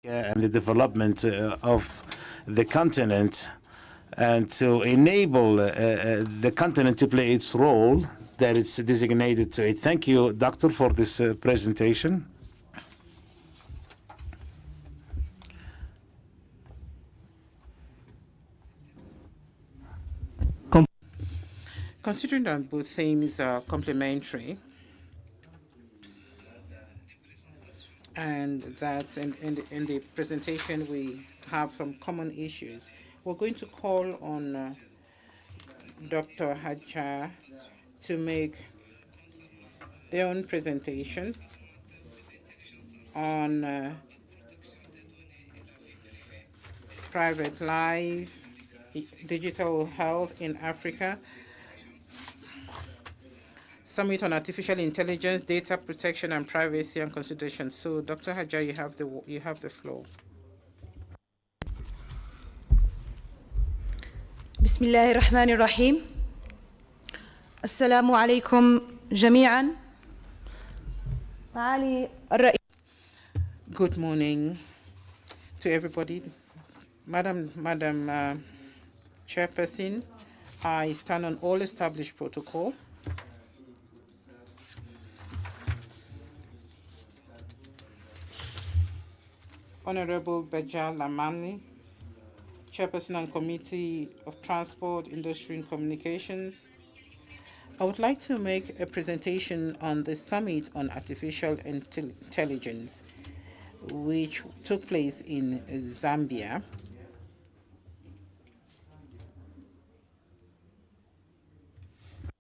and the development of the continent, and to enable the continent to play its role that it's designated to it. Thank you, Doctor, for this presentation. Considering that both themes are complementary, and that in the presentation we have some common issues, we're going to call on Dr. Hajar to make their own presentation on private life, digital health in Africa, Summit on Artificial Intelligence, Data Protection and Privacy and Consideration. So, Dr. Hajar, you have the floor. بسم الله الرحمن الرحيم. السلام عليكم جميعا. معالي الرئيس. Good morning to everybody. Madam Chairperson, I stand on all established protocol. Honorable Beja Lamani, Chairperson and Committee of Transport, Industry and Communications, I would like to make a presentation on the Summit on Artificial Intelligence, which took place in Zambia.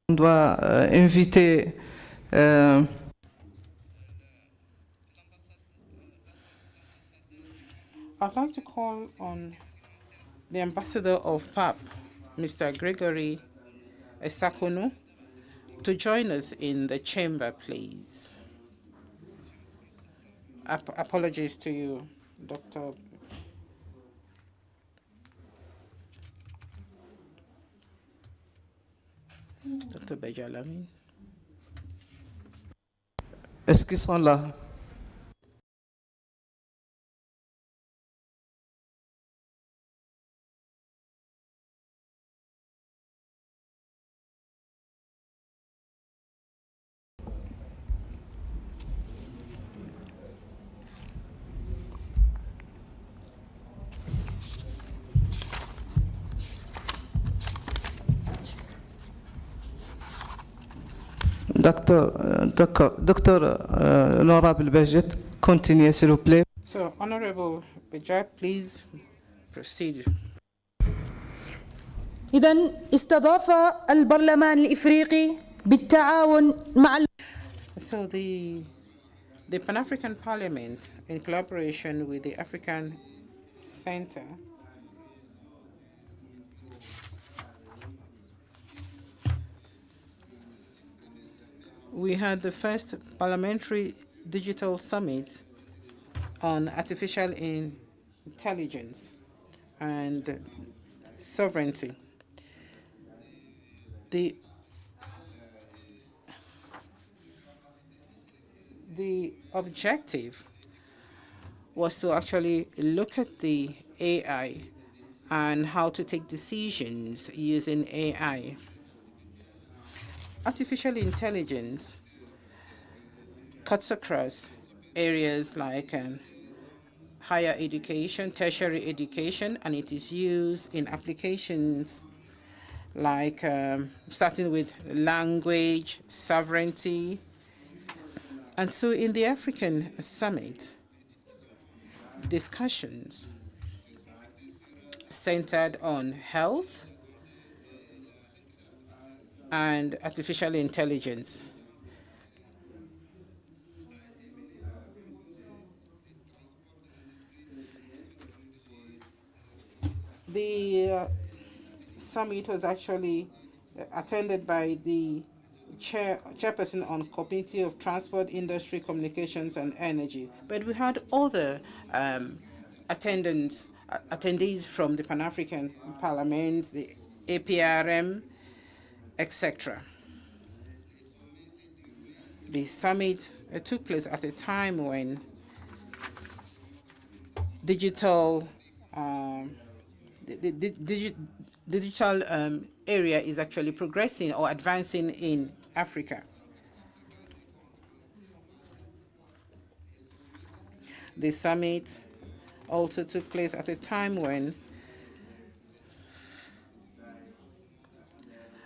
On doit inviter I'd like to call on the ambassador of PAP, Mr. Gregory Esakono, to join us in the chamber, please. Apologies to you, Dr. Bejalami. est-ce qu'ils sont là? Docteur Honorable Bejet, continuez s'il vous plaît. So, Honorable Bejet, please proceed. إذن استضاف البرلمان الإفريقي بالتعاون مع So the Pan-African Parliament, in collaboration with the African Center, we had the first Parliamentary Digital Summit on Artificial Intelligence and Sovereignty. The objective was to actually look at the AI and how to take decisions using AI. Artificial intelligence cuts across areas like higher education, tertiary education, and it is used in applications like starting with language, sovereignty. And so in the African Summit, discussions centered on health and artificial intelligence. The summit was actually attended by the chairperson on Committee of Transport, Industry, Communications and Energy. But we had other attendees from the Pan-African Parliament, the APRM, etc. The summit took place at a time when digital digital area is actually progressing or advancing in Africa. The summit also took place at a time when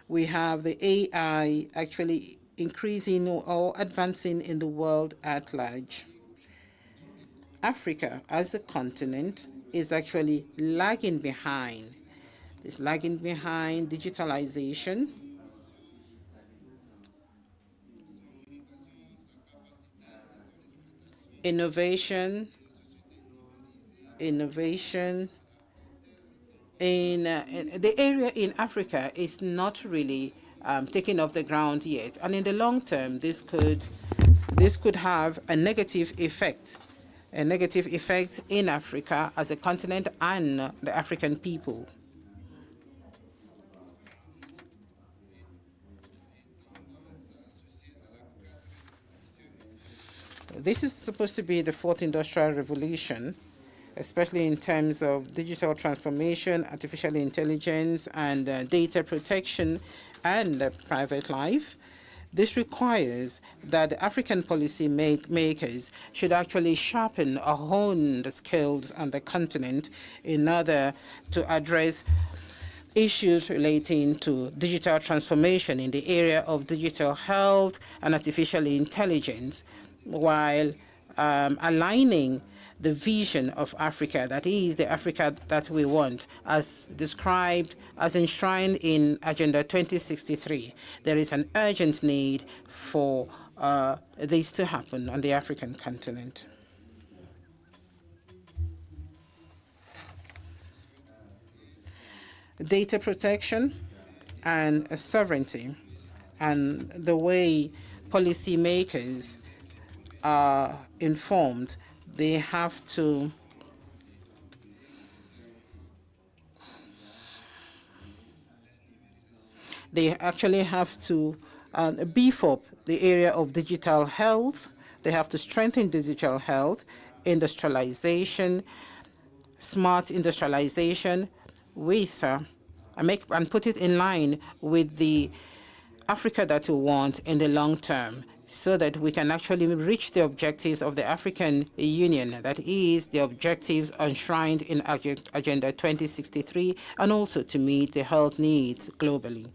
we have the AI actually increasing or advancing in the world at large. Africa as a continent is actually lagging behind. It's lagging behind digitalization, innovation in the area in Africa is not really taking off the ground yet. And in the long term, this could have a negative effect in Africa as a continent and the African people. This is supposed to be the fourth industrial revolution, especially in terms of digital transformation, artificial intelligence, and data protection and private life. This requires that the African policy makers should actually sharpen or hone the skills on the continent in order to address issues relating to digital transformation in the area of digital health and artificial intelligence, while aligning the vision of Africa, that is the Africa that we want, as described, as enshrined in Agenda 2063. There is an urgent need for this to happen on the African continent. Data protection and sovereignty, and the way policymakers are informed. They have to actually have to beef up the area of digital health. They have to strengthen digital health, industrialization, smart industrialization, with and put it in line with the Africa that we want in the long term, so that we can actually reach the objectives of the African Union, that is, the objectives enshrined in Agenda 2063, and also to meet the health needs globally.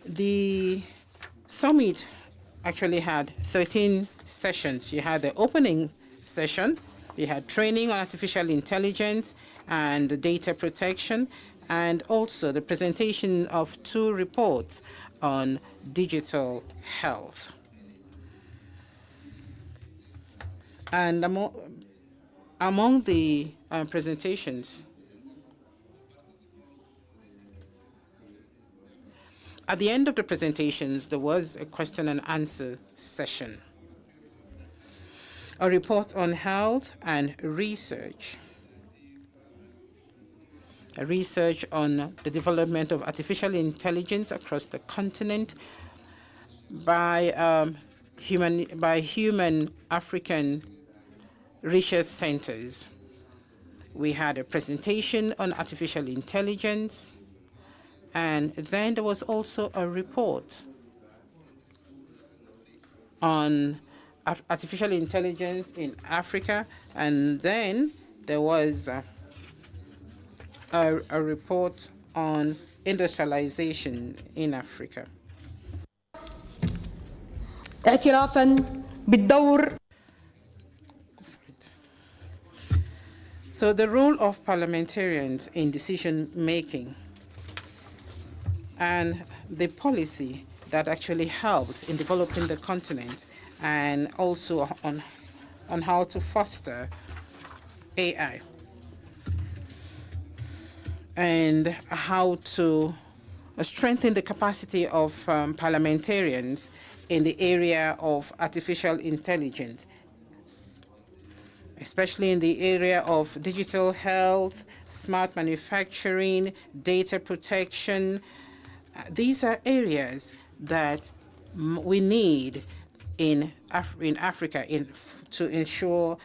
The summit actually had 13 sessions. You had the opening session, you had training on artificial intelligence and data protection, and also the presentation of 2 reports on digital health. And among the presentations, at the end of the presentations, there was a question and answer session. A report on health and research. A research on the development of artificial intelligence across the continent by human African research centers. We had a presentation on artificial intelligence, and then there was also a report on artificial intelligence in Africa, and then there was a report on industrialization in Africa. اعترافاً بالدور. So the role of parliamentarians in decision making and the policy that actually helps in developing the continent, and also on how to foster AI and how to strengthen the capacity of parliamentarians in the area of artificial intelligence, especially in the area of digital health, smart manufacturing, data protection. These are areas that we need in Africa to ensure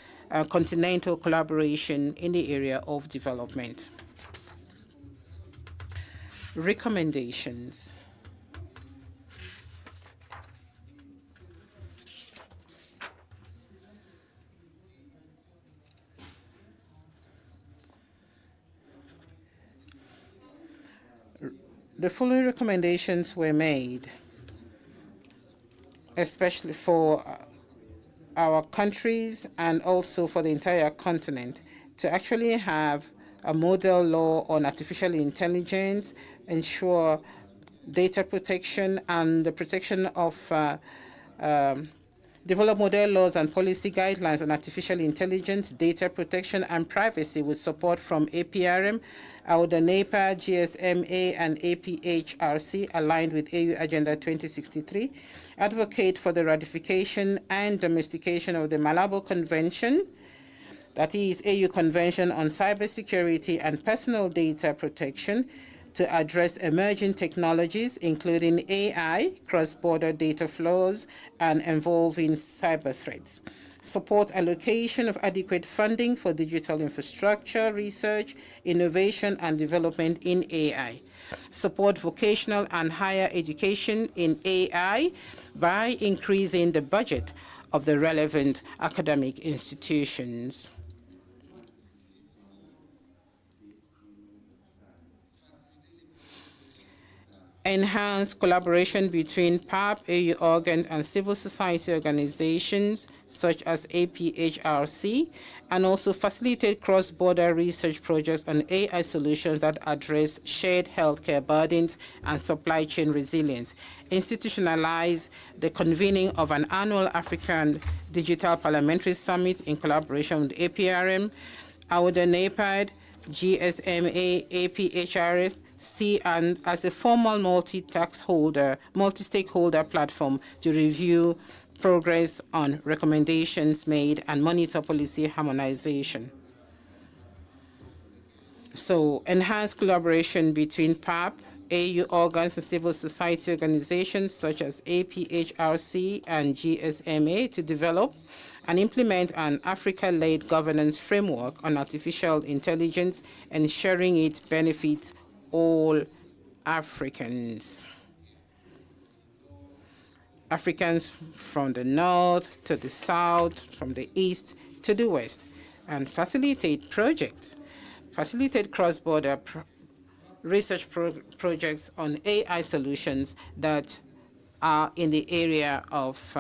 continental collaboration in the area of development. Recommendations. The following recommendations were made, especially for our countries and also for the entire continent, to actually have a model law on artificial intelligence, ensure data protection and the protection of develop model laws and policy guidelines on artificial intelligence, data protection, and privacy with support from APRM, NEPA, GSMA, and APHRC aligned with AU Agenda 2063. Advocate for the ratification and domestication of the Malabo Convention, that is AU Convention on Cybersecurity and Personal Data Protection, to address emerging technologies, including AI, cross-border data flows, and evolving cyber threats. Support allocation of adequate funding for digital infrastructure, research, innovation, and development in AI. Support vocational and higher education in AI by increasing the budget of the relevant academic institutions. Enhance collaboration between PAP, AU organs, and civil society organizations such as APHRC, and also facilitate cross-border research projects on AI solutions that address shared healthcare burdens and supply chain resilience. Institutionalize the convening of an annual African Digital Parliamentary Summit in collaboration with APRM, NEPAD, GSMA, APHRS, and as a formal multi-stakeholder platform to review progress on recommendations made and monitor policy harmonization. So, enhance collaboration between PAP, AU organs, and civil society organizations such as APHRC and GSMA to develop and implement an Africa-led governance framework on artificial intelligence, ensuring it benefits all Africans. Africans from the north to the south, from the east to the west, and facilitate projects, facilitate cross-border research projects on AI solutions that are in the area of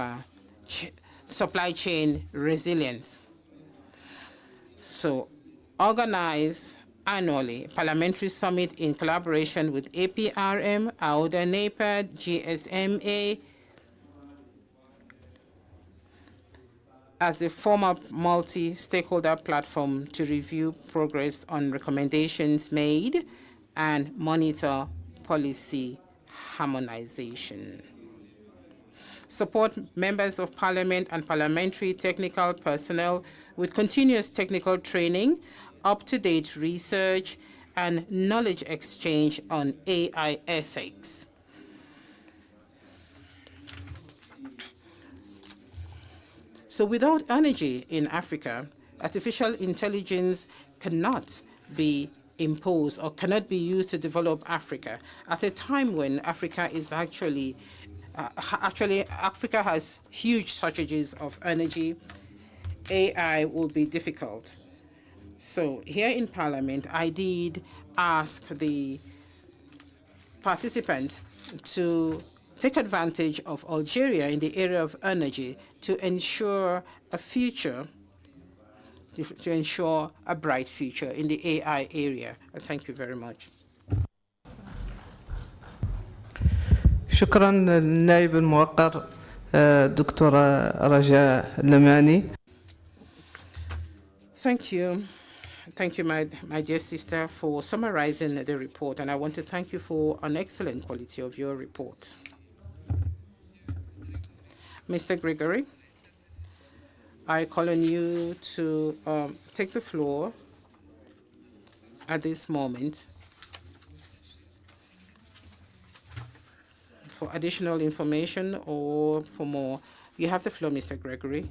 supply chain resilience. So, organize annually Parliamentary Summit in collaboration with APRM, NEPAD, GSMA, as a formal multi-stakeholder platform to review progress on recommendations made and monitor policy harmonization. Support members of parliament and parliamentary technical personnel with continuous technical training, up-to-date research, and knowledge exchange on AI ethics. So without energy in Africa, artificial intelligence cannot be imposed or cannot be used to develop Africa at a time when Africa is actually Africa has huge shortages of energy. AI will be difficult. So here in Parliament, I did ask the participants to take advantage of Algeria in the area of energy to ensure a future, to ensure a bright future in the AI area. Thank you very much. شكرا للنائب الموقر دكتورة رجاء لماني. Thank you. Thank you, my dear sister, for summarizing the report, and I want to thank you for an excellent quality of your report. Mr. Gregory, I call on you to take the floor at this moment for additional information or for more. You have the floor, Mr. Gregory.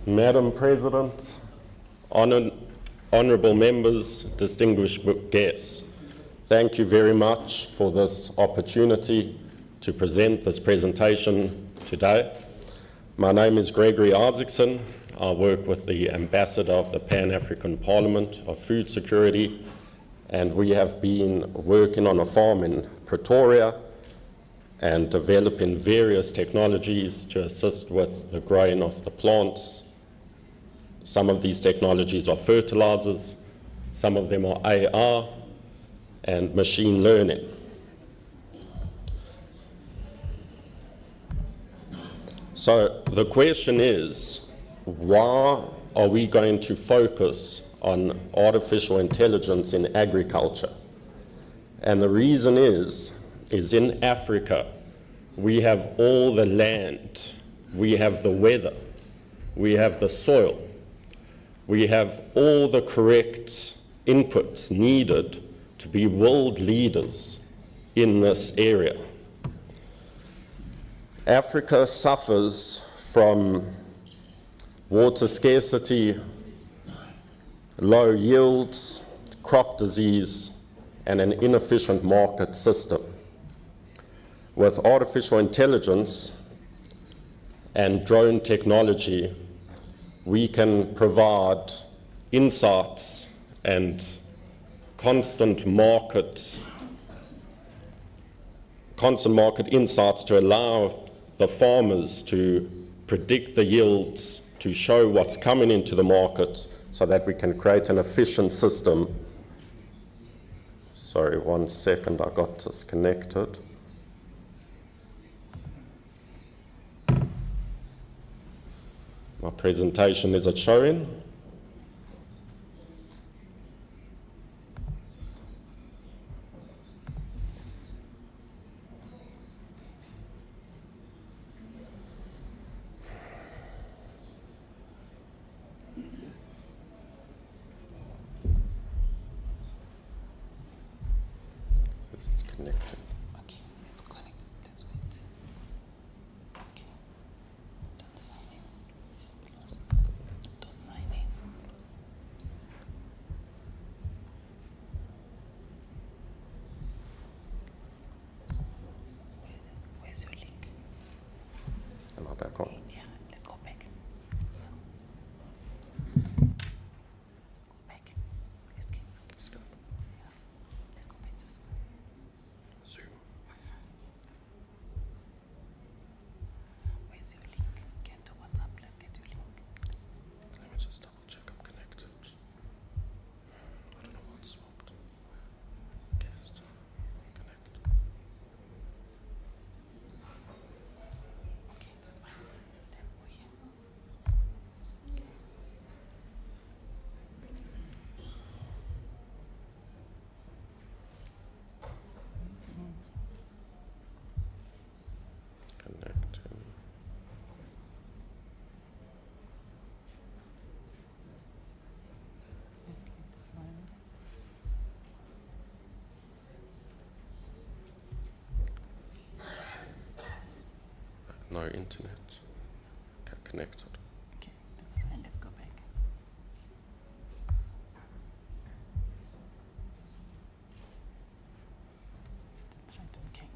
Madam President, honourable members, distinguished guests, thank you very much for this opportunity to present this presentation today. My name is Gregory Isaacson. I work with the Ambassador of the Pan-African Parliament of Food Security, and we have been working on a farm in Pretoria and developing various technologies to assist with the growing of the plants. Some of these technologies are fertilizers, some of them are AR and machine learning. So the question is, why are we going to focus on artificial intelligence in agriculture? And the reason is in Africa, we have all the land, we have the weather, we have the soil, we have all the correct inputs needed to be world leaders in this area. Africa suffers from water scarcity, low yields, crop disease, and an inefficient market system. With artificial intelligence and drone technology, we can provide insights and constant market insights to allow the farmers to predict the yields, to show what's coming into the market so that we can create an efficient system. Sorry, 1 second, I got disconnected. My presentation, is it showing? It's connected. Okay, let's connect. Let's wait. Okay. Don't sign in. Just close. Don't sign in. Where's your link? Am I back on? Yeah, let's go back. Go back. Escape. Escape. Yeah. Let's go back to Zoom. Where's your link? Get to WhatsApp. Let's get your link. Let me just double check I'm connected. I don't know what's swapped. Guest. Connect. Okay, that's fine. Then we're here. Connecting. Let's leave the line. No internet. Okay, connected. Okay, that's fine. Let's go back. Still trying to, okay.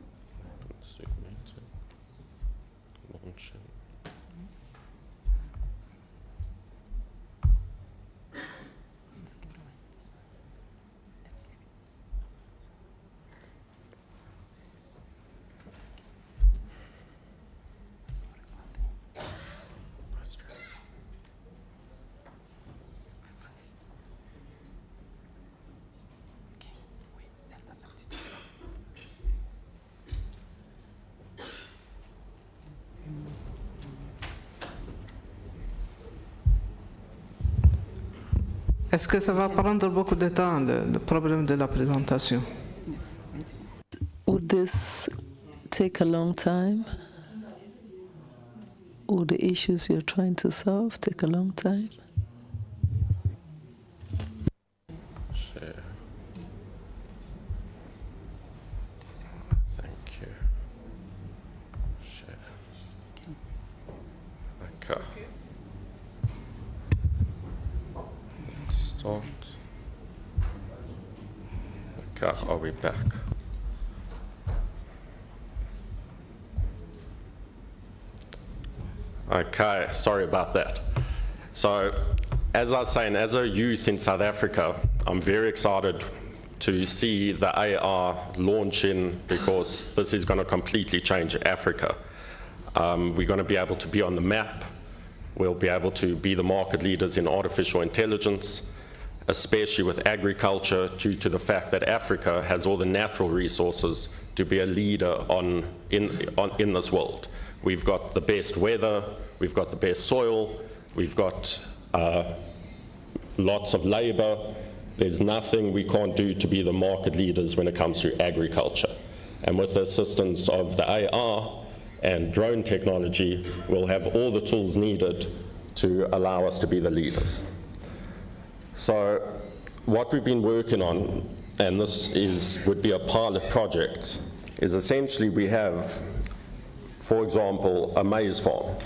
Open Zoom meeting. Launching. Let's get away. Let's leave it. Sorry about that. No stress. Okay, wait, tell us something. Just Est-ce que ça va prendre beaucoup de temps, le problème de la présentation? Would this take a long time? Would the issues you're trying to solve take a long time? Share. Thank you. Share. Okay. Start. Okay, are we back? Okay, sorry about that. So, as I was saying, as a youth in South Africa, I'm very excited to see the AR launch in, because this is going to completely change Africa. We're going to be able to be on the map. We'll be able to be the market leaders in artificial intelligence, especially with agriculture, due to the fact that Africa has all the natural resources to be a leader in this world. We've got the best weather, we've got the best soil, we've got lots of labor. There's nothing we can't do to be the market leaders when it comes to agriculture. And with the assistance of the AR and drone technology, we'll have all the tools needed to allow us to be the leaders. So what we've been working on, and this would be a pilot project, is essentially we have, for example, a maize farm.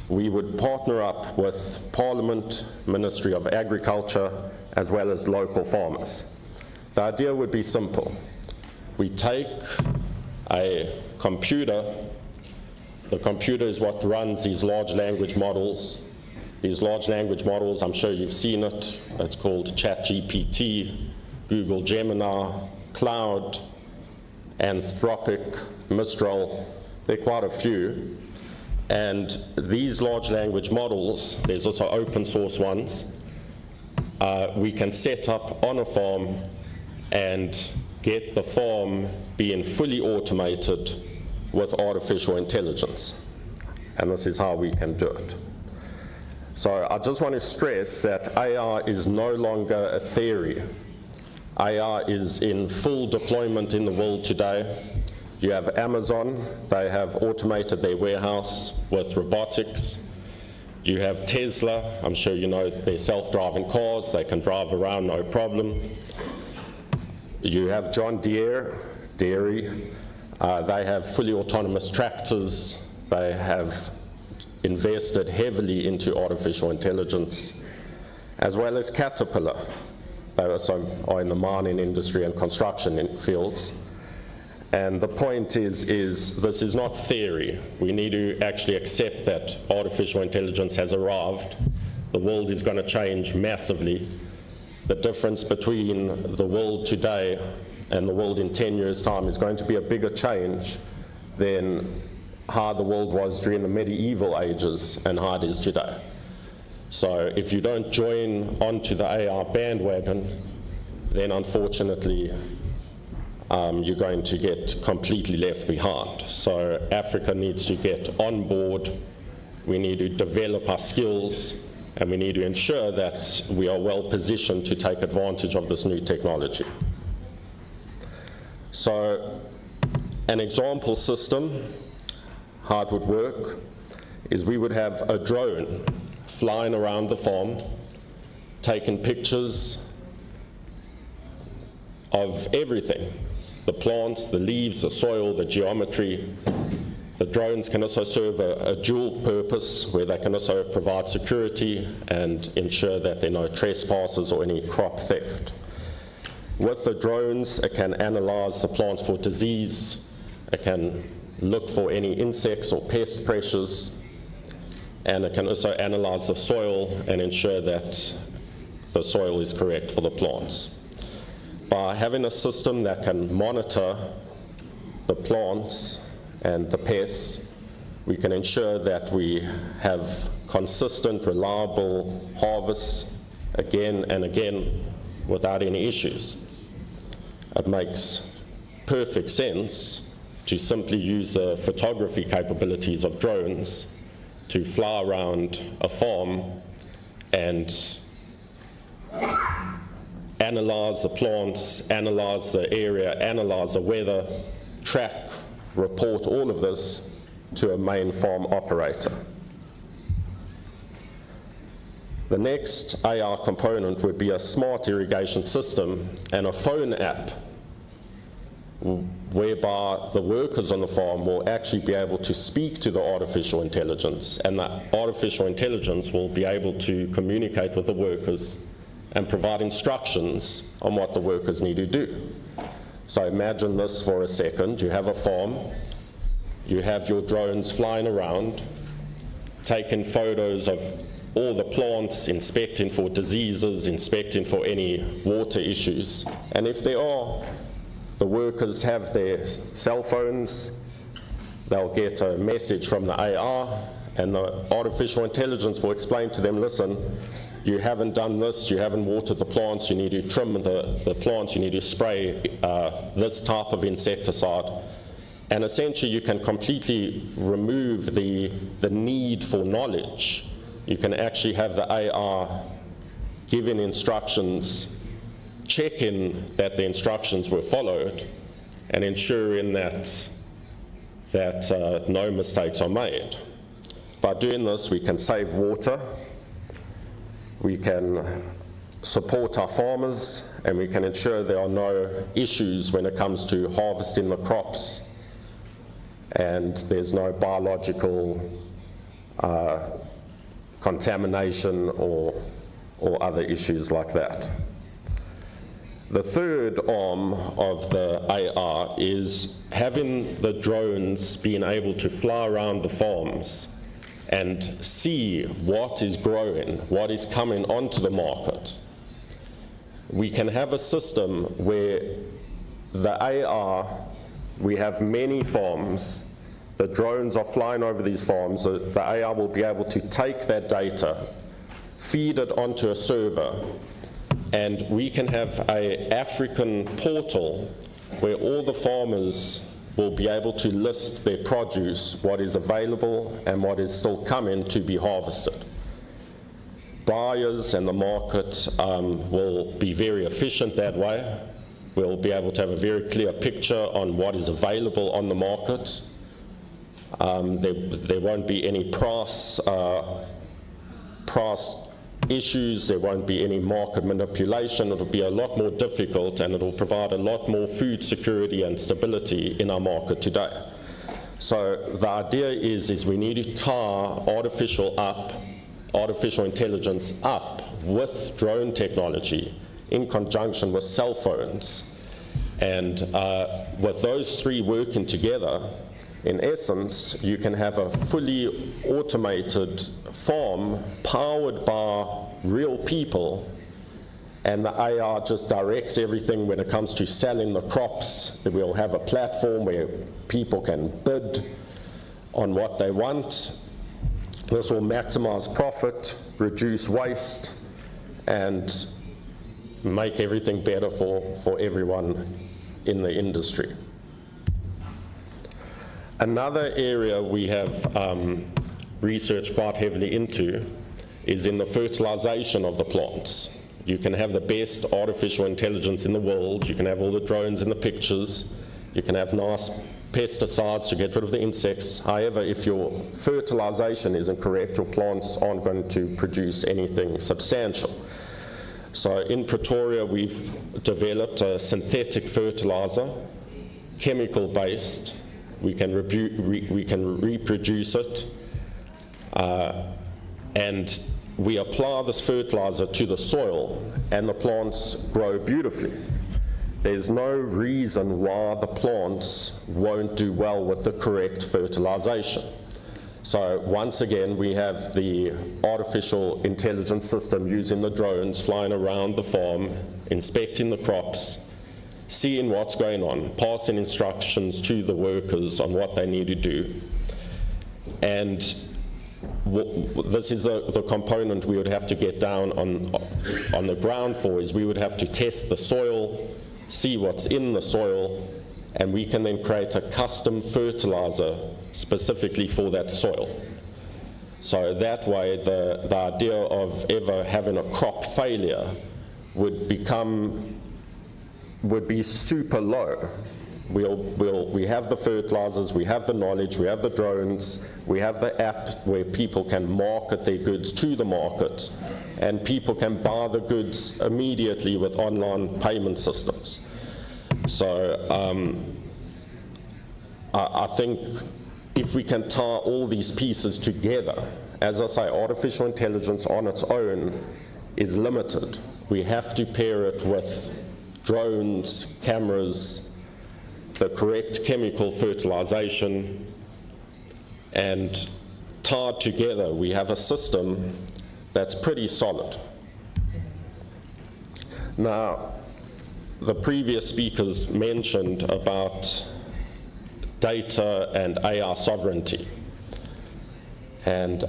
We would partner up with Parliament, Ministry of Agriculture, as well as local farmers. The idea would be simple. We take a computer. The computer is what runs these large language models. These large language models, I'm sure you've seen it. It's called ChatGPT, Google Gemini, Cloud, Anthropic, Mistral. There are quite a few. And these large language models, there's also open source ones, we can set up on a farm and get the farm being fully automated with artificial intelligence. And this is how we can do it. So I just want to stress that AI is no longer a theory. AI is in full deployment in the world today. You have Amazon, they have automated their warehouse with robotics. You have Tesla, I'm sure you know their self-driving cars, they can drive around no problem. You have John Deere, dairy, they have fully autonomous tractors, they have invested heavily into artificial intelligence, as well as Caterpillar. They also are in the mining industry and construction fields. And the point is this is not theory. We need to actually accept that artificial intelligence has arrived. The world is going to change massively. The difference between the world today and the world in 10 years' time is going to be a bigger change than how the world was during the medieval ages and how it is today. So if you don't join onto the AR bandwagon, then unfortunately you're going to get completely left behind. So Africa needs to get on board. We need to develop our skills, and we need to ensure that we are well positioned to take advantage of this new technology. So an example system, how it would work, is we would have a drone flying around the farm, taking pictures of everything. The plants, the leaves, the soil, the geometry. The drones can also serve a dual purpose where they can also provide security and ensure that there are no trespassers or any crop theft. With the drones, it can analyze the plants for disease, it can look for any insects or pest pressures, and it can also analyze the soil and ensure that the soil is correct for the plants. By having a system that can monitor the plants and the pests, we can ensure that we have consistent, reliable harvests again and again without any issues. It makes perfect sense to simply use the photography capabilities of drones to fly around a farm and analyze the plants, analyze the area, analyze the weather, track, report all of this to a main farm operator. The next AR component would be a smart irrigation system and a phone app whereby the workers on the farm will actually be able to speak to the artificial intelligence, and that artificial intelligence will be able to communicate with the workers and provide instructions on what the workers need to do. So imagine this for a second. You have a farm, you have your drones flying around, taking photos of all the plants, inspecting for diseases, inspecting for any water issues, and if there are, the workers have their cell phones, they'll get a message from the AR, and the artificial intelligence will explain to them, listen, you haven't done this, you haven't watered the plants, you need to trim the plants, you need to spray this type of insecticide. And essentially you can completely remove the need for knowledge. You can actually have the AR giving instructions, checking that the instructions were followed, and ensuring that no mistakes are made. By doing this, we can save water, we can support our farmers, and we can ensure there are no issues when it comes to harvesting the crops, and there's no biological contamination or other issues like that. The third arm of the AR is having the drones being able to fly around the farms and see what is growing, what is coming onto the market. We can have a system where the AR, we have many farms, the drones are flying over these farms, the AR will be able to take that data, feed it onto a server, and we can have an African portal where all the farmers will be able to list their produce, what is available and what is still coming to be harvested. Buyers and the market will be very efficient that way. We'll be able to have a very clear picture on what is available on the market. There won't be any price issues, there won't be any market manipulation. It'll be a lot more difficult, and it'll provide a lot more food security and stability in our market today. So the idea is we need to tie artificial intelligence up with drone technology in conjunction with cell phones. And with those three working together, in essence, you can have a fully automated farm powered by real people, and the AR just directs everything when it comes to selling the crops. We'll have a platform where people can bid on what they want. This will maximize profit, reduce waste, and make everything better for everyone in the industry. Another area we have researched quite heavily into is in the fertilization of the plants. You can have the best artificial intelligence in the world, you can have all the drones in the pictures, you can have nice pesticides to get rid of the insects. However, if your fertilization isn't correct, your plants aren't going to produce anything substantial. So in Pretoria, we've developed a synthetic fertilizer, chemical-based. We can reproduce it, and we apply this fertilizer to the soil, and the plants grow beautifully. There's no reason why the plants won't do well with the correct fertilization. So once again, we have the artificial intelligence system using the drones flying around the farm, inspecting the crops, seeing what's going on, passing instructions to the workers on what they need to do. And this is the component we would have to get down on the ground for, is we would have to test the soil, see what's in the soil, and we can then create a custom fertilizer specifically for that soil. So that way the idea of ever having a crop failure would be super low. We have the fertilizers, we have the knowledge, we have the drones, we have the app where people can market their goods to the market, and people can buy the goods immediately with online payment systems. So I think if we can tie all these pieces together, as I say, artificial intelligence on its own is limited. We have to pair it with drones, cameras, the correct chemical fertilization, and tied together we have a system that's pretty solid. Now, the previous speakers mentioned about data and AI sovereignty, and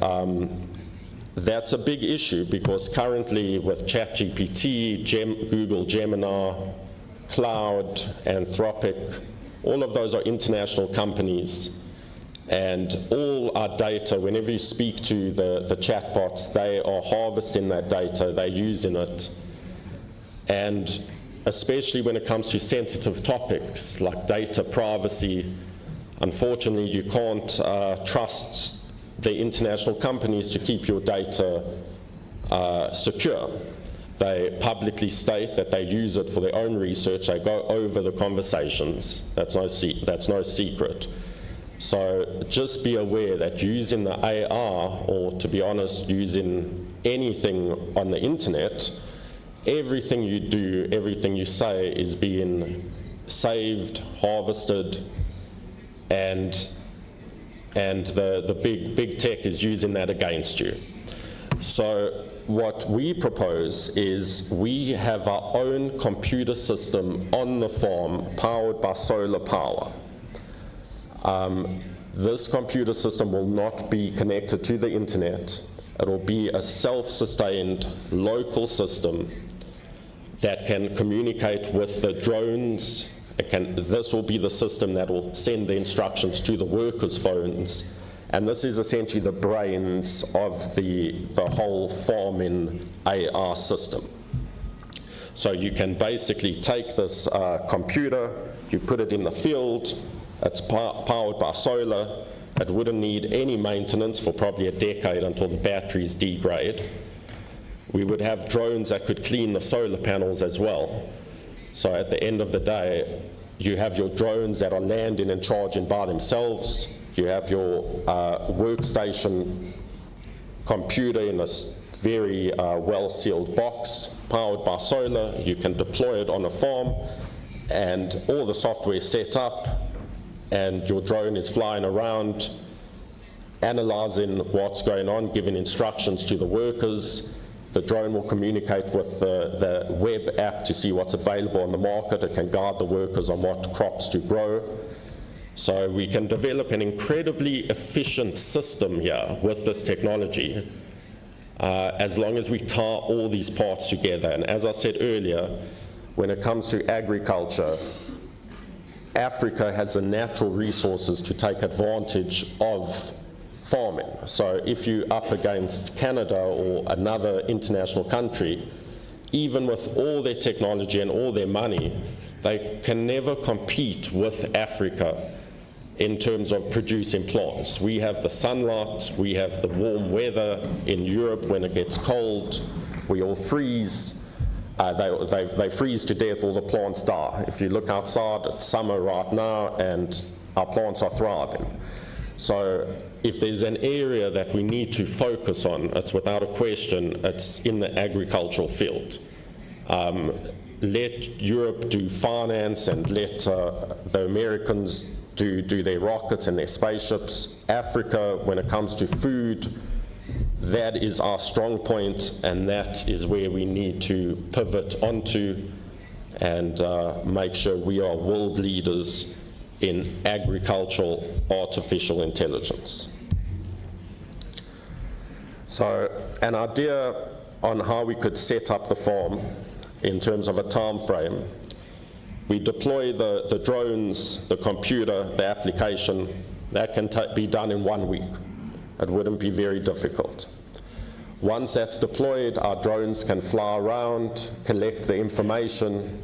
that's a big issue because currently with ChatGPT, Google Gemini, Cloud, Anthropic, all of those are international companies, and all our data, whenever you speak to the chatbots, they are harvesting that data, they're using it, and especially when it comes to sensitive topics like data privacy, unfortunately you can't trust the international companies to keep your data secure. They publicly state that they use it for their own research. They go over the conversations. That's no secret. So just be aware that using the AI, or to be honest, using anything on the internet, everything you do, everything you say is being saved, harvested, and the big tech is using that against you. So what we propose is we have our own computer system on the farm powered by solar power. This computer system will not be connected to the internet. It will be a self-sustained local system that can communicate with the drones. This will be the system that will send the instructions to the workers' phones. And this is essentially the brains of the whole farming AI system. So you can basically take this computer, you put it in the field, it's powered by solar, it wouldn't need any maintenance for probably a decade until the batteries degrade. We would have drones that could clean the solar panels as well. So at the end of the day, you have your drones that are landing and charging by themselves. You have your workstation computer in a very well-sealed box, powered by solar. You can deploy it on a farm, and all the software is set up, and your drone is flying around, analyzing what's going on, giving instructions to the workers. The drone will communicate with the web app to see what's available on the market. It can guide the workers on what crops to grow. So we can develop an incredibly efficient system here with this technology, as long as we tie all these parts together. And as I said earlier, when it comes to agriculture, Africa has the natural resources to take advantage of farming. So if you're up against Canada or another international country, even with all their technology and all their money, they can never compete with Africa in terms of producing plants. We have the sunlight, we have the warm weather. In Europe, when it gets cold, we all freeze. They freeze to death, all the plants die. If you look outside, it's summer right now, and our plants are thriving. So if there's an area that we need to focus on, it's without a question, it's in the agricultural field. Let Europe do finance, and let the Americans do their rockets and their spaceships. Africa, when it comes to food, that is our strong point, and that is where we need to pivot onto and make sure we are world leaders in agricultural artificial intelligence. So an idea on how we could set up the farm in terms of a time frame: we deploy the drones, the computer, the application. That can be done in 1 week. It wouldn't be very difficult. Once that's deployed, our drones can fly around, collect the information,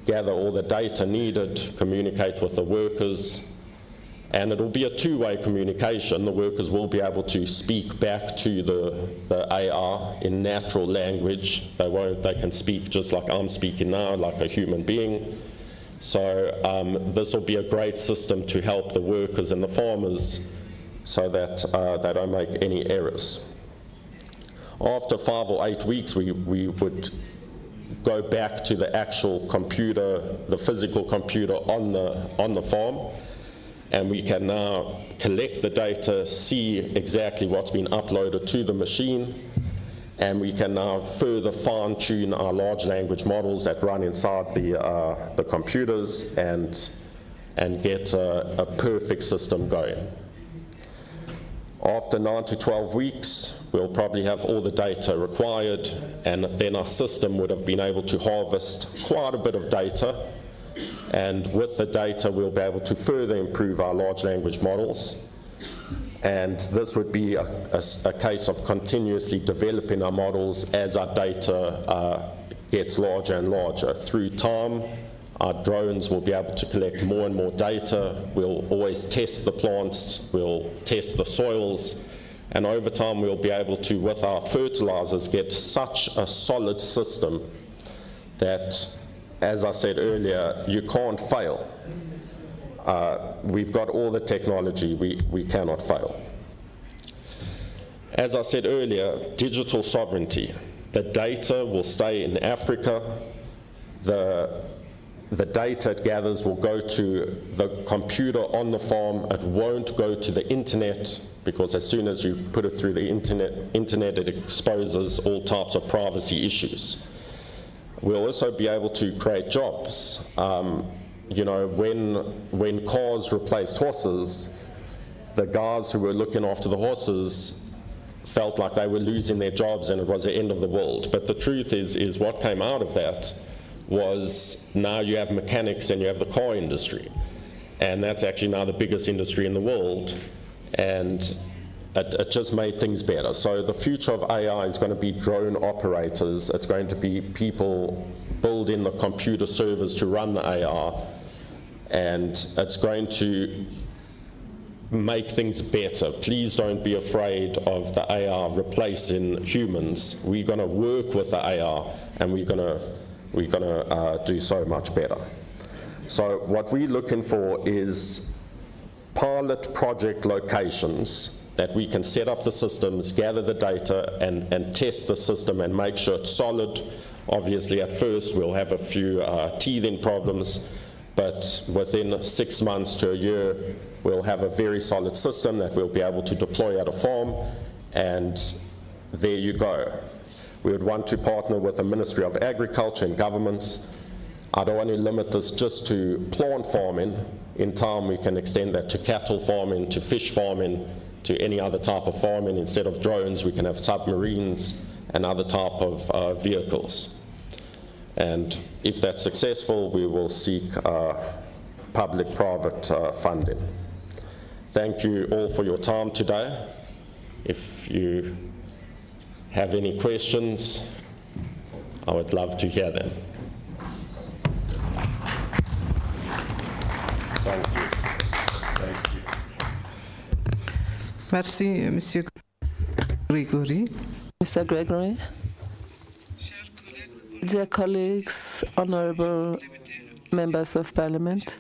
gather all the data needed, communicate with the workers, and it'll be a two-way communication. The workers will be able to speak back to the AR in natural language. They can speak just like I'm speaking now, like a human being. So this will be a great system to help the workers and the farmers so that they don't make any errors. After 5 or 8 weeks, we would go back to the actual computer, the physical computer on the farm, and we can now collect the data, see exactly what's been uploaded to the machine, and we can now further fine-tune our large language models that run inside the computers and get a perfect system going. After 9 to 12 weeks, we'll probably have all the data required, and then our system would have been able to harvest quite a bit of data, and with the data we'll be able to further improve our large language models. And this would be a case of continuously developing our models as our data gets larger and larger. Through time, our drones will be able to collect more and more data. We'll always test the plants, we'll test the soils, and over time we'll be able to, with our fertilizers, get such a solid system that, as I said earlier, you can't fail. We've got all the technology, we cannot fail. As I said earlier, digital sovereignty. The data will stay in Africa. The data it gathers will go to the computer on the farm. It won't go to the internet, because as soon as you put it through the internet it exposes all types of privacy issues. We'll also be able to create jobs. You know, when cars replaced horses, the guys who were looking after the horses felt like they were losing their jobs and it was the end of the world. But the truth is what came out of that was now you have mechanics and you have the car industry. And that's actually now the biggest industry in the world. And it just made things better. So the future of AI is going to be drone operators. It's going to be people building the computer servers to run the AI. And it's going to make things better. Please don't be afraid of the AI replacing humans. We're going to work with the AI, and we're going to do so much better. So what we're looking for is pilot project locations that we can set up the systems, gather the data, and test the system and make sure it's solid. Obviously, at first, we'll have a few teething problems, but within 6 months to a year, we'll have a very solid system that we'll be able to deploy at a farm, and there you go. We would want to partner with the Ministry of Agriculture and governments. I don't want to limit this just to plant farming. In time, we can extend that to cattle farming, to fish farming, to any other type of farming. Instead of drones, we can have submarines and other type of vehicles. And if that's successful, we will seek public-private funding. Thank you all for your time today. If you have any questions, I would love to hear them. Thank you. Thank you. Merci, Monsieur Gregory. Mr. Gregory. Dear colleagues, honorable members of Parliament,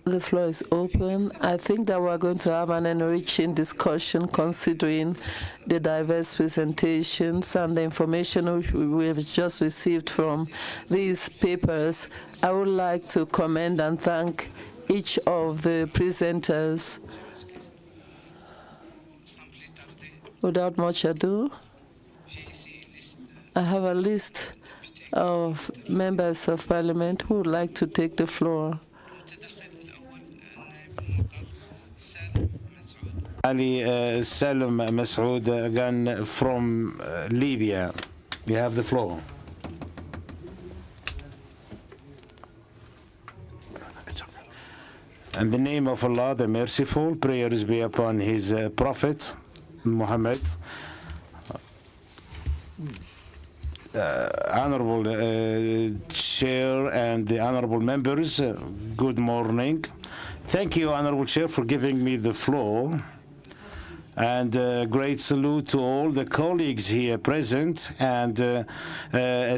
the floor is open. I think that we're going to have an enriching discussion considering the diverse presentations and the information which we have just received from these papers. I would like to commend and thank each of the presenters. Without much ado, I have a list of members of Parliament who would like to take the floor. Ali Salim Masoud again from Libya. You have the floor. In the name of Allah, the Merciful, prayers be upon His Prophet Mohammed. Honorable Chair and the honorable members, good morning. Thank you, Honorable Chair, for giving me the floor. And great salute to all the colleagues here present, and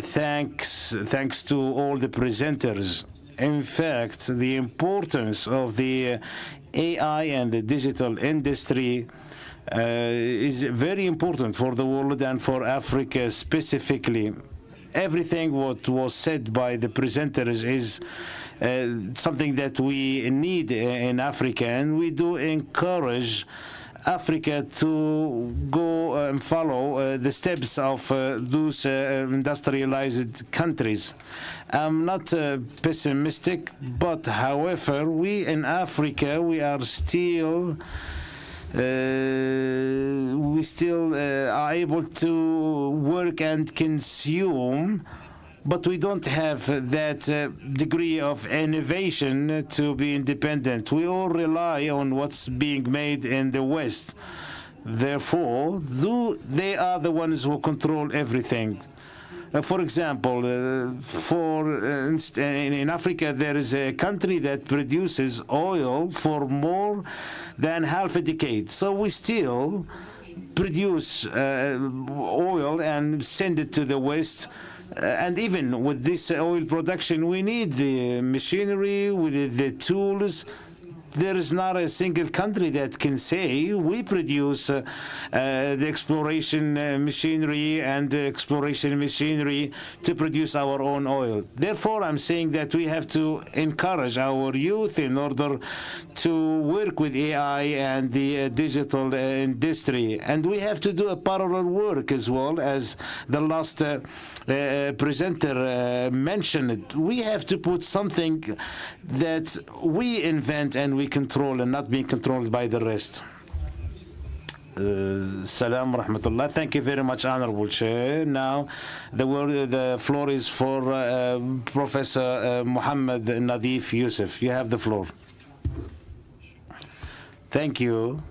thanks to all the presenters. In fact, the importance of the AI and the digital industry is very important for the world and for Africa specifically. Everything what was said by the presenters is something that we need in Africa, and we do encourage Africa to go and follow the steps of those industrialized countries. I'm not pessimistic, but however, we in Africa, we are still are able to work and consume, but we don't have that degree of innovation to be independent. We all rely on what's being made in the West. Therefore, they are the ones who control everything. For example, in Africa, there is a country that produces oil for more than half a decade. So we still produce oil and send it to the West. And even with this oil production, we need the machinery, we need the tools. There is not a single country that can say we produce the exploration machinery and the exploration machinery to produce our own oil. Therefore, I'm saying that we have to encourage our youth in order to work with AI and the digital industry. And we have to do a parallel work as well, as the last presenter mentioned. We have to put something that we invent and we control and not being controlled by the rest. Salam rahmatullah. Thank you very much, Honorable Chair. Now, the floor is for Professor Muhammad Nadif Yusuf. You have the floor. Thank you,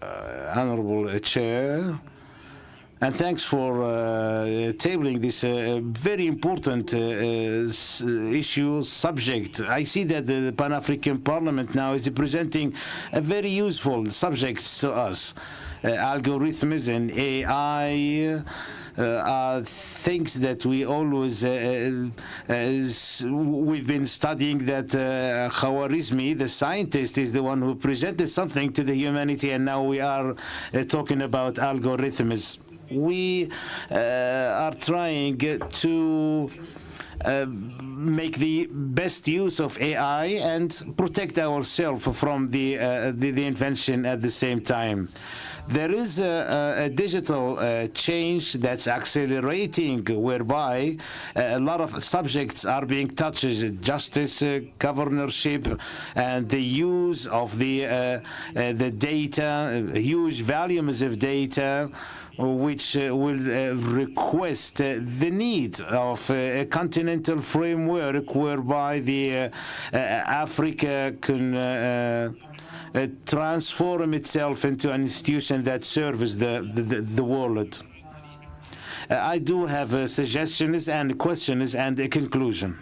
Honorable Chair. And thanks for tabling this very important subject. I see that the Pan-African Parliament now is presenting a very useful subjects to us. Algorithms and AI are things that we always we've been studying. That Khwarizmi, the scientist, is the one who presented something to the humanity, and now we are talking about algorithms. We are trying to make the best use of AI and protect ourselves from the invention at the same time. There is a digital change that's accelerating, whereby a lot of subjects are being touched: justice, governorship, and the use of the data, huge volumes of data, which will request the need of a continental framework whereby the Africa can transform itself into an institution that serves the world. I do have suggestions and questions and a conclusion.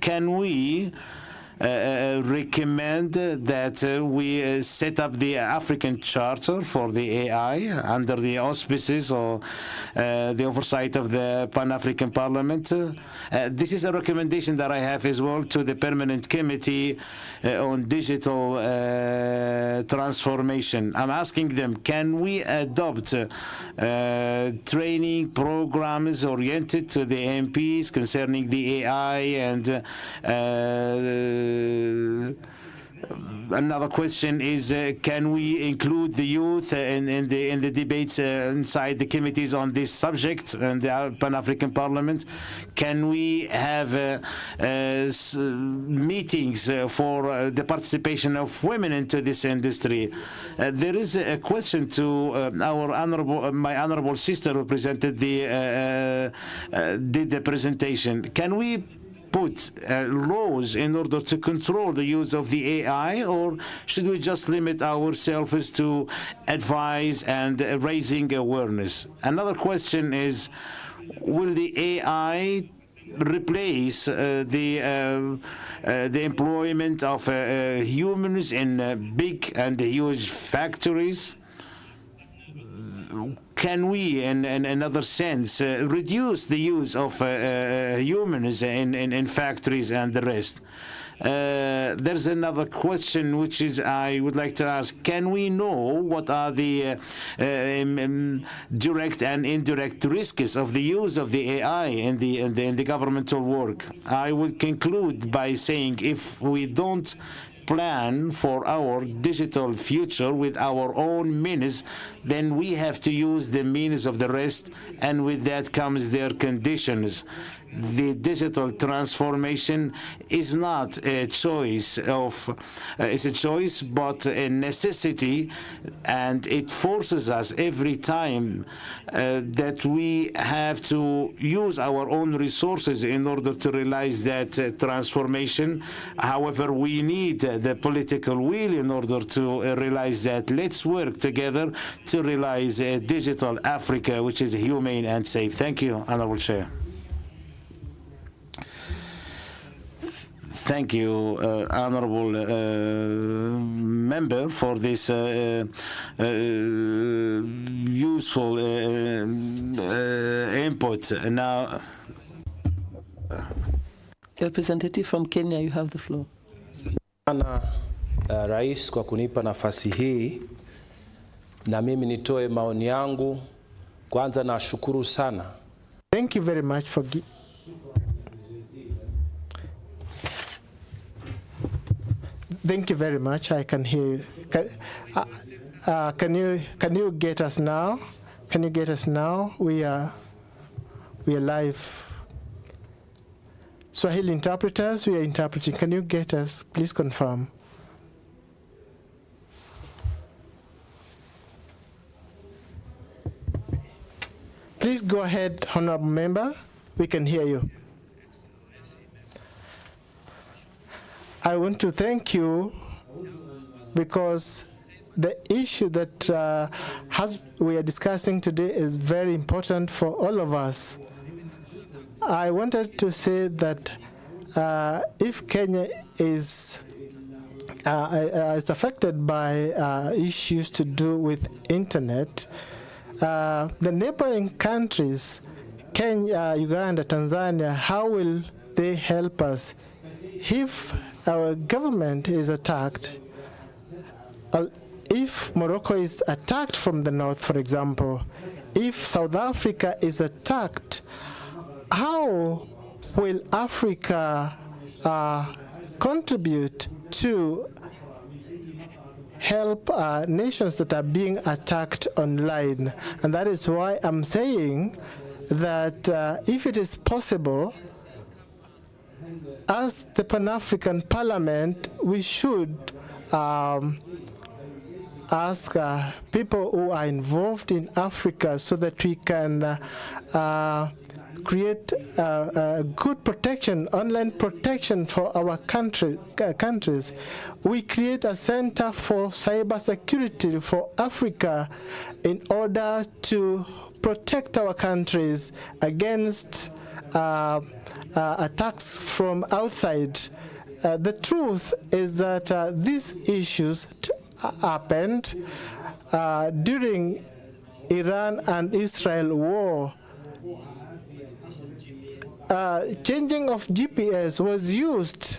Can we recommend that we set up the African Charter for the AI under the auspices or the oversight of the Pan-African Parliament? This is a recommendation that I have as well to the Permanent Committee on Digital Transformation. I'm asking them, can we adopt training programs oriented to the MPs concerning the AI? And another question is, can we include the youth in the debates inside the committees on this subject and the Pan-African Parliament? Can we have meetings for the participation of women into this industry? There is a question to my honorable sister who presented did the presentation. Can we put laws in order to control the use of the AI, or should we just limit ourselves to advise and raising awareness? Another question is, will the AI replace the employment of humans in big and huge factories? Can we, in another sense, reduce the use of humans in factories and the rest? There's another question which is I would like to ask: can we know what are the direct and indirect risks of the use of the AI in the governmental work? I would conclude by saying, if we don't plan for our digital future with our own means, then we have to use the means of the rest, and with that comes their conditions. The digital transformation is not a choice it's a choice, but a necessity, and it forces us every time that we have to use our own resources in order to realize that transformation. However, we need the political will in order to realize that. Let's work together to realize a digital Africa which is humane and safe. Thank you, Honorable Chair. Thank you, honorable member, for this useful input. Now, representative from Kenya, you have the floor. Sana Rais kwa kunipa nafasi hii, na mimi nitoe maoni yangu. Kwanza nashukuru sana. Thank you very much for Thank you very much. I can hear you. Can you get us now? Can you get us now? We are live. Swahili interpreters, we are interpreting. Can you get us? Please confirm. Please go ahead, honorable member. We can hear you. I want to thank you because the issue that we are discussing today is very important for all of us. I wanted to say that if Kenya is affected by issues to do with internet, the neighboring countries, Kenya, Uganda, Tanzania, how will they help us? If our government is attacked, if Morocco is attacked from the north, for example, if South Africa is attacked, how will Africa contribute to help nations that are being attacked online? And that is why I'm saying that if it is possible, as the Pan-African Parliament, we should ask people who are involved in Africa so that we can create good protection, online protection for our countries. We create a center for cybersecurity for Africa in order to protect our countries against attacks from outside. The truth is that these issues happened during Iran and Israel war. Changing of GPS was used.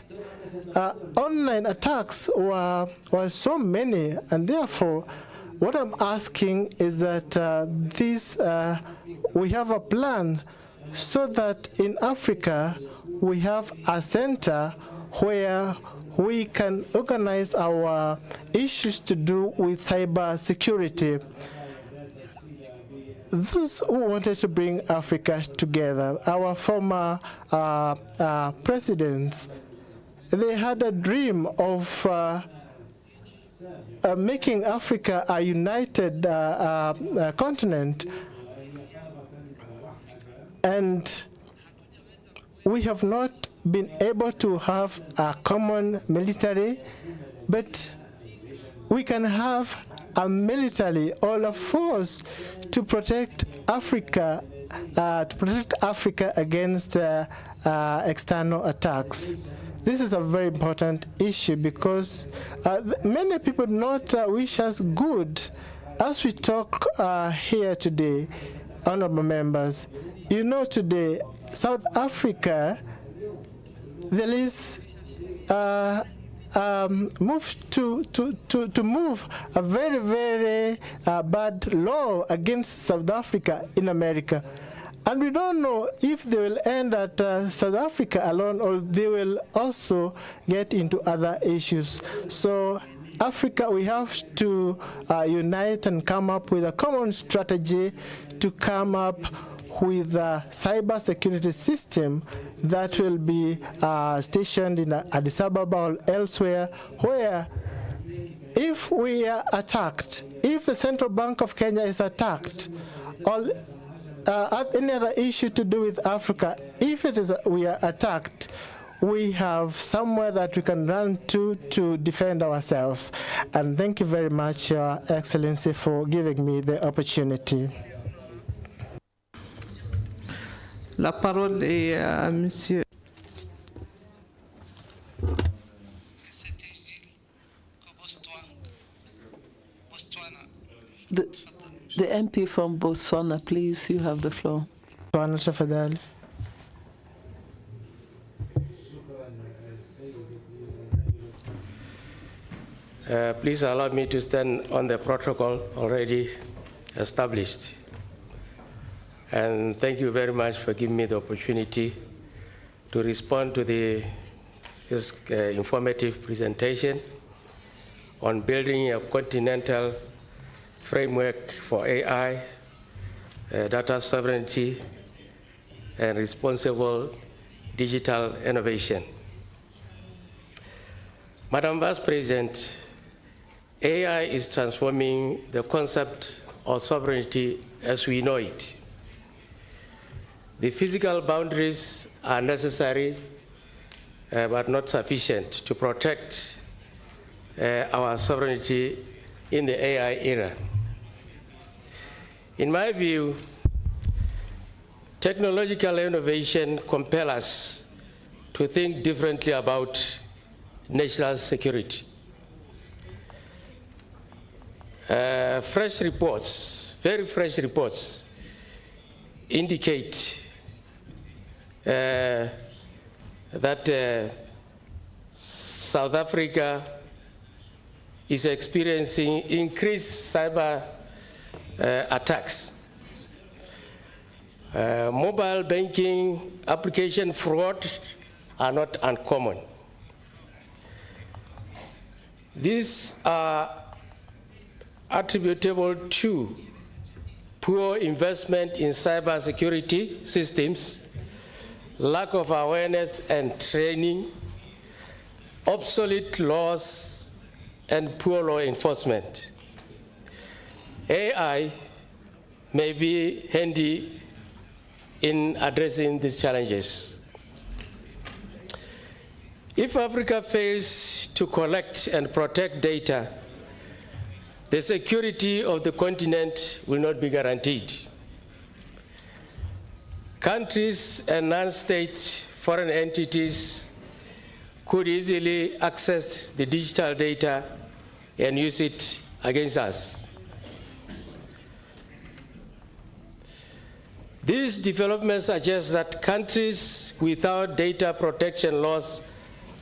Online attacks were so many, and therefore what I'm asking is that we have a plan so that in Africa we have a center where we can organize our issues to do with cyber security. Those who wanted to bring Africa together, our former presidents, they had a dream of making Africa a united continent. And we have not been able to have a common military, but we can have a military or a force to protect Africa, against external attacks. This is a very important issue because many people do not wish us good. As we talk here today, honorable members, you know today, South Africa, there is move to move a very, very bad law against South Africa in America. And we don't know if they will end at South Africa alone or they will also get into other issues. So Africa, we have to unite and come up with a common strategy to come up with a cyber security system that will be stationed in Addis Ababa or elsewhere, where if we are attacked, if the Central Bank of Kenya is attacked, or any other issue to do with Africa, if it is we are attacked, we have somewhere that we can run to defend ourselves. And thank you very much, Your Excellency, for giving me the opportunity. La parole est à Monsieur. The MP from Botswana, please, you have the floor. Please allow me to stand on the protocol already established. And thank you very much for giving me the opportunity to respond to this informative presentation on building a continental framework for AI, data sovereignty, and responsible digital innovation. Madam Vice President, AI is transforming the concept of sovereignty as we know it. The physical boundaries are necessary, but not sufficient to protect our sovereignty in the AI era. In my view, technological innovation compels us to think differently about national security. Fresh reports, very fresh reports, indicate that South Africa is experiencing increased cyber attacks. Mobile banking application fraud are not uncommon. These are attributable to poor investment in cybersecurity systems, lack of awareness and training, obsolete laws, and poor law enforcement. AI may be handy in addressing these challenges. If Africa fails to collect and protect data, the security of the continent will not be guaranteed. Countries and non-state foreign entities could easily access the digital data and use it against us. These developments suggest that countries without data protection laws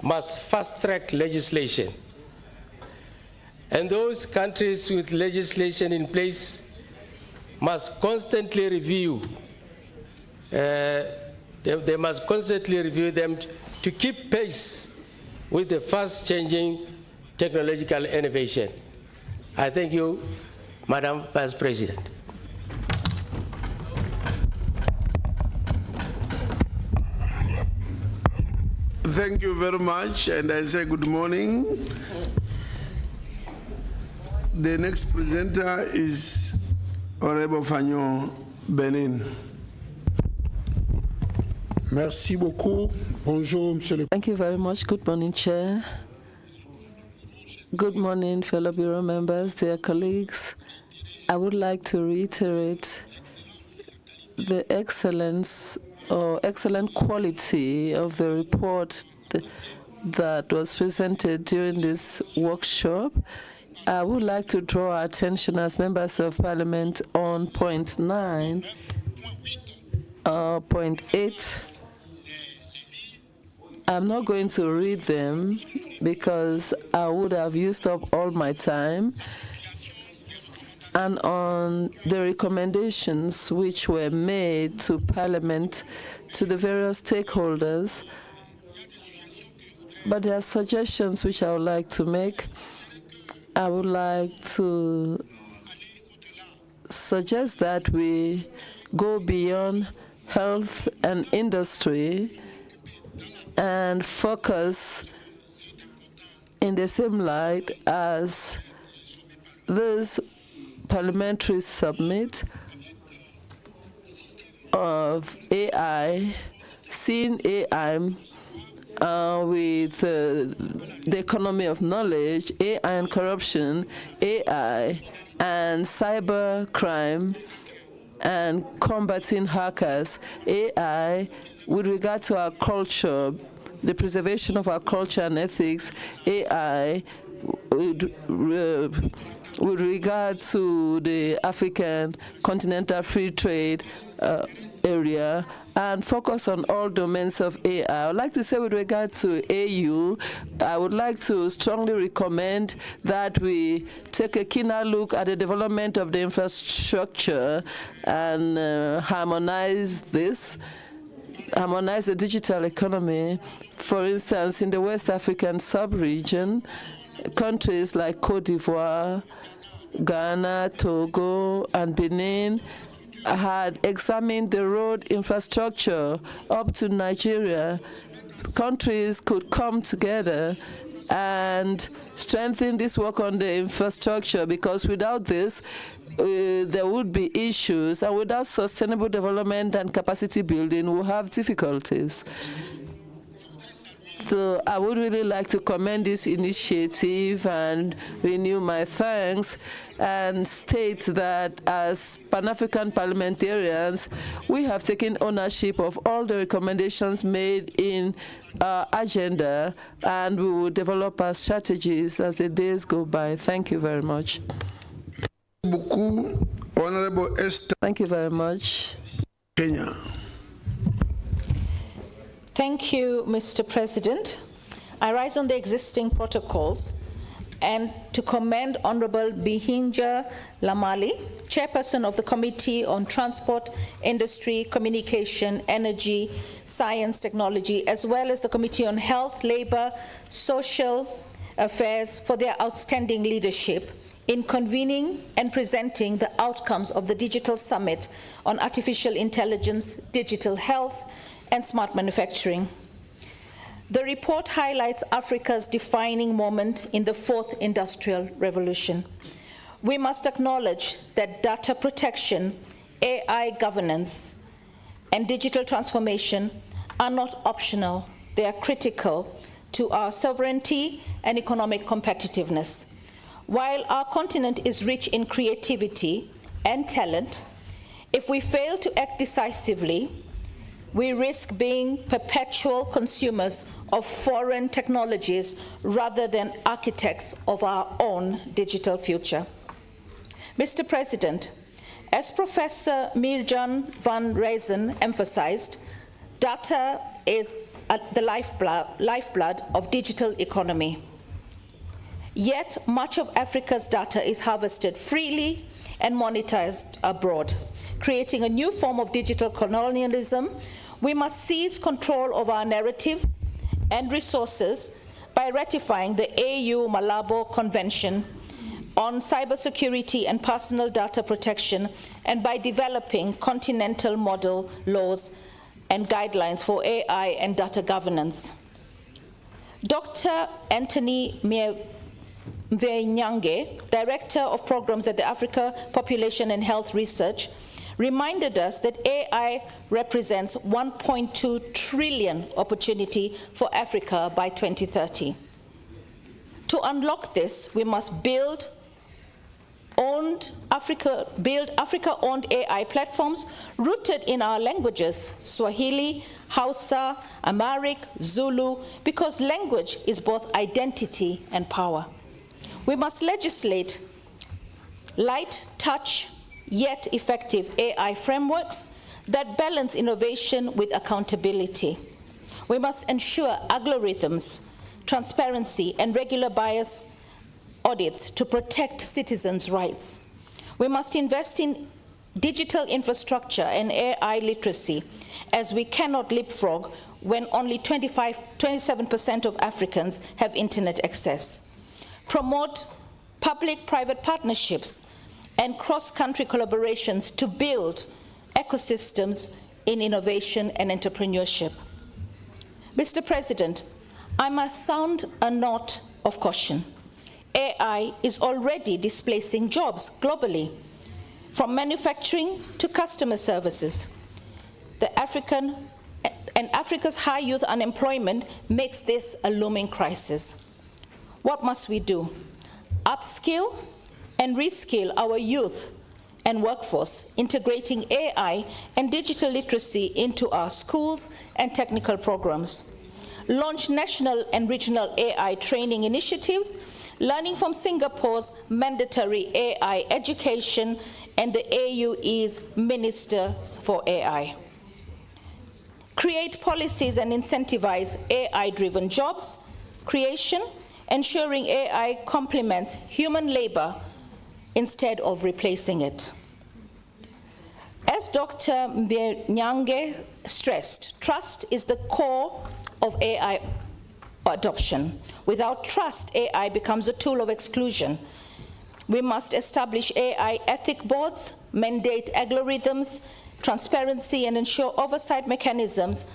must fast-track legislation. And those countries with legislation in place must constantly review. They must constantly review them to keep pace with the fast-changing technological innovation. I thank you, Madam Vice President. Thank you very much, and I say good morning. The next presenter is Honorable Fanyo Benin. Merci beaucoup. Bonjour, Monsieur le Thank you very much. Good morning, Chair. Good morning, fellow Bureau members, dear colleagues. I would like to reiterate the excellence or excellent quality of the report that was presented during this workshop. I would like to draw our attention as members of Parliament on point 9, point 8. I'm not going to read them because I would have used up all my time. And on the recommendations which were made to Parliament, to the various stakeholders, but there are suggestions which I would like to make. I would like to suggest that we go beyond health and industry and focus in the same light as this parliamentary summit of AI, seeing AI with the economy of knowledge, AI and corruption, AI and cyber crime, and combating hackers, AI with regard to our culture, the preservation of our culture and ethics, AI with regard to the African Continental Free Trade area, and focus on all domains of AI. I would like to say with regard to AU, I would like to strongly recommend that we take a keener look at the development of the infrastructure and harmonize the digital economy. For instance, in the West African sub-region, countries like Cote d'Ivoire, Ghana, Togo, and Benin had examined the road infrastructure up to Nigeria. Countries could come together and strengthen this work on the infrastructure, because without this, there would be issues, and without sustainable development and capacity building, we'll have difficulties. So I would really like to commend this initiative and renew my thanks and state that as Pan-African parliamentarians, we have taken ownership of all the recommendations made in our agenda, and we will develop our strategies as the days go by. Thank you very much. Honorable Esther. Thank you very much. Kenya. Thank you, Mr. President. I rise on the existing protocols and to commend Honorable Bihinja Lamali, Chairperson of the Committee on Transport, Industry, Communication, Energy, Science, Technology, as well as the Committee on Health, Labor, Social Affairs for their outstanding leadership in convening and presenting the outcomes of the Digital Summit on Artificial Intelligence, Digital Health, and Smart Manufacturing. The report highlights Africa's defining moment in the fourth industrial revolution. We must acknowledge that data protection, AI governance, and digital transformation are not optional. They are critical to our sovereignty and economic competitiveness. While our continent is rich in creativity and talent, if we fail to act decisively, we risk being perpetual consumers of foreign technologies rather than architects of our own digital future. Mr. President, as Professor Mirjan van Reysen emphasized, data is the lifeblood of digital economy. Yet much of Africa's data is harvested freely and monetized abroad, creating a new form of digital colonialism. We must seize control of our narratives and resources by ratifying the AU Malabo Convention on cybersecurity and personal data protection, and by developing continental model laws and guidelines for AI and data governance. Dr. Anthony Mvenyange, Director of Programs at the Africa Population and Health Research, reminded us that AI represents 1.2 trillion opportunity for Africa by 2030. To unlock this, we must build Africa-owned AI platforms rooted in our languages, Swahili, Hausa, Amharic, Zulu, because language is both identity and power. We must legislate light touch, yet effective AI frameworks that balance innovation with accountability. We must ensure algorithms, transparency, and regular bias audits to protect citizens' rights. We must invest in digital infrastructure and AI literacy, as we cannot leapfrog when only 27% of Africans have internet access. Promote public-private partnerships and cross-country collaborations to build ecosystems in innovation and entrepreneurship. Mr. President, I must sound a note of caution. AI is already displacing jobs globally, from manufacturing to customer services. Africa's high youth unemployment makes this a looming crisis. What must we do? Upskill and reskill our youth and workforce, integrating AI and digital literacy into our schools and technical programs. Launch national and regional AI training initiatives, learning from Singapore's mandatory AI education and the AUE's Ministers for AI. Create policies and incentivize AI-driven jobs creation, ensuring AI complements human labor instead of replacing it. As Dr. Nyange stressed, trust is the core of AI adoption. Without trust, AI becomes a tool of exclusion. We must establish AI ethic boards, mandate algorithms, transparency, and ensure oversight mechanisms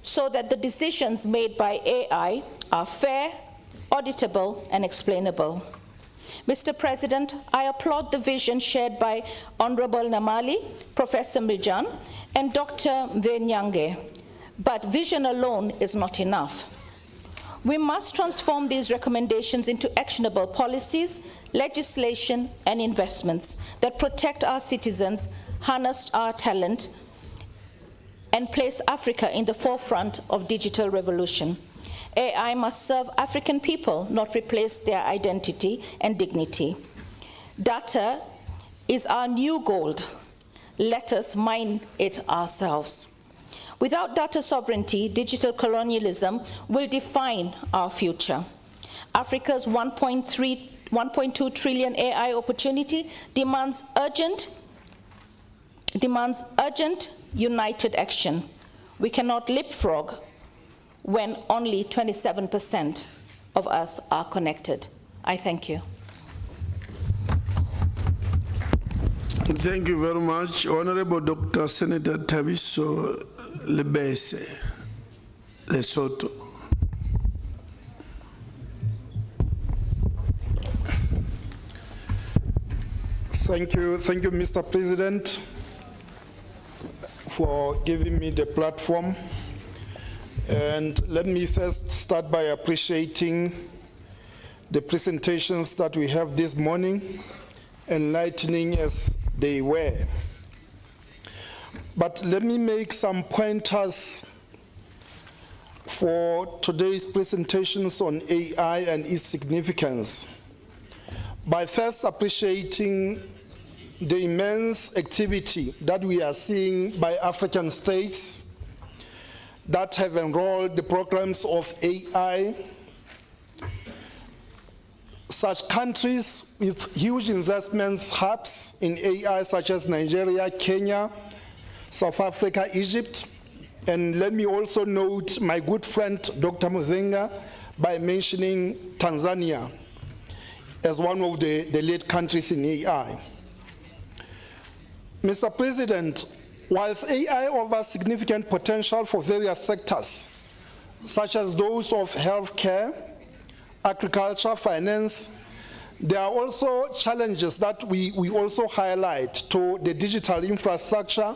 so that the decisions made by AI are fair, auditable, and explainable. Mr. President, I applaud the vision shared by Honorable Namali, Professor Mirjan, and Dr. Nyange, but vision alone is not enough. We must transform these recommendations into actionable policies, legislation, and investments that protect our citizens, harness our talent, and place Africa in the forefront of digital revolution. AI must serve African people, not replace their identity and dignity. Data is our new gold. Let us mine it ourselves. Without data sovereignty, digital colonialism will define our future. Africa's 1.2 trillion AI opportunity demands urgent, united action. We cannot leapfrog when only 27% of us are connected. I thank you. Thank you very much. Honorable Dr. Senator Tabiso Lebese, Lesotho. Thank you, Mr. President, for giving me the platform. And let me first start by appreciating the presentations that we have this morning, enlightening as they were. But let me make some pointers for today's presentations on AI and its significance, by first appreciating the immense activity that we are seeing by African states that have enrolled the programs of AI. Such countries with huge investments hubs in AI, such as Nigeria, Kenya, South Africa, Egypt, and let me also note my good friend Dr. Muzenga by mentioning Tanzania as one of the lead countries in AI. Mr. President, whilst AI offers significant potential for various sectors, such as those of healthcare, agriculture, finance, There are also challenges that we also highlight to the digital infrastructure,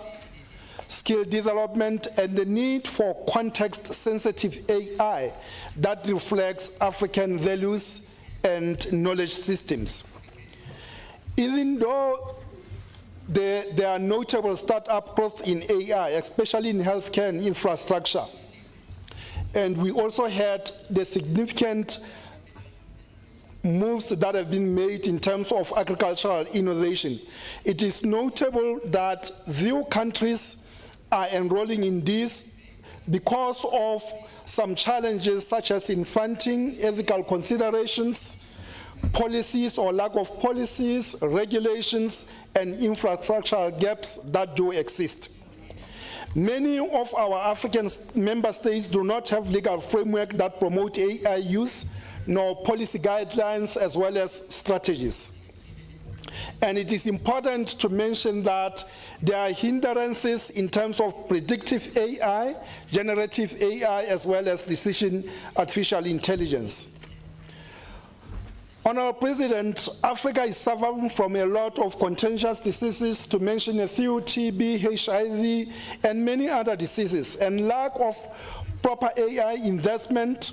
skill development, and the need for context-sensitive AI that reflects African values and knowledge systems. Even though there are notable startup growth in AI, especially in healthcare and infrastructure, and we also had the significant moves that have been made in terms of agricultural innovation. It is notable that few countries are enrolling in this because of some challenges such as in funding, ethical considerations, policies or lack of policies, regulations, and infrastructural gaps that do exist. Many of our African member states do not have legal framework that promote AI use, nor policy guidelines as well as strategies. And it is important to mention that there are hindrances in terms of predictive AI, generative AI, as well as decision artificial intelligence. Honorable President, Africa is suffering from a lot of contagious diseases, to mention a few: TB, HIV, and many other diseases, and lack of proper AI investment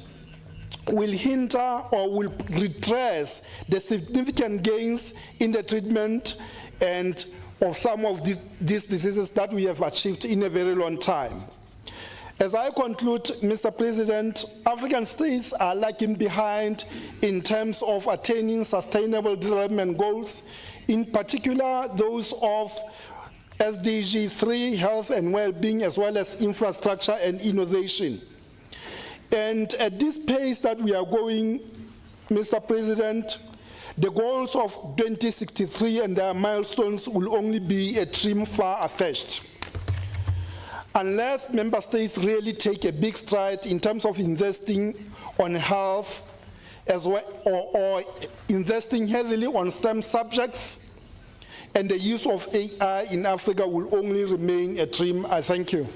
will hinder or will retrace the significant gains in the treatment and of some of these diseases that we have achieved in a very long time. As I conclude, Mr. President, African states are lagging behind in terms of attaining sustainable development goals, in particular those of SDG 3, health and well-being, as well as infrastructure and innovation. And at this pace that we are going, Mr. President, the goals of 2063 and their milestones will only be a dream far-fetched. Unless member states really take a big stride in terms of investing on health, as well, or investing heavily on STEM subjects, and the use of AI in Africa will only remain a dream. I thank you.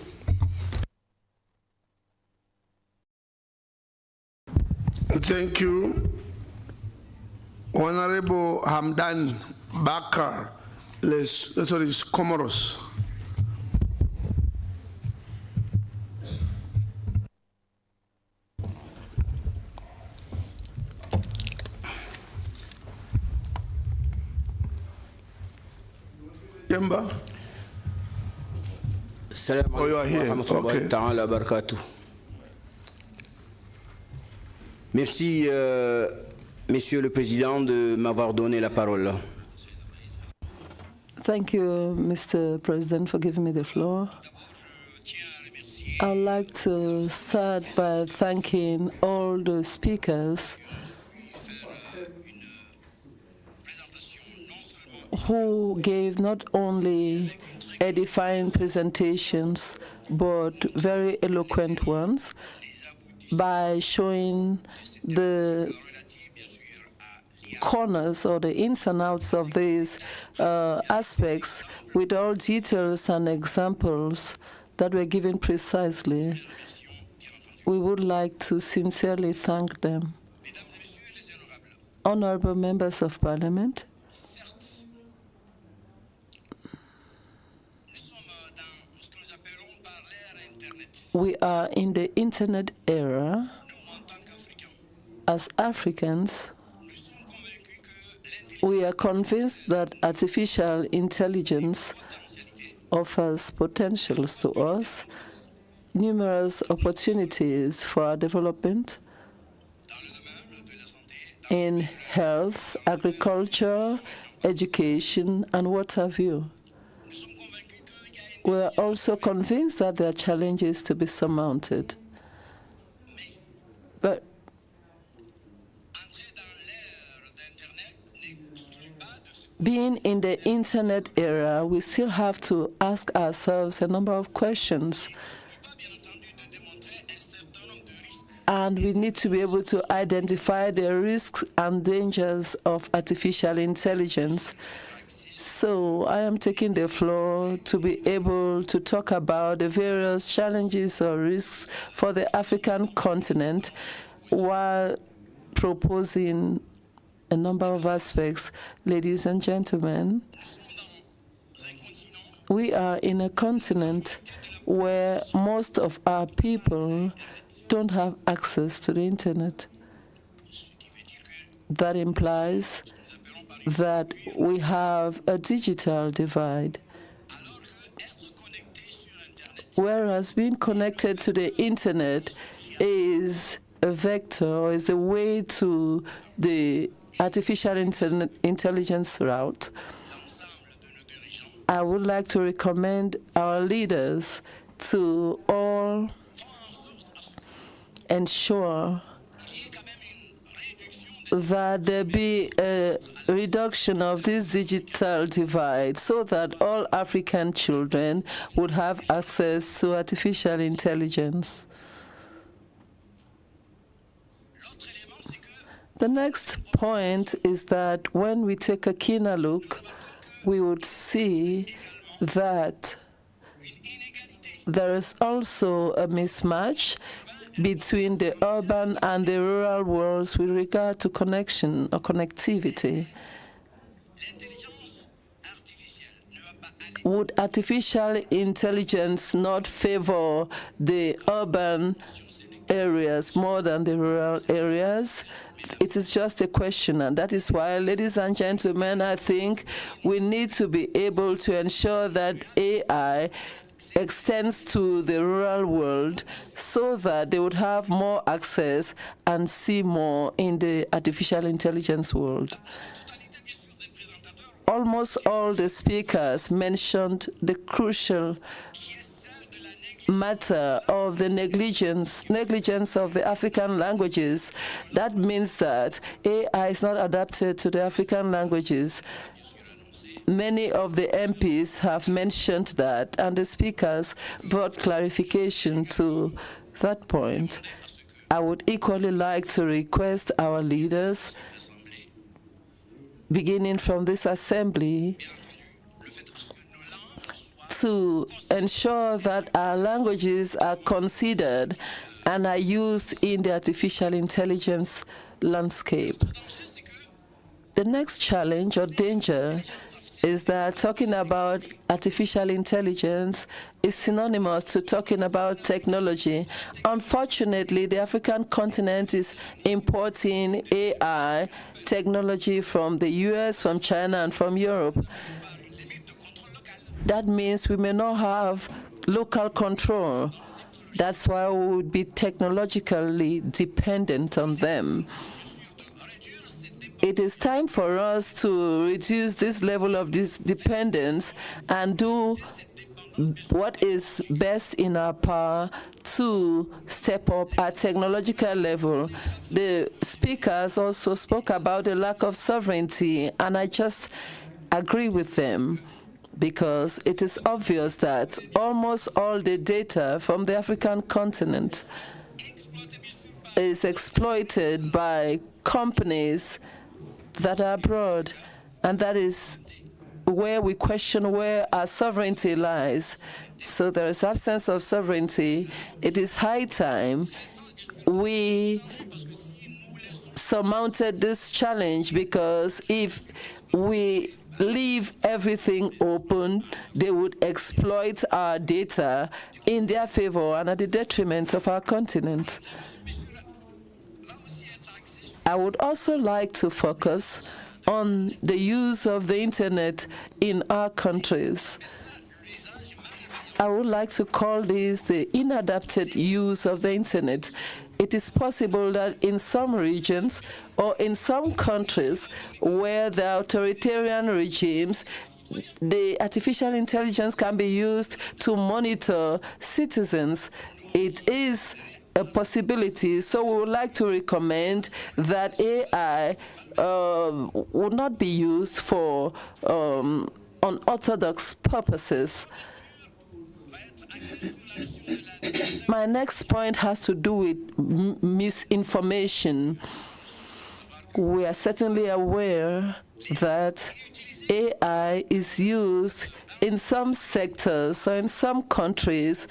Thank you. Honorable Hamdan Bakar, Comoros. Yamba. Salam alaikum wa rahmatullahi ta'ala wa barakatuh. Merci, Monsieur le Président, de m'avoir donné la parole. Thank you, Mr. President, for giving me the floor. I'd like to start by thanking all the speakers who gave not only edifying presentations, but very eloquent ones, by showing the corners or the ins and outs of these aspects with all details and examples that were given precisely. We would like to sincerely thank them. Honorable members of Parliament, we are in the internet era. As Africans, we are convinced that artificial intelligence offers potentials to us, numerous opportunities for our development in health, agriculture, education, and what have you. We are also convinced that there are challenges to be surmounted. But being in the internet era, we still have to ask ourselves a number of questions. And we need to be able to identify the risks and dangers of artificial intelligence. So I am taking the floor to be able to talk about the various challenges or risks for the African continent while proposing a number of aspects. Ladies and gentlemen, we are in a continent where most of our people don't have access to the internet. That implies that we have a digital divide. Whereas being connected to the internet is a vector, or is a way to the artificial intelligence route, I would like to recommend our leaders to all ensure that there be a reduction of this digital divide so that all African children would have access to artificial intelligence. The next point is that when we take a keener look, we would see that there is also a mismatch between the urban and the rural worlds with regard to connection or connectivity. Would artificial intelligence not favor the urban areas more than the rural areas? It is just a question, and that is why, ladies and gentlemen, I think we need to be able to ensure that AI extends to the rural world so that they would have more access and see more in the artificial intelligence world. Almost all the speakers mentioned the crucial matter of the negligence of the African languages. That means that AI is not adapted to the African languages. Many of the MPs have mentioned that, and the speakers brought clarification to that point. I would equally like to request our leaders, beginning from this assembly, to ensure that our languages are considered and are used in the artificial intelligence landscape. The next challenge or danger is that talking about artificial intelligence is synonymous to talking about technology. Unfortunately, the African continent is importing AI technology from the US, from China, and from Europe. That means we may not have local control. That's why we would be technologically dependent on them. It is time for us to reduce this level of dependence and do what is best in our power to step up our technological level. The speakers also spoke about the lack of sovereignty, and I just agree with them, because it is obvious that almost all the data from the African continent is exploited by companies that are abroad, and that is where we question where our sovereignty lies. So there is absence of sovereignty. It is high time we surmounted this challenge, because if we leave everything open, they would exploit our data in their favor and at the detriment of our continent. I would also like to focus on the use of the internet in our countries. I would like to call this the inadapted use of the internet. It is possible that in some regions or in some countries where there are authoritarian regimes, the artificial intelligence can be used to monitor citizens. It is a possibility, so we would like to recommend that AI would not be used for unorthodox purposes. My next point has to do with misinformation. We are certainly aware that AI is used in some sectors or in some countries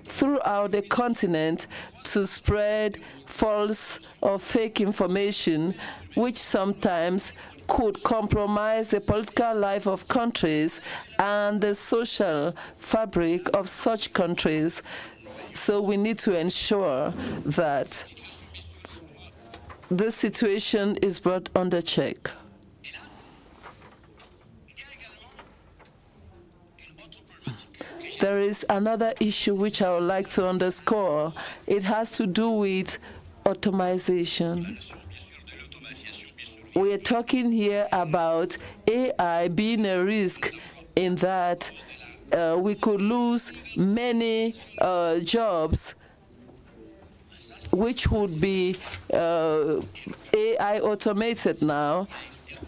throughout the continent to spread false or fake information, which sometimes could compromise the political life of countries and the social fabric of such countries. So we need to ensure that this situation is brought under check. There is another issue which I would like to underscore. It has to do with automation. We are talking here about AI being a risk in that we could lose many jobs which would be AI automated now.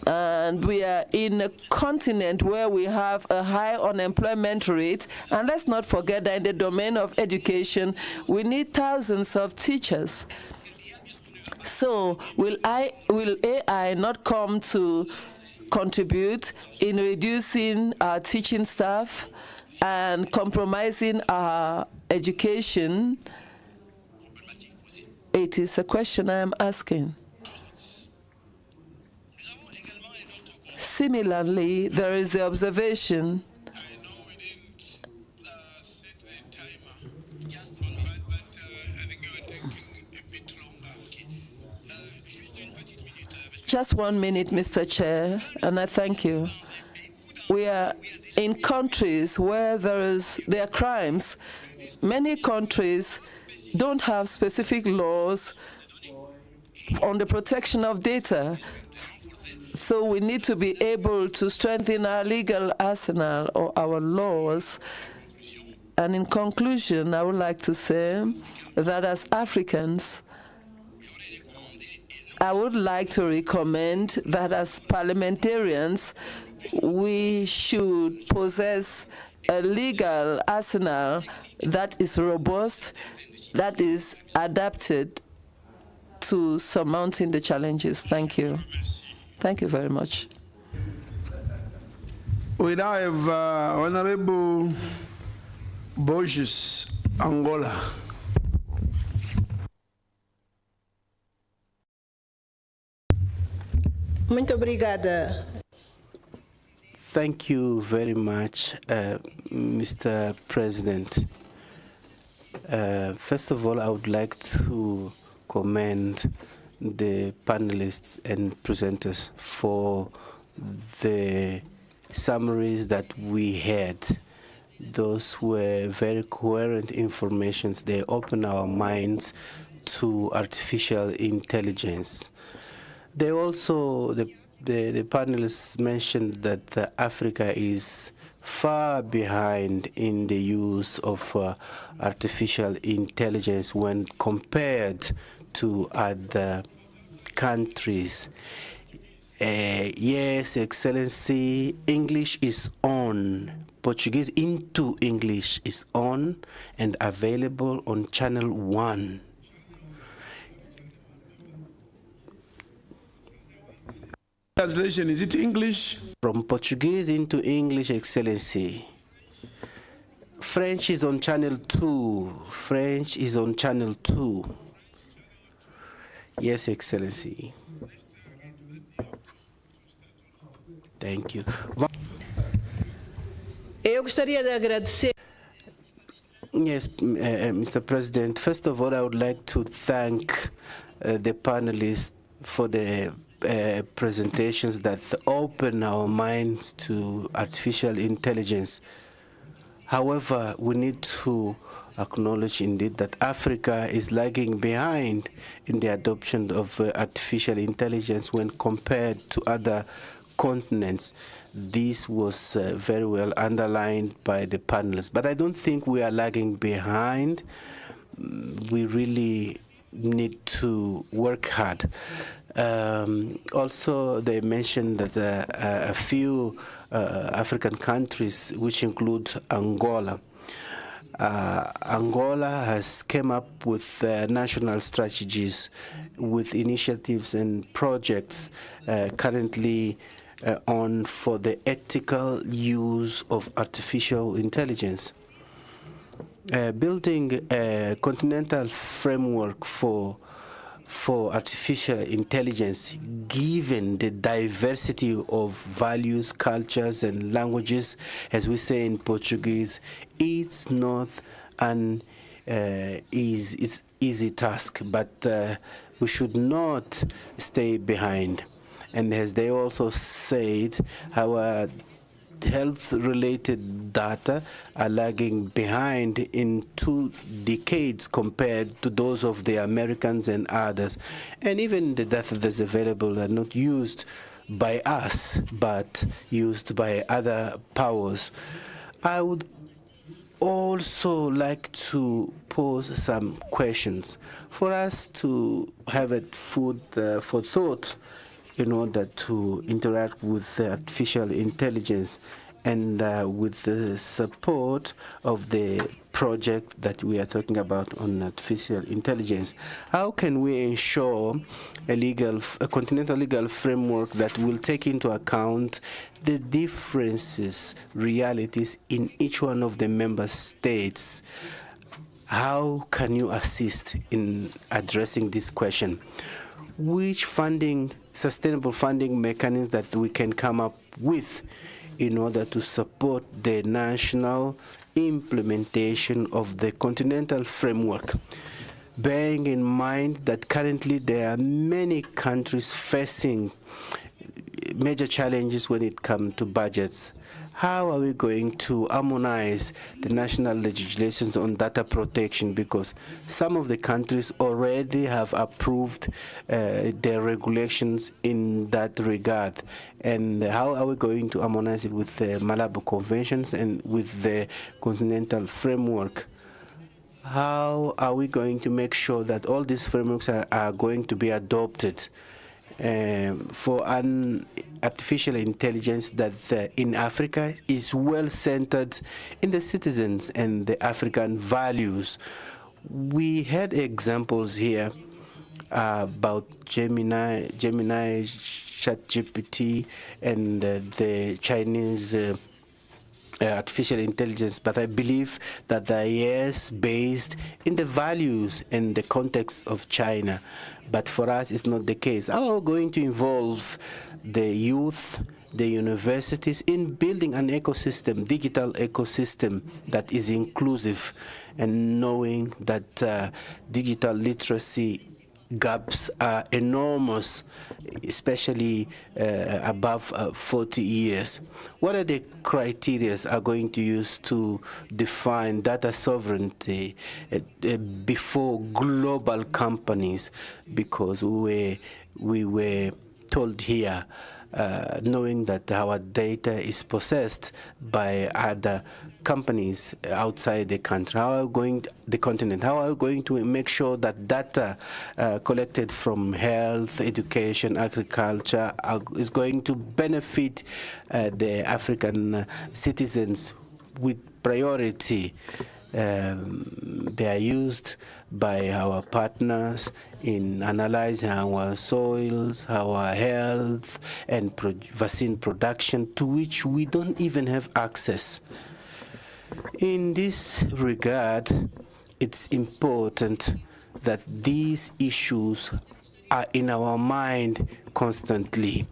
And we are in a continent where we have a high unemployment rate. And let's not forget that in the domain of education, we need thousands of teachers. So will AI not come to contribute in reducing our teaching staff and compromising our education? It is a question I am asking. Similarly, there is the observation Just 1 minute, Mr. Chair, and I thank you. We are in countries where there are crimes. Many countries don't have specific laws on the protection of data. So we need to be able to strengthen our legal arsenal or our laws. And in conclusion, I would like to say that as Africans, I would like to recommend that as parliamentarians, we should possess a legal arsenal that is robust, that is adapted to surmounting the challenges. Thank you. Thank you very much. We now have Honorable Borges, Angola. Muito obrigada. Thank you very much, Mr. President. First of all, I would like to commend the panelists and presenters for the summaries that we had. Those were very coherent informations. They open our minds to artificial intelligence. They also, the panelists mentioned that Africa is far behind in the use of artificial intelligence when compared to other countries. Yes, Excellency, English is on. Portuguese into English is on and available on Channel 1. Translation, is it English? From Portuguese into English, Excellency. French is on Channel 2. French is on Channel 2. Yes, Excellency. Thank you. Eu gostaria de agradecer. Yes, Mr. President. First of all, I would like to thank the panelists for the presentations that open our minds to artificial intelligence. However, we need to acknowledge indeed that Africa is lagging behind in the adoption of artificial intelligence when compared to other continents. This was very well underlined by the panelists. But I don't think we are lagging behind. We really need to work hard. Also, they mentioned that a few African countries, which include Angola, Angola has come up with national strategies with initiatives and projects currently on for the ethical use of artificial intelligence. Building a continental framework for artificial intelligence, given the diversity of values, cultures, and languages, as we say in Portuguese, it's not an easy task, but we should not stay behind. And as they also said, our health-related data are lagging behind in 2 decades compared to those of the Americans and others. And even the data that's available are not used by us, but used by other powers. I would also like to pose some questions for us to have it food for thought in order to interact with artificial intelligence and with the support of the project that we are talking about on artificial intelligence. How can we ensure a continental legal framework that will take into account the differences, realities in each one of the member states? How can you assist in addressing this question? Which sustainable funding mechanisms that we can come up with in order to support the national implementation of the continental framework, bearing in mind that currently there are many countries facing major challenges when it comes to budgets. How are we going to harmonize the national legislations on data protection? Because some of the countries already have approved their regulations in that regard. And how are we going to harmonize it with the Malabo Conventions and with the Continental Framework? How are we going to make sure that all these frameworks are going to be adopted for an artificial intelligence that in Africa is well centered in the citizens and the African values? We had examples here about Gemini, ChatGPT, and the Chinese artificial intelligence, but I believe that they are based in the values and the context of China. But for us, it's not the case. How are we going to involve the youth, the universities in building an ecosystem, digital ecosystem that is inclusive, and knowing that digital literacy gaps are enormous, especially above 40 years. What are the criteria are going to use to define data sovereignty before global companies? Because we were told here, knowing that our data is possessed by other companies outside the country. How are we going the continent? How are we going to make sure that data collected from health, education, agriculture is going to benefit the African citizens with priority? They are used by our partners in analyzing our soils, our health, and vaccine production, to which we don't even have access. In this regard, it's important that these issues are in our mind constantly.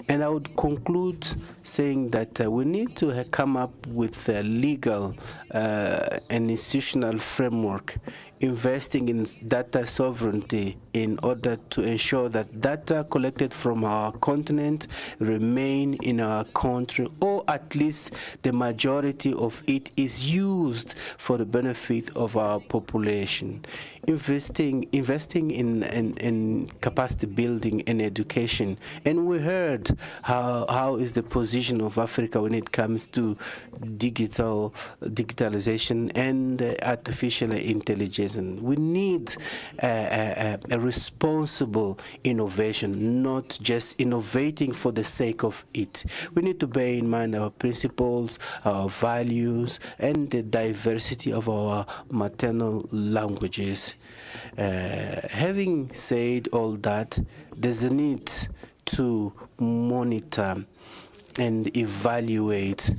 And I would conclude saying that we need to come up with a legal and institutional framework investing in data sovereignty in order to ensure that data collected from our continent remain in our country, or at least the majority of it is used for the benefit of our population. Investing in capacity building and education. And we heard how is the position of Africa when it comes to digitalization and artificial intelligence. And we need a responsible innovation, not just innovating for the sake of it. We need to bear in mind our principles, our values, and the diversity of our maternal languages. Having said all that, there's a need to monitor and evaluate.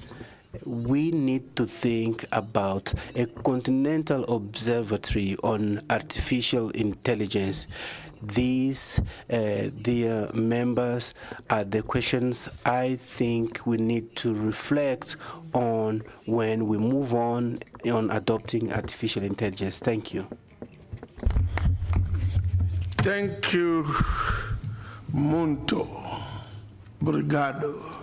We need to think about a continental observatory on artificial intelligence. These, dear members, are the questions I think we need to reflect on when we move on adopting artificial intelligence. Thank you. Thank you, Muito. Obrigado.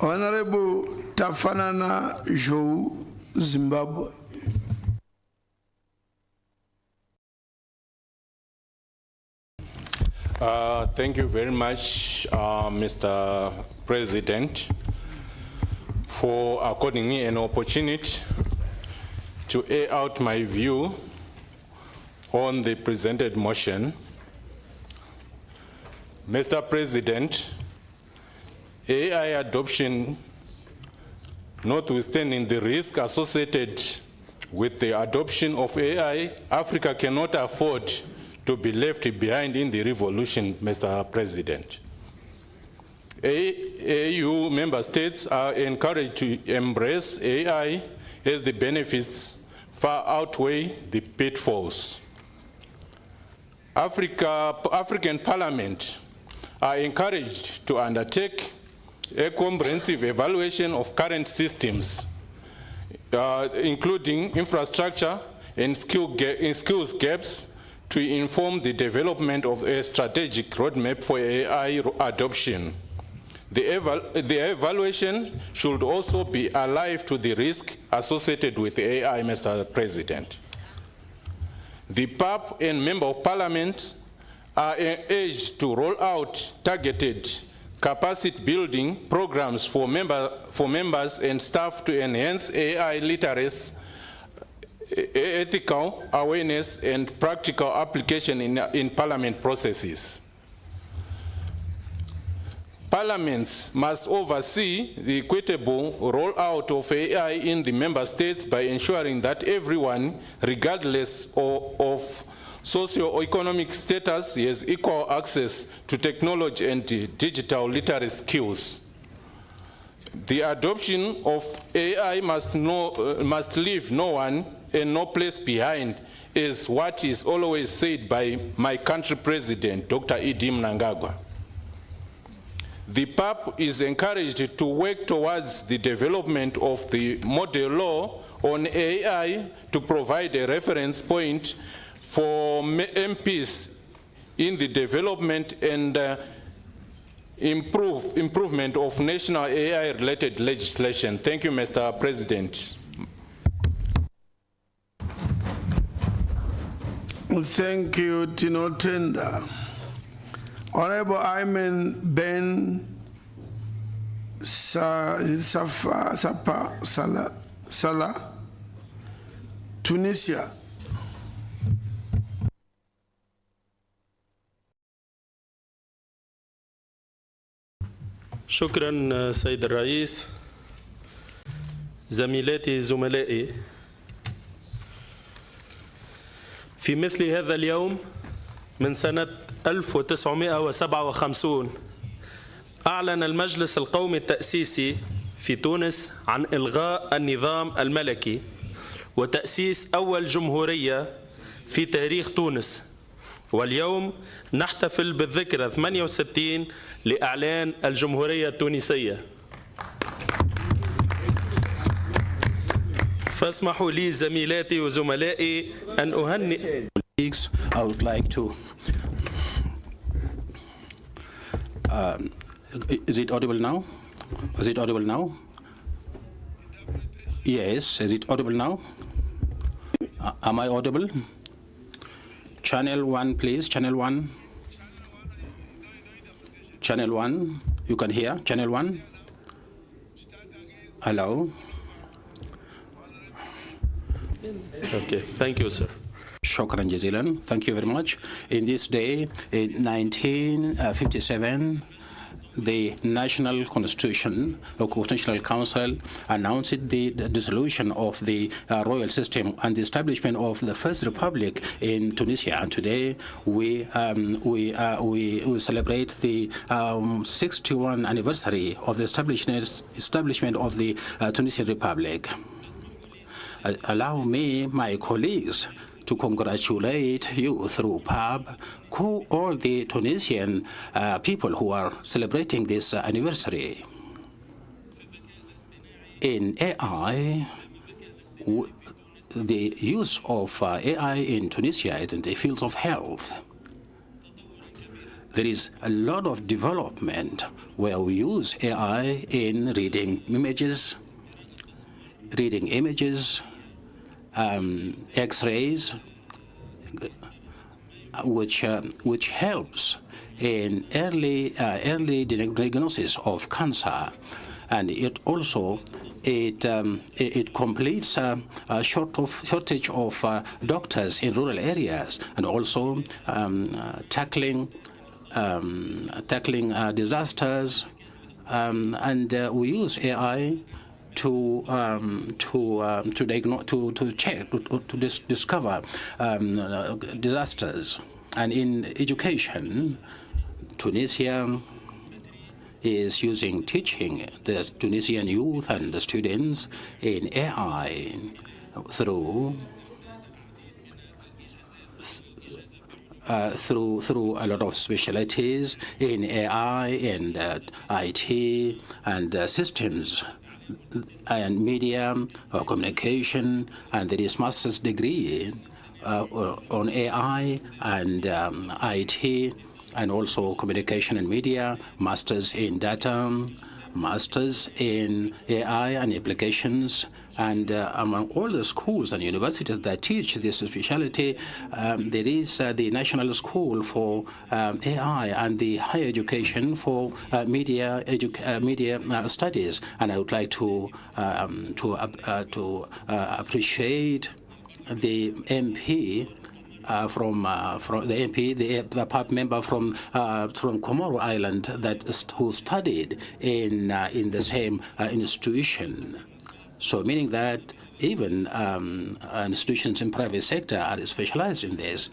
Honorable Tafanana Joe, Zimbabwe. Thank you very much, Mr. President, for according me an opportunity to air out my view on the presented motion. Mr. President, AI adoption, notwithstanding the risk associated with the adoption of AI, Africa cannot afford to be left behind in the revolution, Mr. President. EU member states are encouraged to embrace AI as the benefits far outweigh the pitfalls. African Parliament are encouraged to undertake a comprehensive evaluation of current systems, including infrastructure and skills gaps, to inform the development of a strategic roadmap for AI adoption. The evaluation should also be alive to the risk associated with AI, Mr. President. The PAP and Member of Parliament are urged to roll out targeted capacity building programs for members and staff to enhance AI literacy, ethical awareness, and practical application in Parliament processes. Parliaments must oversee the equitable rollout of AI in the member states by ensuring that everyone, regardless of socio-economic status, has equal access to technology and digital literacy skills. The adoption of AI must leave no one and no place behind, is what is always said by my country president, Dr. Idi Mnangagwa. The PAP is encouraged to work towards the development of the model law on AI to provide a reference point for MPs in the development and improvement of national AI-related legislation. Thank you, Mr. President. Thank you, Tino Tenda. Honorable Ayman Ben Salah, Tunisia. شكرا سيد الرئيس. زميلاتي زملائي، في مثل هذا اليوم من سنة 1957 أعلن المجلس القومي التأسيسي في تونس عن إلغاء النظام الملكي وتأسيس أول جمهورية في تاريخ تونس، واليوم نحتفل بالذكرى 68 لإعلان الجمهورية التونسية. فاسمحوا لي زميلاتي وزملائي أن أهنئ. I would like to. Is it audible now? Is it audible now? Yes. Is it audible now? Am I audible? Channel 1, please. Channel 1. Channel 1. You can hear. Channel 1. Hello. Okay. Thank you, sir. Shukran jazilan. Thank you very much. In this day, in 1957, the National Constitution or Constitutional Council announced the dissolution of the royal system and the establishment of the First Republic in Tunisia. And today we celebrate the 61st anniversary of the establishment of the Tunisian Republic. Allow me, my colleagues, to congratulate you through PAB, all the Tunisian people who are celebrating this anniversary. In AI, the use of AI in Tunisia is in the fields of health. There is a lot of development where we use AI in reading images, X-rays, which helps in early diagnosis of cancer, and it also it completes a shortage of doctors in rural areas, and also tackling disasters, and we use AI to discover disasters. And in education, Tunisia is teaching the Tunisian youth and the students in AI through a lot of specialties in AI and IT and systems and media or communication, and there is master's degree on AI and IT, and also communication and media, masters in data, masters in AI and applications. And among all the schools and universities that teach this specialty, there is the National School for AI and the Higher Education for Media Studies. And I would like to appreciate the MP the PAP member from Comoro Island who studied in the same institution. So meaning that even institutions in private sector are specialized in this.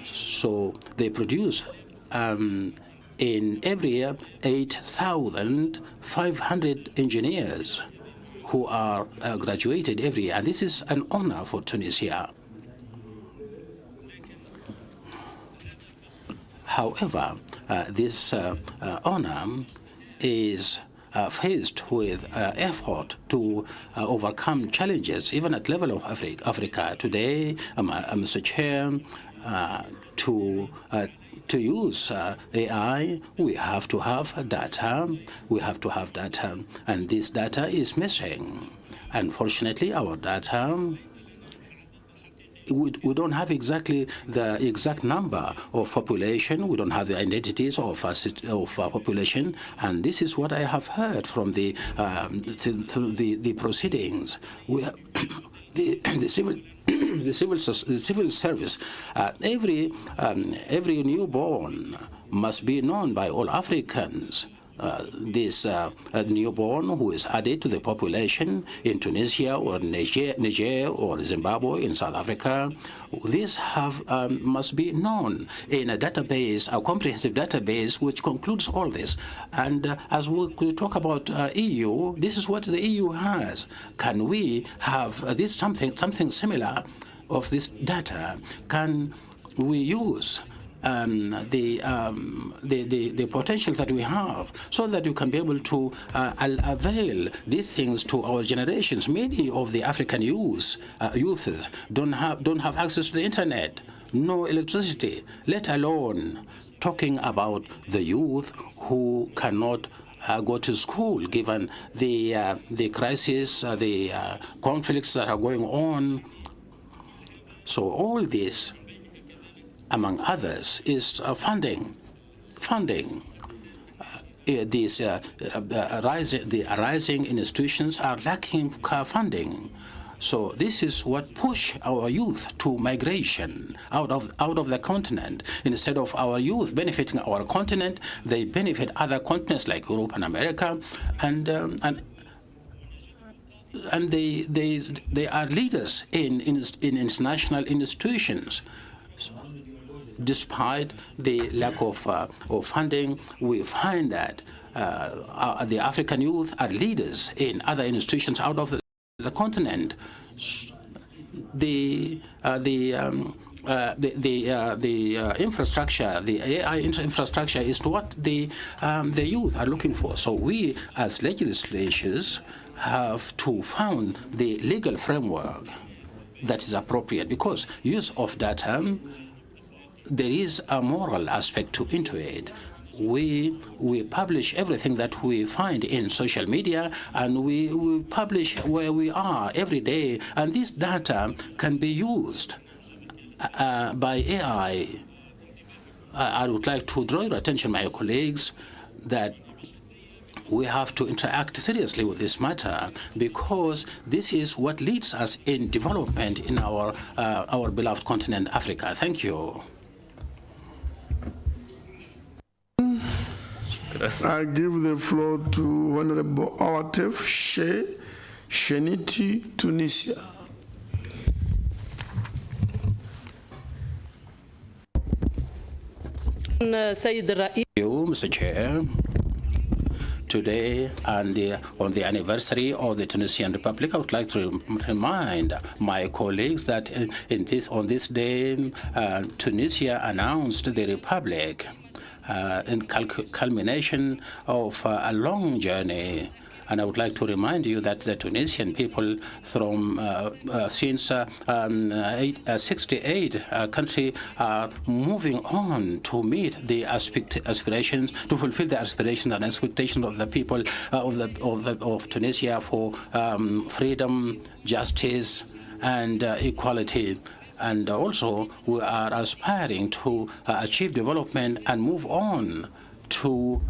So they produce in every year 8,500 engineers who are graduated every year, and this is an honor for Tunisia. However, this honor is faced with effort to overcome challenges, even at level of Africa. Today, Mr. Chair, to use AI, we have to have data. And this data is missing. Unfortunately, our data, we don't have exactly the exact number of population. We don't have the identities of population, and this is what I have heard from the proceedings. The civil service. Every newborn must be known by all Africans. This newborn who is added to the population in Tunisia or Niger or Zimbabwe in South Africa, these must be known in a database, a comprehensive database which concludes all this. And as we talk about EU, this is what the EU has. Can we have this something similar of this data? Can we use the potential that we have, so that you can be able to avail these things to our generations? Many of the African youths don't have access to the internet, no electricity, let alone talking about the youth who cannot go to school, given the crisis, the conflicts that are going on. So all this, among others, is funding. The rising institutions are lacking funding. So this is what pushed our youth to migration out of the continent. Instead of our youth benefiting our continent, they benefit other continents like Europe and America, and they are leaders in international institutions. So, despite the lack of funding, we find that the African youth are leaders in other institutions out of the continent. The infrastructure, the AI infrastructure, is what the youth are looking for. So we, as legislators, have to found the legal framework that is appropriate, because use of data, there is a moral aspect into it. We publish everything that we find in social media, and we publish where we are every day, and this data can be used by AI. I would like to draw your attention, my colleagues, that we have to interact seriously with this matter, because this is what leads us in development in our beloved continent, Africa. Thank you. I give the floor to Honorable Awatef Sheniti, Tunisia. Thank you, Mr. Chair. Today, and on the anniversary of the Tunisian Republic, I would like to remind my colleagues that on this day, Tunisia announced the Republic in culmination of a long journey. And I would like to remind you that the Tunisian people, from since 68 country, are moving on to meet the aspirations, to fulfill the aspirations and expectations of the people of Tunisia for freedom, justice, and equality. And also, we are aspiring to achieve development and move on to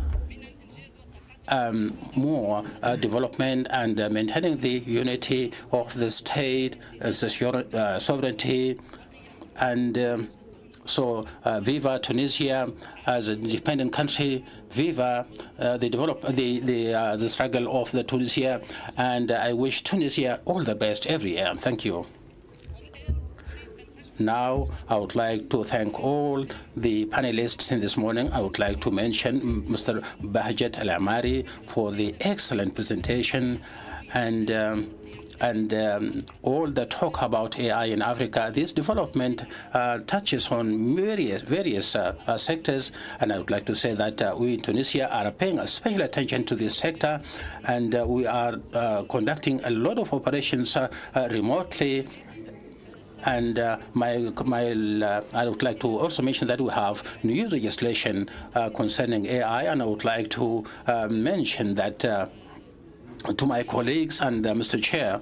more development and maintaining the unity of the state, sovereignty, and so viva Tunisia as an independent country, viva the struggle of the Tunisia, and I wish Tunisia all the best every year. Thank you. Now, I would like to thank all the panelists in this morning. I would like to mention Mr. Bahjat Al-Amari for the excellent presentation, and all the talk about AI in Africa. This development touches on various sectors, and I would like to say that we in Tunisia are paying a special attention to this sector, and we are conducting a lot of operations remotely. And I would like to also mention that we have new legislation concerning AI, and I would like to mention that to my colleagues and Mr. Chair,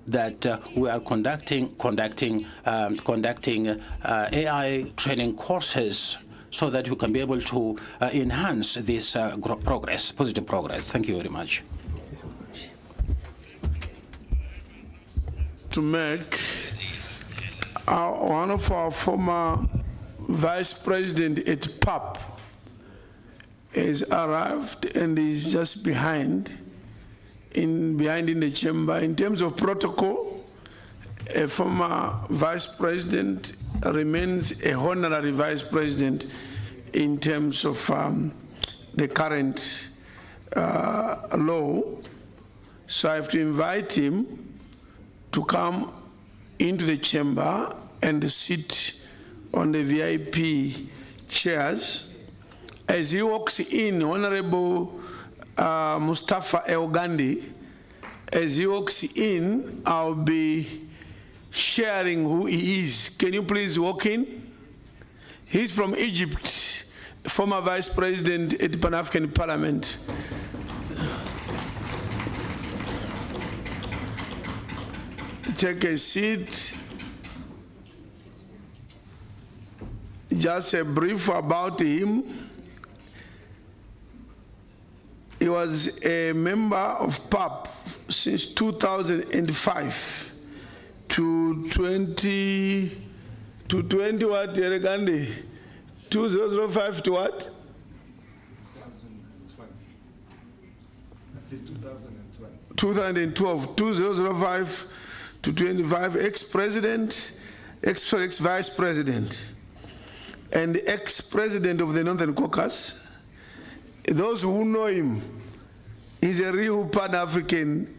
that we are conducting AI training courses so that you can be able to enhance this positive progress. Thank you very much. To make one of our former vice president at PAP has arrived and is just behind in the chamber. In terms of protocol, a former vice president remains a honorary vice president in terms of the current law. So I have to invite him to come into the chamber and sit on the VIP chairs. As he walks in, Honorable Mustafa El Gandhi, as he walks in, I'll be sharing who he is. Can you please walk in? He's from Egypt, former vice president at the Pan-African Parliament. Take a seat. Just a brief about him. He was a member of PAP since 2005 to 20 what, Gandhi? 2005 to what? 2012, 2005 to 25, ex-president, ex-vice president, and ex-president of the Northern Caucasus. Those who know him, he's a real Pan-African,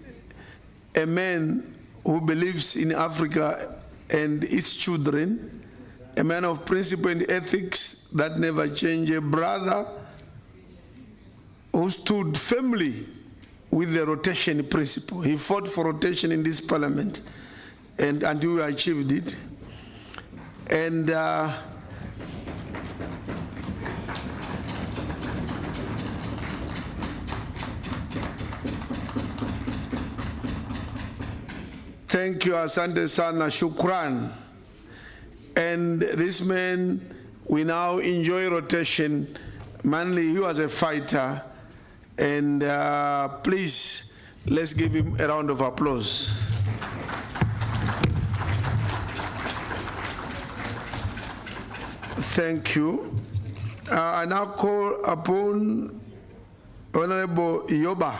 a man who believes in Africa and its children, a man of principle and ethics that never change, a brother who stood firmly with the rotation principle. He fought for rotation in this parliament, and until we achieved it. And thank you, Asante Sana, Shukran. And this man, we now enjoy rotation. Mainly, he was a fighter. And please, let's give him a round of applause. Thank you. I now call upon Honorable Yoba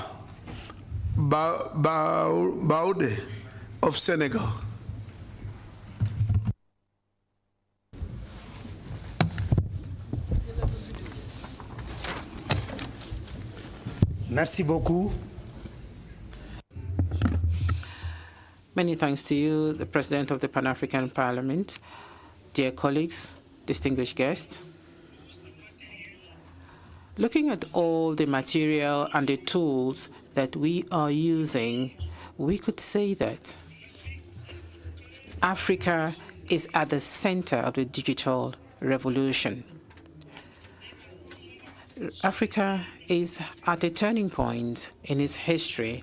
Baude of Senegal. Merci beaucoup. Many thanks to you, the President of the Pan-African Parliament, dear colleagues, distinguished guests. Looking at all the material and the tools that we are using, we could say that Africa is at the center of the digital revolution. Africa is at a turning point in its history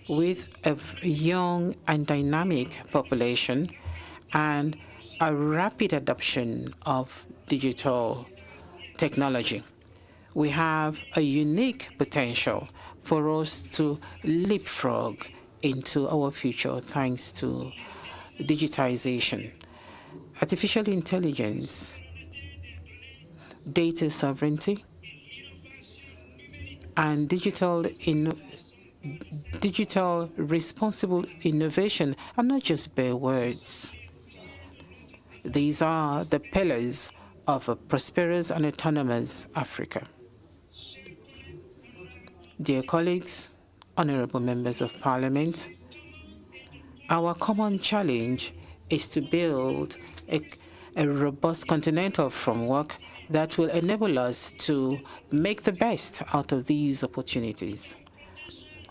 with a young and dynamic population and a rapid adoption of digital technology. We have a unique potential for us to leapfrog into our future thanks to digitization, artificial intelligence, data sovereignty, and digital responsible innovation are not just bare words. These are the pillars of a prosperous and autonomous Africa. Dear colleagues, honorable members of Parliament, our common challenge is to build a robust continental framework that will enable us to make the best out of these opportunities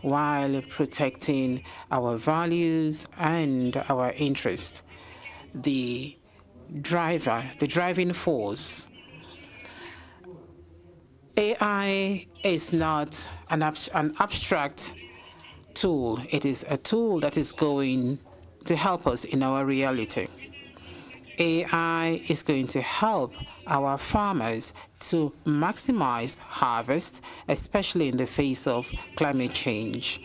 while protecting our values and our interests. The driving force. AI is not an abstract tool. It is a tool that is going to help us in our reality. AI is going to help our farmers to maximize harvest, especially in the face of climate change.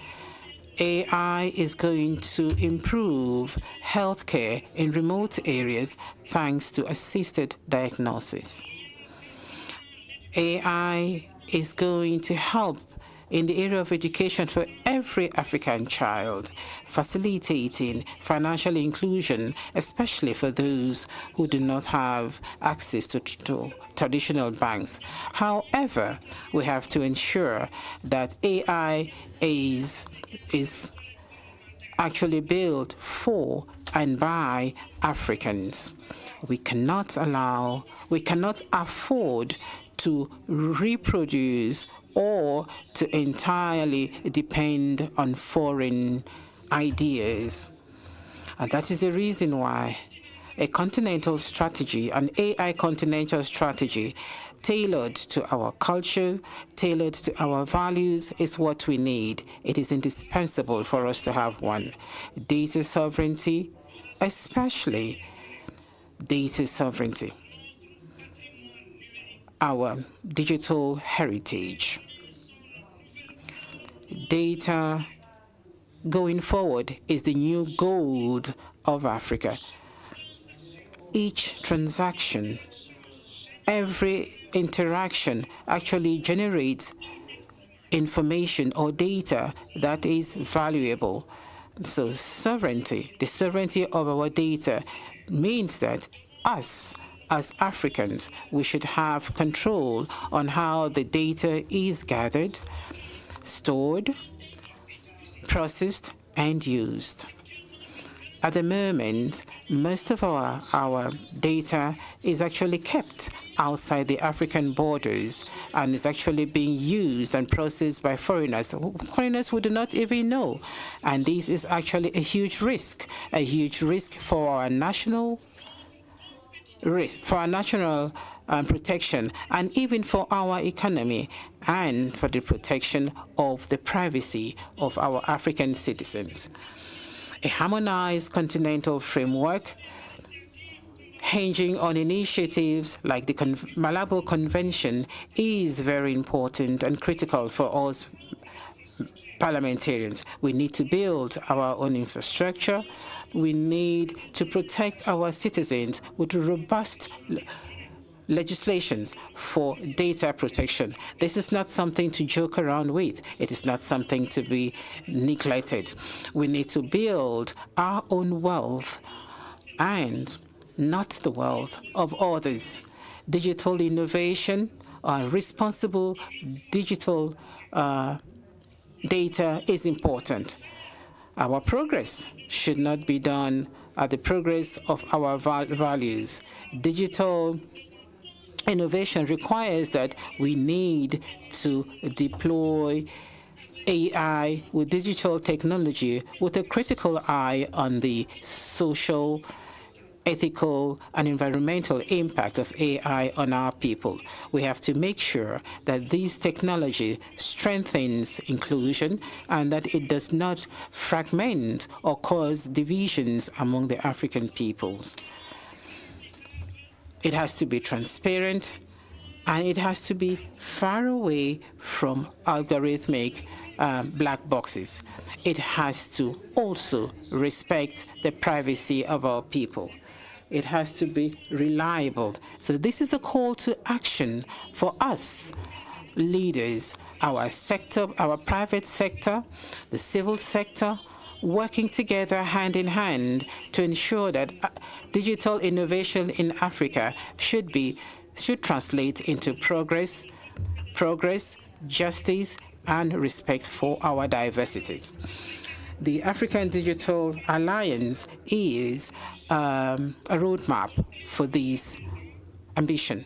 AI is going to improve healthcare in remote areas thanks to assisted diagnosis. AI is going to help in the area of education for every African child, facilitating financial inclusion, especially for those who do not have access to traditional banks. However, we have to ensure that AI is actually built for and by Africans. We cannot afford to reproduce or to entirely depend on foreign ideas. And that is the reason why a continental strategy, an AI continental strategy, tailored to our culture, tailored to our values, is what we need. It is indispensable for us to have one. Data sovereignty, especially data sovereignty. Our digital heritage. Data going forward is the new gold of Africa. Each transaction, every interaction actually generates information or data that is valuable. So sovereignty, the sovereignty of our data means that us, as Africans, we should have control on how the data is gathered, stored, processed, and used. At the moment, most of our data is actually kept outside the African borders and is actually being used and processed by foreigners who do not even know. And this is actually a huge risk for our national protection, and even for our economy, and for the protection of the privacy of our African citizens. A harmonized continental framework hinging on initiatives like the Malabo Convention is very important and critical for us parliamentarians. We need to build our own infrastructure. We need to protect our citizens with robust legislations for data protection. This is not something to joke around with. It is not something to be neglected. We need to build our own wealth and not the wealth of others. Digital innovation, responsible digital data is important. Our progress should not be done at the progress of our values. Digital innovation requires that we need to deploy AI with digital technology with a critical eye on the social, ethical, and environmental impact of AI on our people. We have to make sure that this technology strengthens inclusion and that it does not fragment or cause divisions among the African peoples. It has to be transparent, and it has to be far away from algorithmic black boxes. It has to also respect the privacy of our people. It has to be reliable. So this is a call to action for us, leaders, our sector, our private sector, the civil sector, working together hand in hand to ensure that digital innovation in Africa should translate into progress, justice, and respect for our diversities. The African Digital Alliance is a roadmap for this ambition.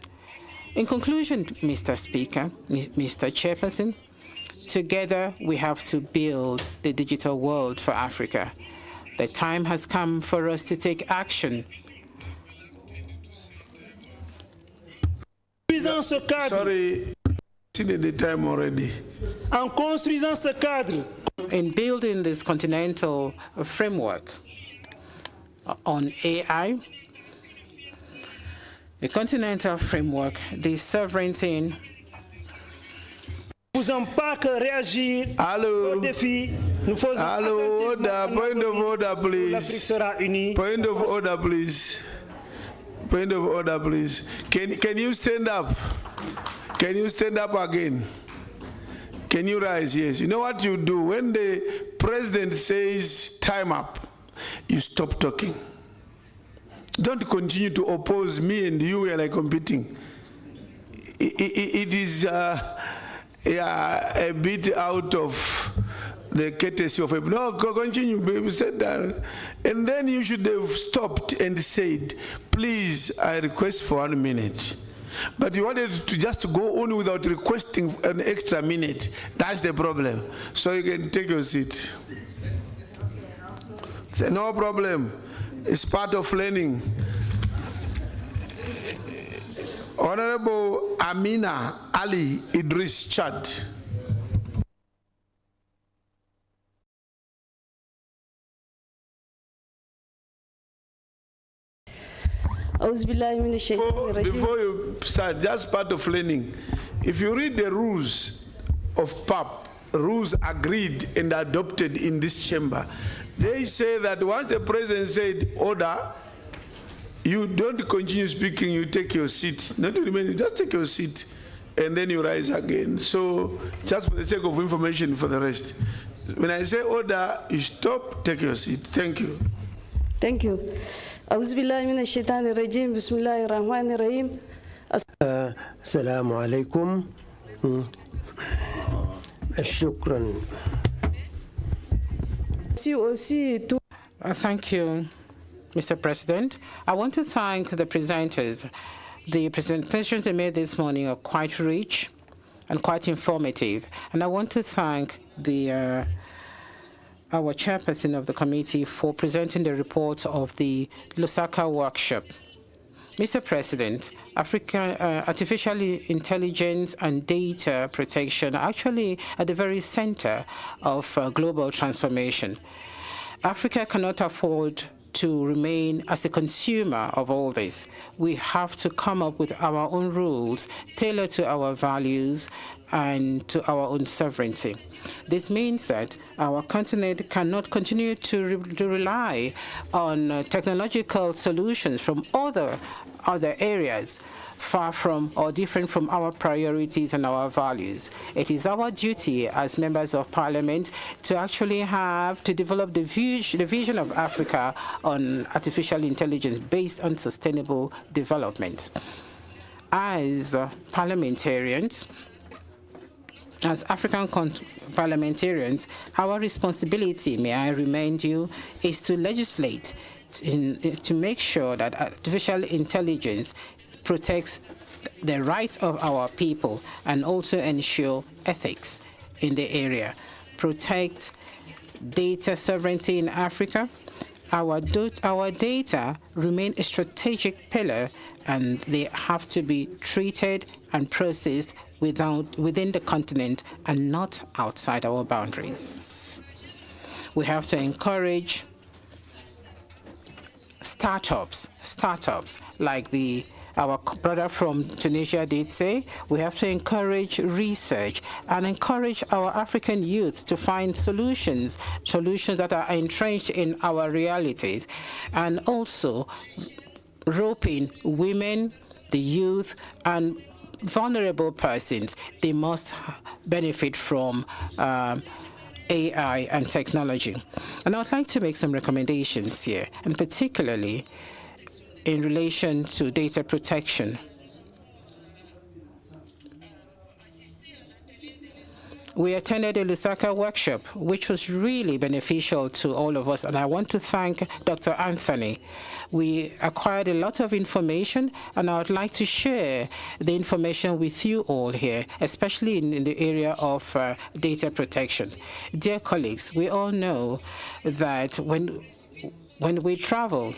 In conclusion, Mr. Speaker, Mr. Chairperson, together we have to build the digital world for Africa. The time has come for us to take action. Sorry, exceeded the time already. En construisant ce cadre, in building this continental framework on AI, the continental framework, the sovereignty. Nous pas que réagir aux défis. Nous faisons order, point of order, please. Point of order, please. Point of order, please. Can you stand up? Can you stand up again? Can you rise? Yes. You know what you do? When the president says time up, you stop talking. Don't continue to oppose me and you. We are like competing. It is a bit out of the courtesy of people. No, continue, baby, sit down. And then you should have stopped and said, please, I request for 1 minute. But you wanted to just go on without requesting an extra minute. That's the problem. So you can take your seat. No problem. It's part of learning. Honorable Amina Ali Idris Chad. Before you start, just part of learning. If you read the rules of PAP, rules agreed and adopted in this chamber. They say that once the president said order, you don't continue speaking, you take your seat. Not to remain, just take your seat and then you rise again. So just for the sake of information for the rest. When I say order, you stop, take your seat. Thank you. Thank you. Auzubillahi minash shaitani rajim. Bismillahir rahmanir rahim. Assalamu alaikum. Shukran. Thank you, Mr. President. I want to thank the presenters. The presentations they made this morning are quite rich and quite informative. And I want to thank our chairperson of the committee for presenting the report of the Lusaka workshop. Mr. President, artificial intelligence and data protection are actually at the very center of global transformation. Africa cannot afford to remain as a consumer of all this. We have to come up with our own rules, tailored to our values and to our own sovereignty. This means that our continent cannot continue to rely on technological solutions from other areas, far from or different from our priorities and our values. It is our duty as members of parliament to actually have to develop the vision of Africa on artificial intelligence based on sustainable development. As parliamentarians, as African parliamentarians, our responsibility, may I remind you, is to legislate to make sure that artificial intelligence protects the rights of our people and also ensure ethics in the area. Protect data sovereignty in Africa. Our data remain a strategic pillar, and they have to be treated and processed within the continent and not outside our boundaries. We have to encourage startups like our brother from Tunisia did say. We have to encourage research and encourage our African youth to find solutions that are entrenched in our realities, and also roping women, the youth, and vulnerable persons. They must benefit from AI and technology. And I would like to make some recommendations here, and particularly in relation to data protection. We attended a Lusaka workshop, which was really beneficial to all of us, and I want to thank Dr. Anthony. We acquired a lot of information, and I would like to share the information with you all here, especially in the area of data protection. Dear colleagues, we all know that when we travel,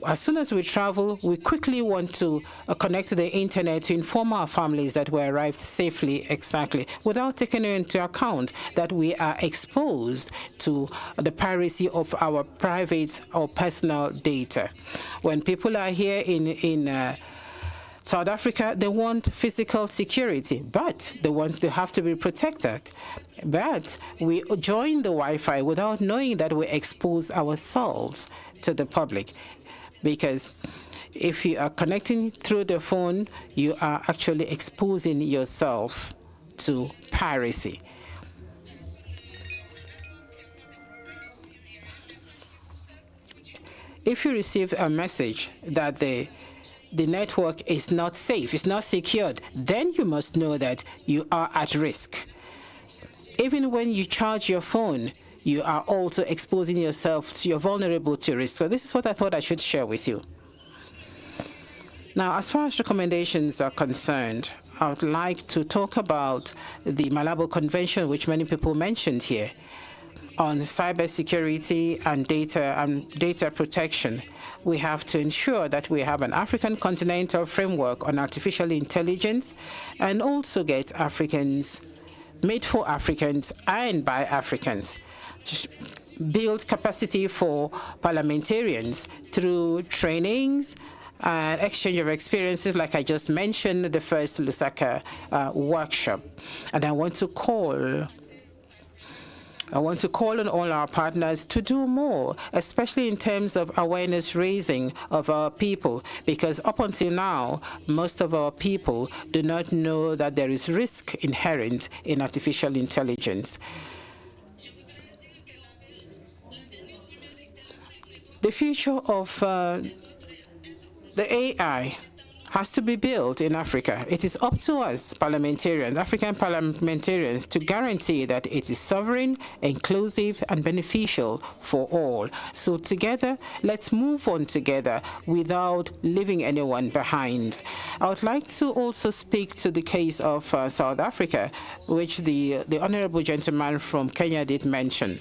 as soon as we travel, we quickly want to connect to the internet to inform our families that we arrived safely, exactly, without taking into account that we are exposed to the piracy of our private or personal data. When people are here in South Africa, they want physical security, but they have to be protected. But we join the Wi-Fi without knowing that we expose ourselves to the public. Because if you are connecting through the phone, you are actually exposing yourself to piracy. If you receive a message that the network is not safe, it's not secured, then you must know that you are at risk. Even when you charge your phone, you are also exposing yourself, you're vulnerable to risk. So this is what I thought I should share with you. Now, as far as recommendations are concerned, I would like to talk about the Malabo Convention, which many people mentioned here, on cybersecurity and data protection. We have to ensure that we have an African continental framework on artificial intelligence, and also get Africans made for Africans and by Africans. Just build capacity for parliamentarians through trainings and exchange of experiences, like I just mentioned, the first Lusaka workshop. And I want to call I want to call on all our partners to do more, especially in terms of awareness raising of our people, because up until now, most of our people do not know that there is risk inherent in artificial intelligence. The future of the AI has to be built in Africa. It is up to us, parliamentarians, African parliamentarians, to guarantee that it is sovereign, inclusive, and beneficial for all. So together, let's move on together without leaving anyone behind. I would like to also speak to the case of South Africa, which the honorable gentleman from Kenya did mention.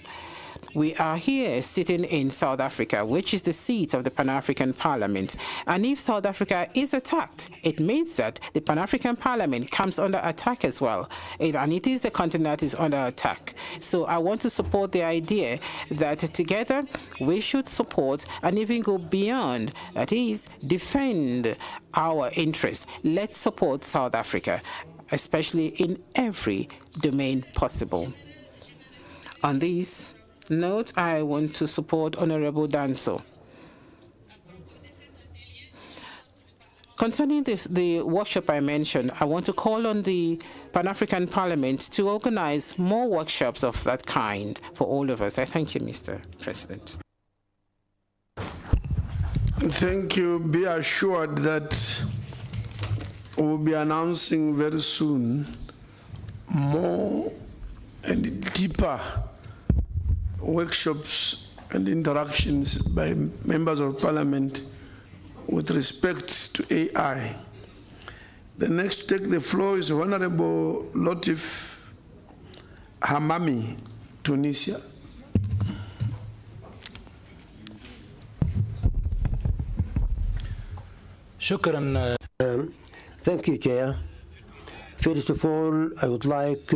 We are here sitting in South Africa, which is the seat of the Pan-African Parliament. And if South Africa is attacked, it means that the Pan-African Parliament comes under attack as well. And it is the continent that is under attack. So I want to support the idea that together we should support and even go beyond, that is, defend our interests. Let's support South Africa, especially in every domain possible. On this note, I want to support Honorable Danso. Concerning the workshop I mentioned, I want to call on the Pan-African Parliament to organize more workshops of that kind for all of us. I thank you, Mr. President. Thank you. Be assured that we'll be announcing very soon more and deeper workshops and interactions by members of parliament with respect to AI. The next to take the floor is Honorable Latif Hamami, Tunisia. Shukran. Thank you, Chair. First of all, I would like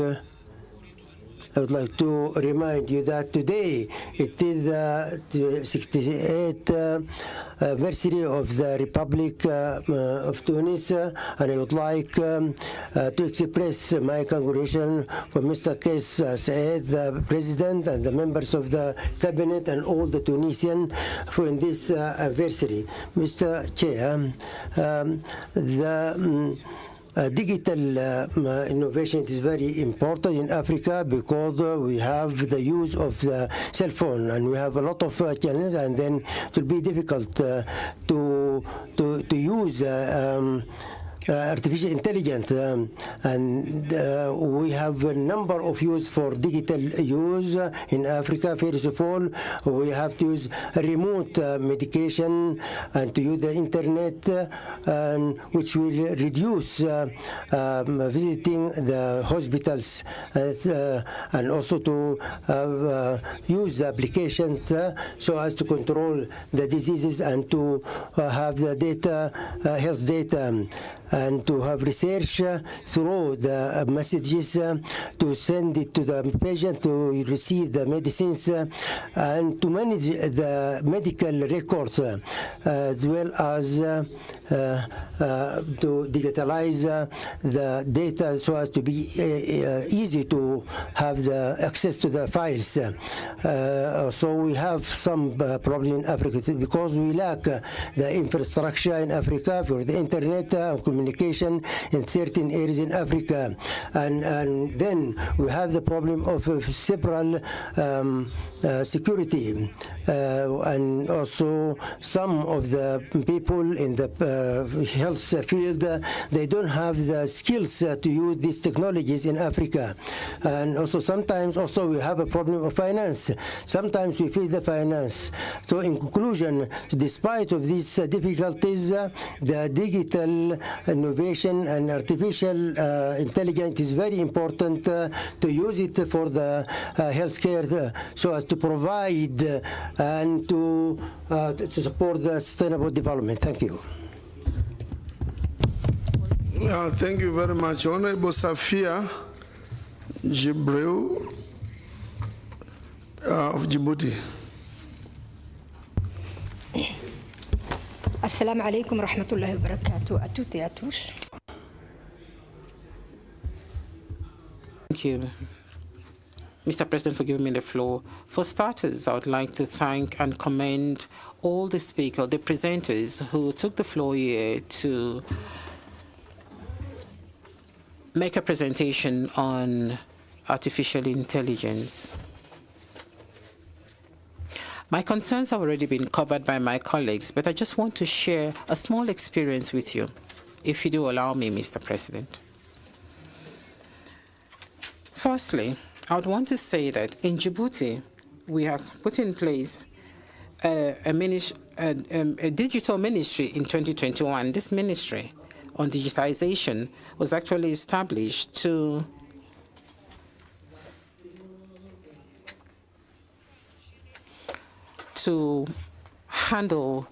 to remind you that today it is the 68th anniversary of the Republic of Tunis, and I would like to express my congratulations for Mr. Kais Said, the President, and the members of the Cabinet and all the Tunisians for this anniversary. Mr. Chair, digital innovation is very important in Africa because we have the use of the cell phone and we have a lot of challenges, and then it will be difficult to use artificial intelligence, and we have a number of use for digital use in Africa. First of all, we have to use remote medication and to use the internet, which will reduce visiting the hospitals, and also to use applications so as to control the diseases and to have the data, health data, and to have research through the messages to send it to the patient to receive the medicines, and to manage the medical records, as well as to digitalize the data so as to be easy to have the access to the files. So we have some problem in Africa because we lack the infrastructure in Africa for the internet and communication in certain areas in Africa, and then we have the problem of several security, and also some of the people in the health field, they don't have the skills to use these technologies in Africa. And also sometimes also we have a problem of finance. Sometimes we feel the finance. So in conclusion, despite of these difficulties, the digital innovation and artificial intelligence is very important to use it for the healthcare, so as to provide and to support the sustainable development. Thank you. Thank you very much. Honorable Safia Jibril of Djibouti. Assalamu alaikum rahmatullahi wa barakatuh à toutes et à tous. Thank you. Mr. President, for giving me the floor. For starters, I would like to thank and commend all the speakers, the presenters who took the floor here to make a presentation on artificial intelligence. My concerns have already been covered by my colleagues, but I just want to share a small experience with you, if you do allow me, Mr. President. Firstly, I would want to say that in Djibouti, we have put in place a digital ministry in 2021. This ministry on digitization was actually established to handle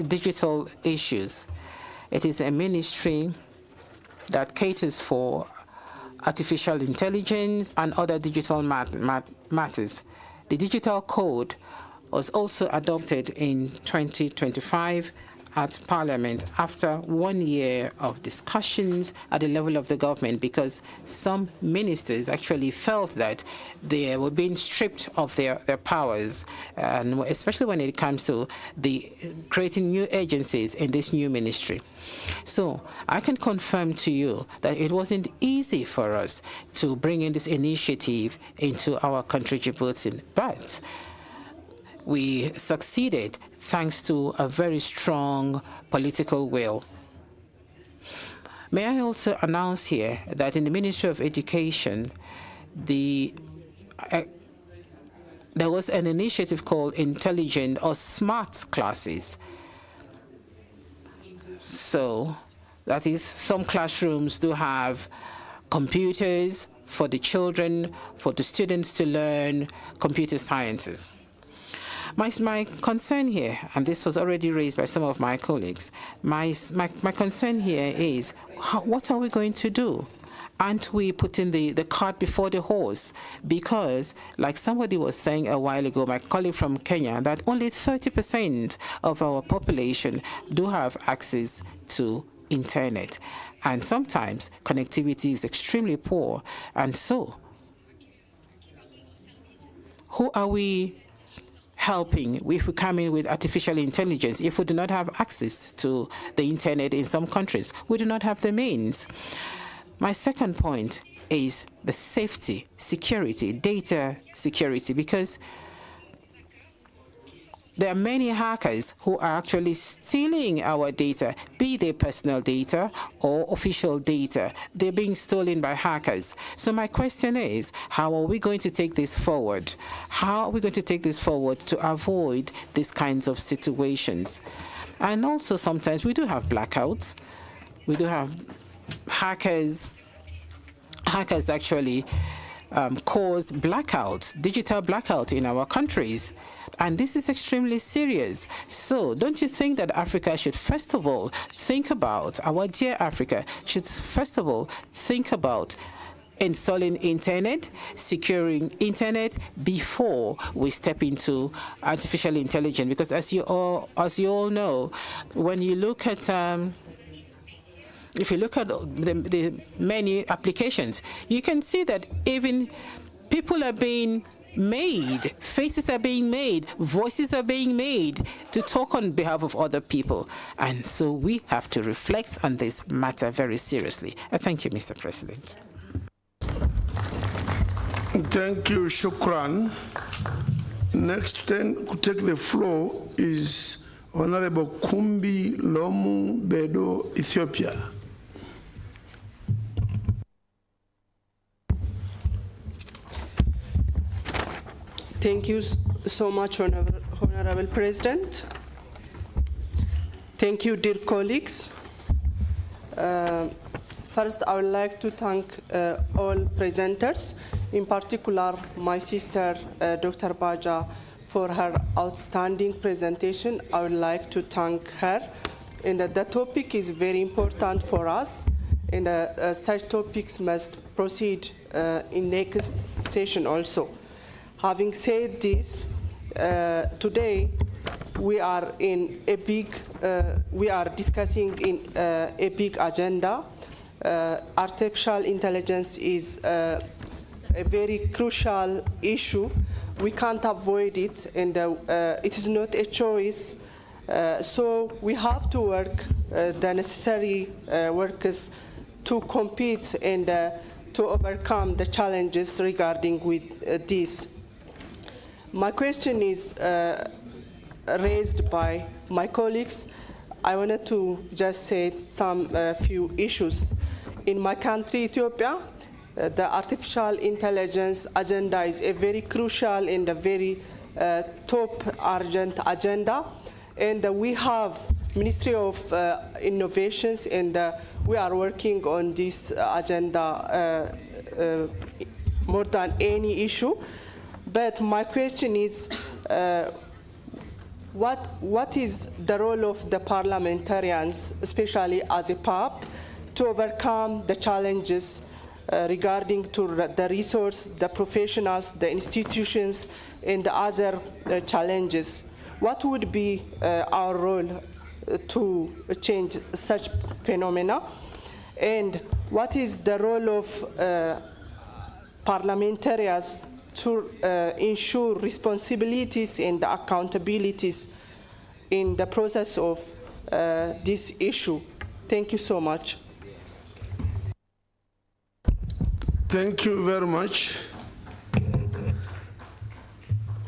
digital issues. It is a ministry that caters for artificial intelligence and other digital matters. The digital code was also adopted in 2025 at Parliament after 1 year of discussions at the level of the government, because some ministers actually felt that they were being stripped of their powers, and especially when it comes to creating new agencies in this new ministry. So I can confirm to you that it wasn't easy for us to bring in this initiative into our country, Djibouti, but we succeeded thanks to a very strong political will. May I also announce here that in the Ministry of Education, there was an initiative called Intelligent or Smart Classes. So that is, some classrooms do have computers for the children, for the students to learn computer sciences. My concern here, and this was already raised by some of my colleagues, my concern here is, what are we going to do? Aren't we putting the cart before the horse? Because, like somebody was saying a while ago, my colleague from Kenya, that only 30% of our population do have access to internet. And sometimes connectivity is extremely poor. And so, who are we helping if we come in with artificial intelligence? If we do not have access to the internet in some countries, we do not have the means. My second point is the safety, security, data security, because there are many hackers who are actually stealing our data, be they personal data or official data. They're being stolen by hackers. So my question is, how are we going to take this forward? How are we going to take this forward to avoid these kinds of situations? And also sometimes we do have blackouts. We do have hackers actually cause blackouts, digital blackout in our countries. And this is extremely serious. So don't you think that Africa should first of all think about, our dear Africa should first of all think about installing internet, securing internet before we step into artificial intelligence? Because as you all know, when you look at if you look at the many applications, you can see that even people are being made, faces are being made, voices are being made to talk on behalf of other people. And so we have to reflect on this matter very seriously. Thank you, Mr. President. Thank you, Shukran. Next to take the floor is Honorable Kumbi Lomu Bedo, Ethiopia. Thank you so much, Honorable President. Thank you, dear colleagues. First, I would like to thank all presenters, in particular my sister, Dr. Baja, for her outstanding presentation. I would like to thank her. And the topic is very important for us, and such topics must proceed in next session also. Having said this, today we are in a big, we are discussing in a big agenda. Artificial intelligence is a very crucial issue. We can't avoid it, and it is not a choice. So we have to work the necessary workers to compete and to overcome the challenges regarding with this. My question is raised by my colleagues. I wanted to just say some few issues. In my country, Ethiopia, the artificial intelligence agenda is a very crucial and a very top urgent agenda. And we have Ministry of Innovations, and we are working on this agenda more than any issue. But my question is, what is the role of the parliamentarians, especially as a PAP, to overcome the challenges regarding to the resource, the professionals, the institutions, and the other challenges? What would be our role to change such phenomena? And what is the role of parliamentarians to ensure responsibilities and accountabilities in the process of this issue? Thank you so much. Thank you very much.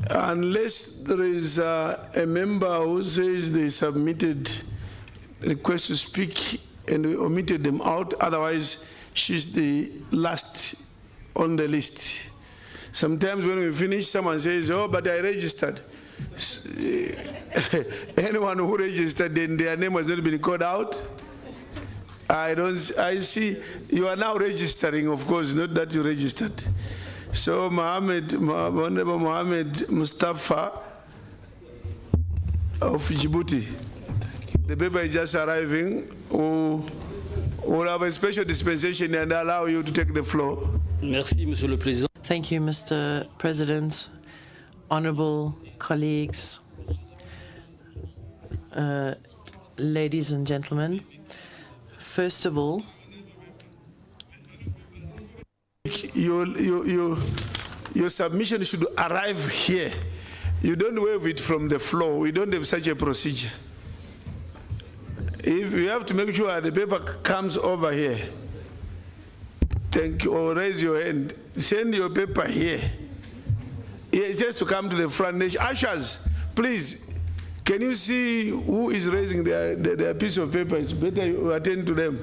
Unless there is a member who says they submitted requests to speak and we omitted them out, otherwise she's the last on the list. Sometimes when we finish, someone says, oh, but I registered. Anyone who registered and their name has not been called out, I see you are now registering, of course, not that you registered. So Honorable Mohammed Mustafa of Djibouti. The paper is just arriving. We'll have a special dispensation and allow you to take the floor. Merci, Monsieur le Président. Thank you, Mr. President, honorable colleagues, ladies and gentlemen. First of all, your submission should arrive here. You don't waive it from the floor. We don't have such a procedure. If you have to make sure the paper comes over here, thank you, or raise your hand. Send your paper here. It's just to come to the front. Ushers, please, can you see who is raising their piece of paper? It's better you attend to them,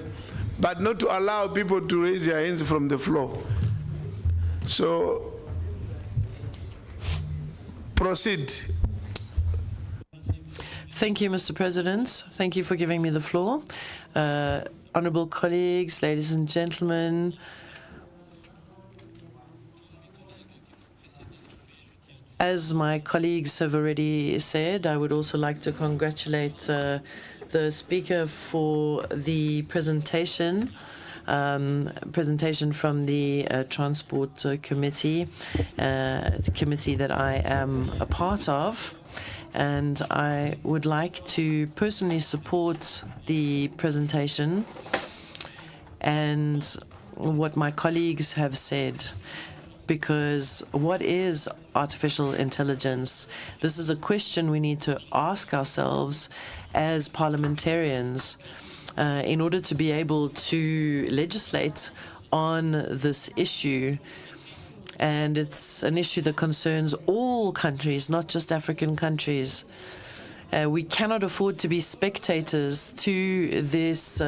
but not to allow people to raise their hands from the floor. So, proceed. Thank you, Mr. President. Thank you for giving me the floor. Honorable colleagues, ladies and gentlemen, as my colleagues have already said, I would also like to congratulate the speaker for the presentation from the Transport Committee, the committee that I am a part of. And I would like to personally support the presentation and what my colleagues have said, because what is artificial intelligence? This is a question we need to ask ourselves as parliamentarians in order to be able to legislate on this issue. And it's an issue that concerns all countries, not just African countries. We cannot afford to be spectators to this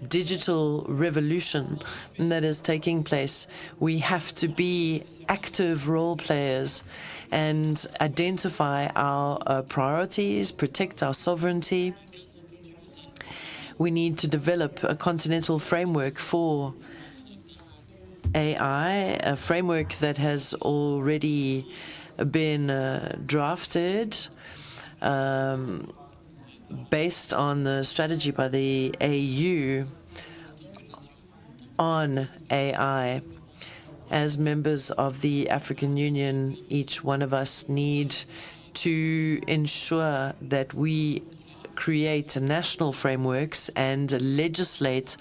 digital revolution that is taking place. We have to be active role players and identify our priorities, protect our sovereignty. We need to develop a continental framework for AI, a framework that has already been drafted based on the strategy by the AU on AI. As members of the African Union, each one of us need to ensure that we create national frameworks and legislate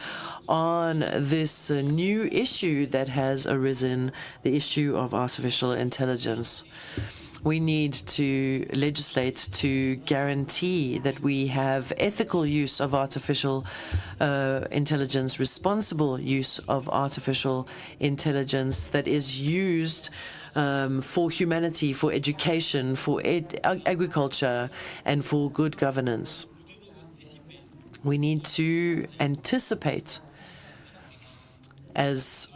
on this new issue that has arisen, the issue of artificial intelligence. We need to legislate to guarantee that we have ethical use of artificial intelligence, responsible use of artificial intelligence that is used for humanity, for education, for agriculture, and for good governance. We need to anticipate, as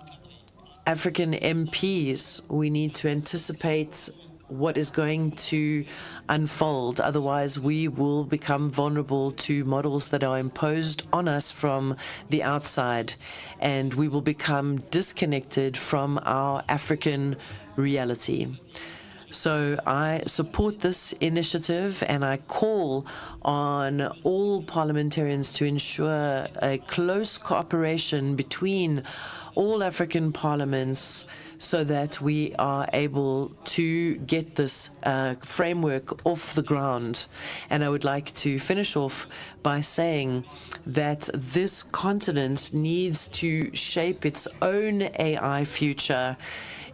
African MPs, we need to anticipate what is going to unfold. Otherwise, we will become vulnerable to models that are imposed on us from the outside, and we will become disconnected from our African reality. So I support this initiative, and I call on all parliamentarians to ensure a close cooperation between all African parliaments so that we are able to get this framework off the ground. And I would like to finish off by saying that this continent needs to shape its own AI future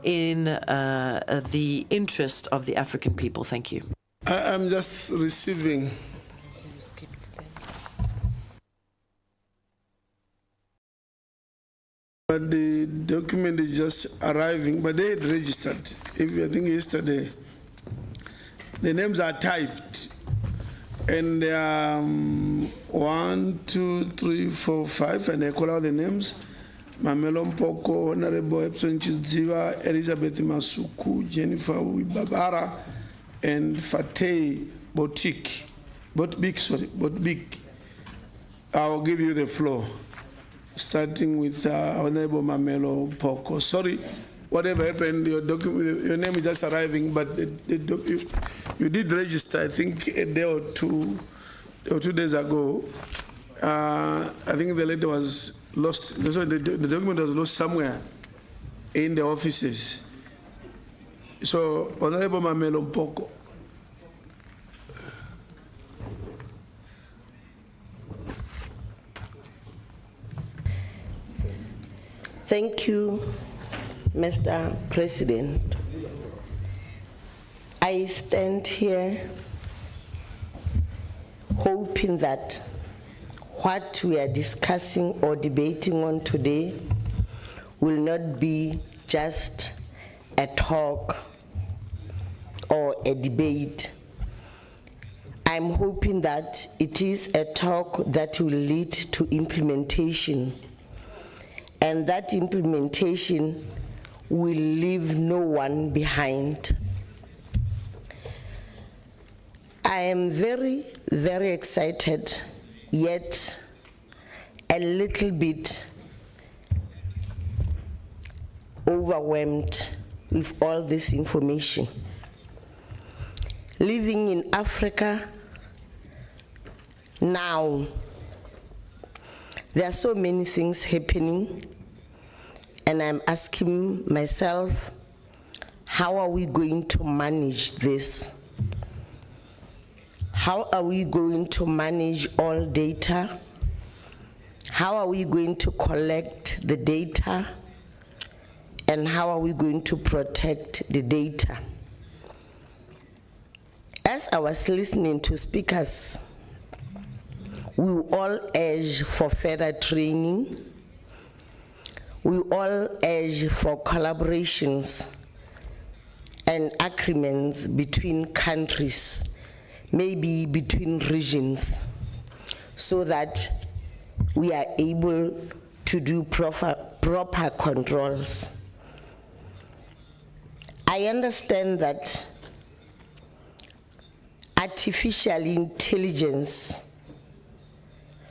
in the interest of the African people. Thank you. I'm just receiving but the document is just arriving, but they had registered. I think yesterday, the names are typed, and they are 1, 2, 3, 4, 5, and they call out the names. Mamelo Mpoko, Honorable Epson Chiziva, Elizabeth Masuku, Jennifer Wibabara, and Fateh Botbik. I'll give you the floor, starting with Honorable Mamelo Mpoko. Sorry, whatever happened, your name is just arriving, but you did register, I think, a day or 2 days ago. I think the letter was lost, the document was lost somewhere in the offices. So, Honorable Mamelo Mpoko. Thank you, Mr. President. I stand here hoping that what we are discussing or debating on today will not be just a talk or a debate. I'm hoping that it is a talk that will lead to implementation, and that implementation will leave no one behind. I am very, very excited, yet a little bit overwhelmed with all this information. Living in Africa now, there are so many things happening, and I'm asking myself, how are we going to manage this? How are we going to manage all data? How are we going to collect the data? And how are we going to protect the data? As I was listening to speakers, we all urge for further training. We all urge for collaborations and agreements between countries, maybe between regions, so that we are able to do proper controls. I understand that artificial intelligence,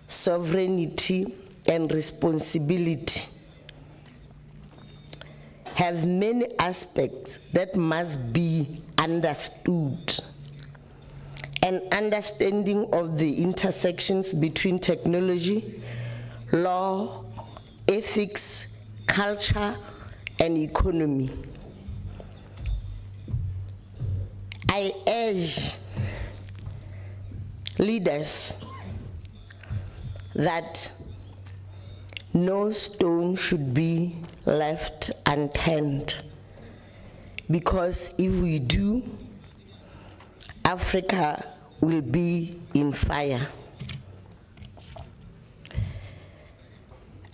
sovereignty, and responsibility have many aspects that must be understood. An understanding of the intersections between technology, law, ethics, culture, and economy. I urge leaders that no stone should be left unturned, because if we do, Africa will be in fire.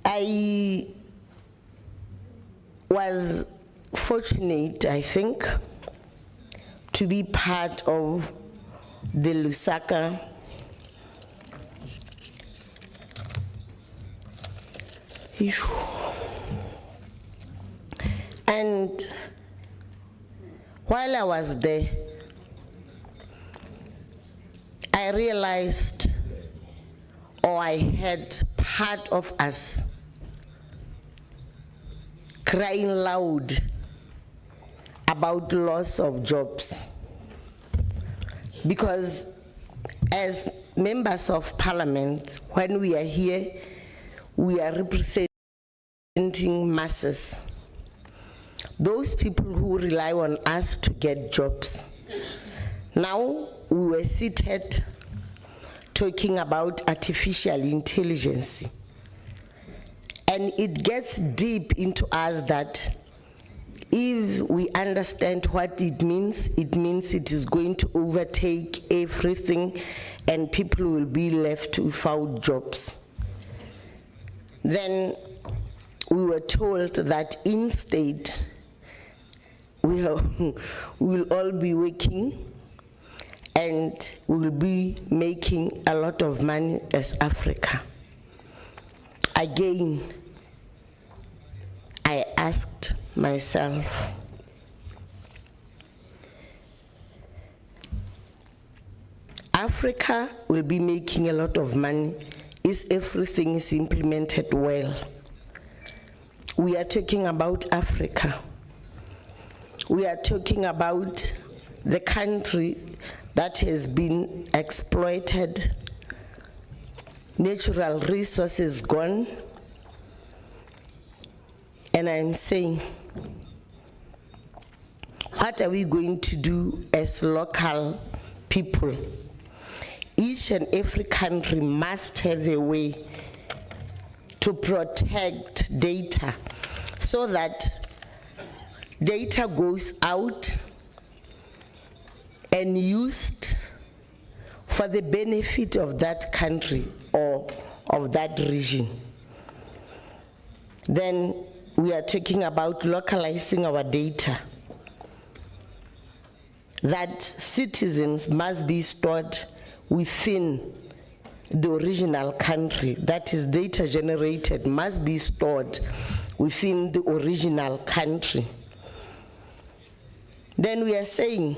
I was fortunate, I think, to be part of the Lusaka issue. And while I was there, I realized, or I heard part of us crying loud about loss of jobs. Because as members of parliament, when we are here, we are representing masses. Those people who rely on us to get jobs. Now we were seated talking about artificial intelligence. And it gets deep into us that if we understand what it means it is going to overtake everything and people will be left without jobs. Then we were told that instead we will all be working and we will be making a lot of money as Africa. Again, I asked myself, Africa will be making a lot of money if everything is implemented well. We are talking about Africa. We are talking about the country that has been exploited, natural resources gone, and I'm saying, what are we going to do as local people? Each and every country must have a way to protect data so that data goes out and used for the benefit of that country or of that region. Then we are talking about localizing our data, that citizens must be stored within the original country, that is data generated must be stored within the original country. Then we are saying,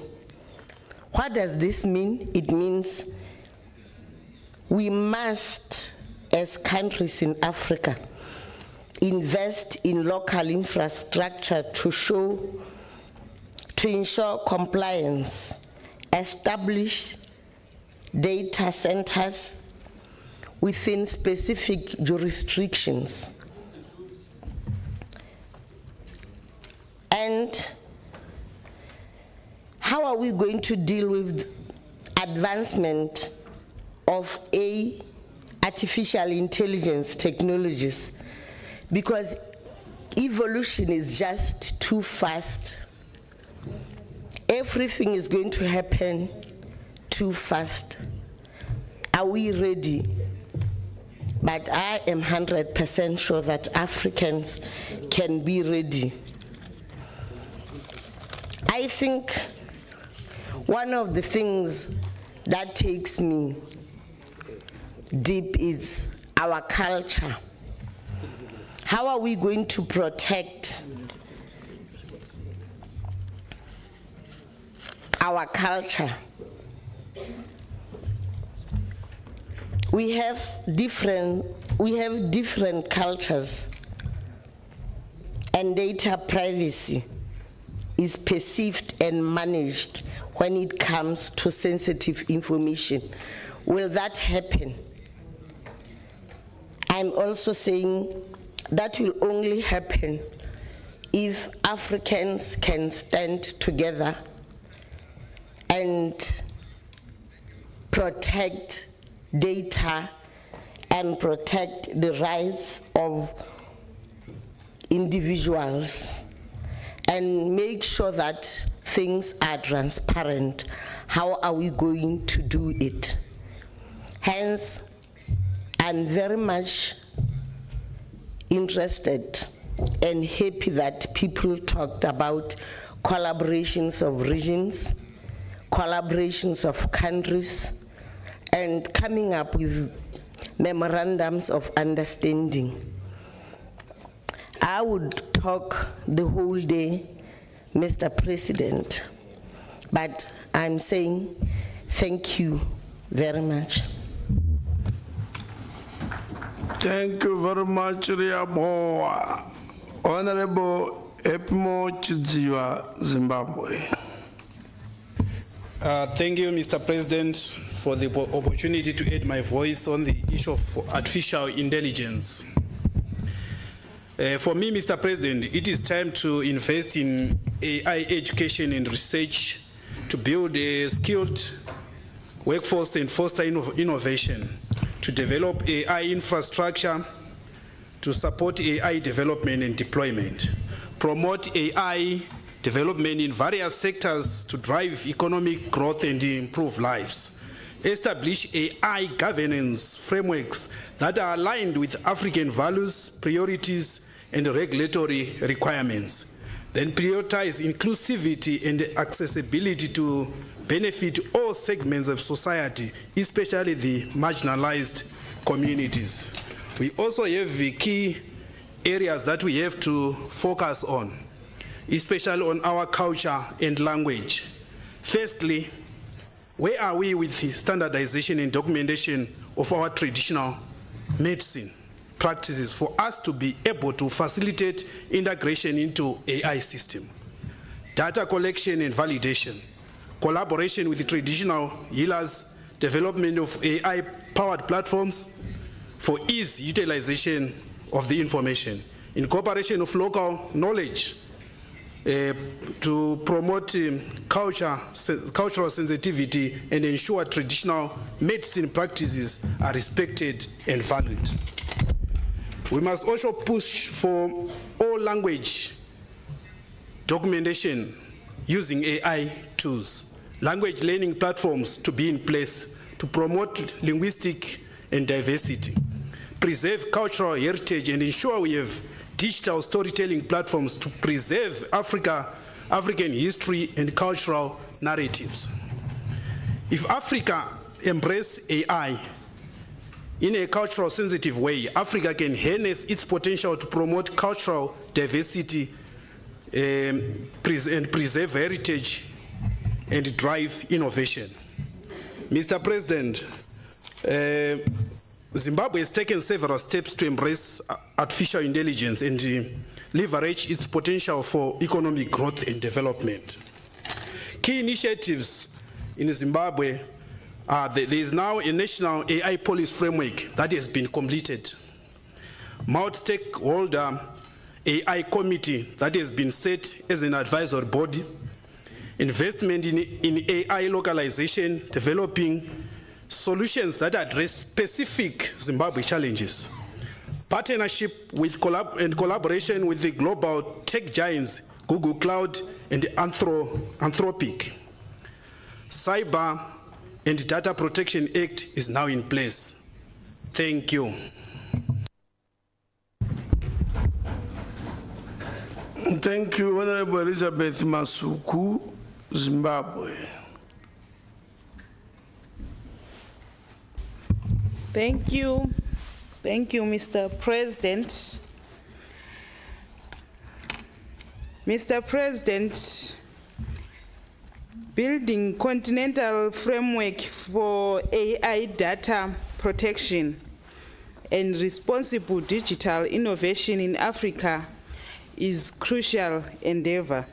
what does this mean? It means we must, as countries in Africa, invest in local infrastructure to ensure compliance, establish data centers within specific jurisdictions. And how are we going to deal with advancement of artificial intelligence technologies? Because evolution is just too fast. Everything is going to happen too fast. Are we ready? But I am 100% sure that Africans can be ready. I think one of the things that takes me deep is our culture. How are we going to protect our culture? We have different cultures, and data privacy is perceived and managed when it comes to sensitive information. Will that happen? I'm also saying that will only happen if Africans can stand together and protect data and protect the rights of individuals and make sure that things are transparent. How are we going to do it? Hence, I'm very much interested and happy that people talked about collaborations of regions, collaborations of countries, and coming up with memorandums of understanding. I would talk the whole day, Mr. President, but I'm saying thank you very much. Thank you very much, Riaboa. Honorable Epmo Chidziwa, Zimbabwe. Thank you, Mr. President, for the opportunity to add my voice on the issue of artificial intelligence. For me, Mr. President, it is time to invest in AI education and research to build a skilled workforce and foster innovation, to develop AI infrastructure, to support AI development and deployment, promote AI development in various sectors to drive economic growth and improve lives, establish AI governance frameworks that are aligned with African values, priorities, and regulatory requirements, then prioritize inclusivity and accessibility to benefit all segments of society, especially the marginalized communities. We also have the key areas that we have to focus on, especially on our culture and language. Firstly, where are we with the standardization and documentation of our traditional medicine practices for us to be able to facilitate integration into AI system? Data collection and validation, collaboration with the traditional healers, development of AI-powered platforms for ease utilization of the information, incorporation of local knowledge to promote cultural sensitivity and ensure traditional medicine practices are respected and valued. We must also push for all language documentation using AI tools, language learning platforms to be in place to promote linguistic and diversity, preserve cultural heritage, and ensure we have digital storytelling platforms to preserve African history and cultural narratives. If Africa embraces AI in a cultural sensitive way, Africa can harness its potential to promote cultural diversity and preserve heritage and drive innovation. Mr. President, Zimbabwe has taken several steps to embrace artificial intelligence and leverage its potential for economic growth and development. Key initiatives in Zimbabwe are there is now a national AI policy framework that has been completed, multi-stakeholder AI committee that has been set as an advisory body, investment in AI localization, developing solutions that address specific Zimbabwe challenges, partnership with collaboration with the global tech giants, Google Cloud and Anthropic. Cyber and Data Protection Act is now in place. Thank you. Thank you, Honorable Elizabeth Masuku, Zimbabwe. Thank you, Mr. President. Mr. President, building Continental framework for AI data protection and responsible digital innovation in Africa is crucial endeavor.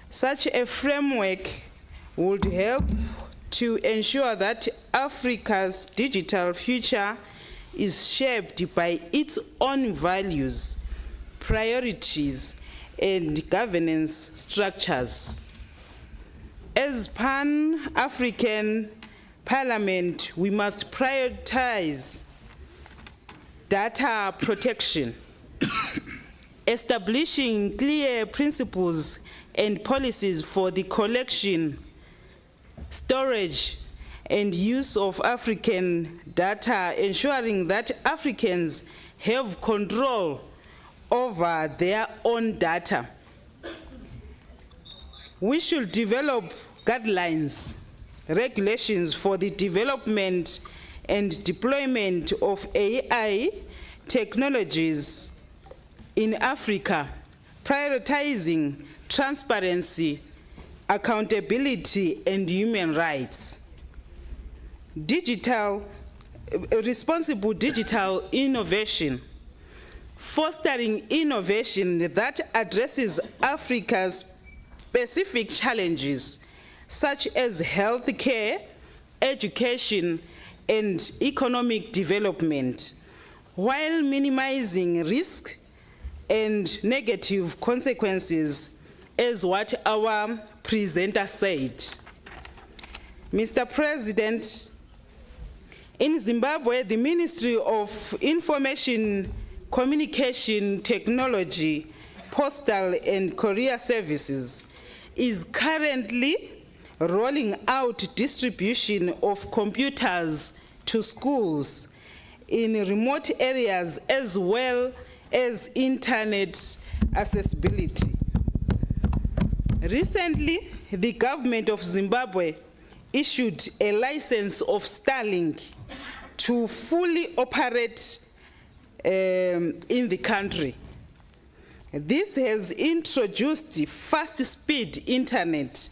Such a framework would help to ensure that Africa's digital future is shaped by its own values, priorities, and governance structures. As Pan-African Parliament, we must prioritize data protection, establishing clear principles and policies for the collection, storage, and use of African data, ensuring that Africans have control over their own data. We should develop guidelines, regulations for the development and deployment of AI technologies in Africa, prioritizing transparency, accountability, and human rights. Responsible digital innovation, fostering innovation that addresses Africa's specific challenges, such as healthcare, education, and economic development, while minimizing risk and negative consequences, as what our presenter said. Mr. President, in Zimbabwe, the Ministry of Information, Communication Technology, Postal and Courier Services is currently rolling out distribution of computers to schools in remote areas, as well as internet accessibility. Recently, the government of Zimbabwe issued a license of Starlink to fully operate in the country. This has introduced fast-speed internet,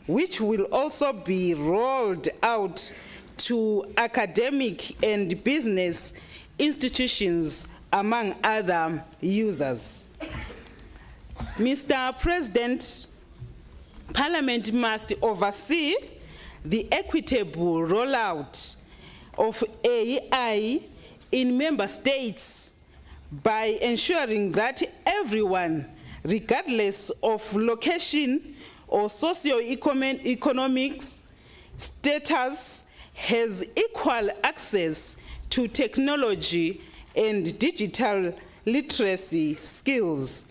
which will also be rolled out to academic and business institutions, among other users. Mr. President, Parliament must oversee the equitable rollout of AI in member states by ensuring that everyone, regardless of location or socio-economic status, has equal access to technology and digital literacy skills.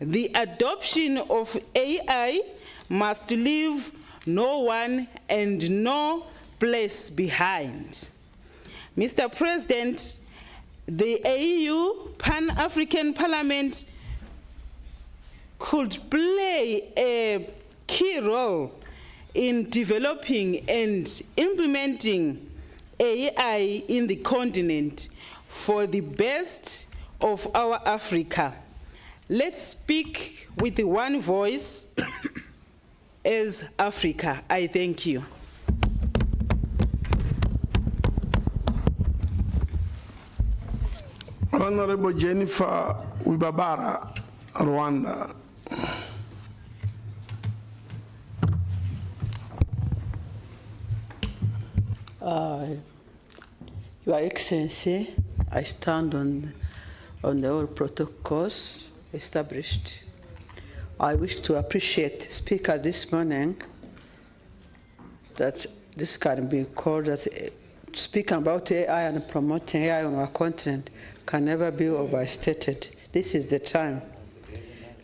The adoption of AI must leave no one and no place behind. Mr. President, the AU Pan-African Parliament could play a key role in developing and implementing AI in the continent for the best of our Africa. Let's speak with one voice as Africa. I thank you. Honorable Jennifer Wibabara, Rwanda. Your Excellency, I stand on the all protocols established. I wish to appreciate the speaker this morning that this can be called that speaking about AI and promoting AI on our continent can never be overstated. This is the time.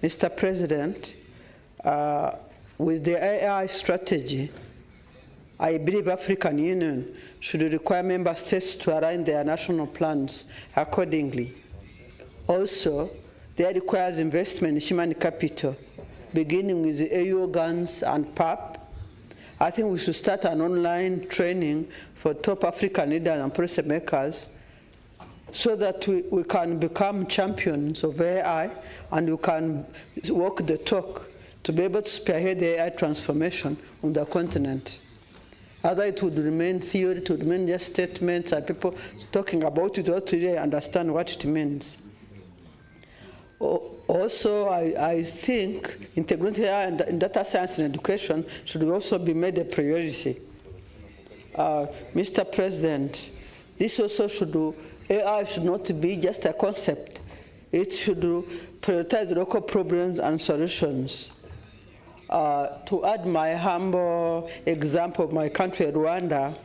Mr. President, with the AI strategy, I believe African Union should require member states to align their national plans accordingly. Also, that requires investment in human capital, beginning with the AU organs and PAP. I think we should start an online training for top African leaders and policy makers so that we can become champions of AI and we can walk the talk to be able to spearhead the AI transformation on the continent. Otherwise, it would remain theory, it would remain just statements and people talking about it without really understand what it means. Also, I think integrated AI and data science in education should also be made a priority. Mr. President, this also should do, AI should not be just a concept. It should prioritize local problems and solutions. To add my humble example of my country, Rwanda,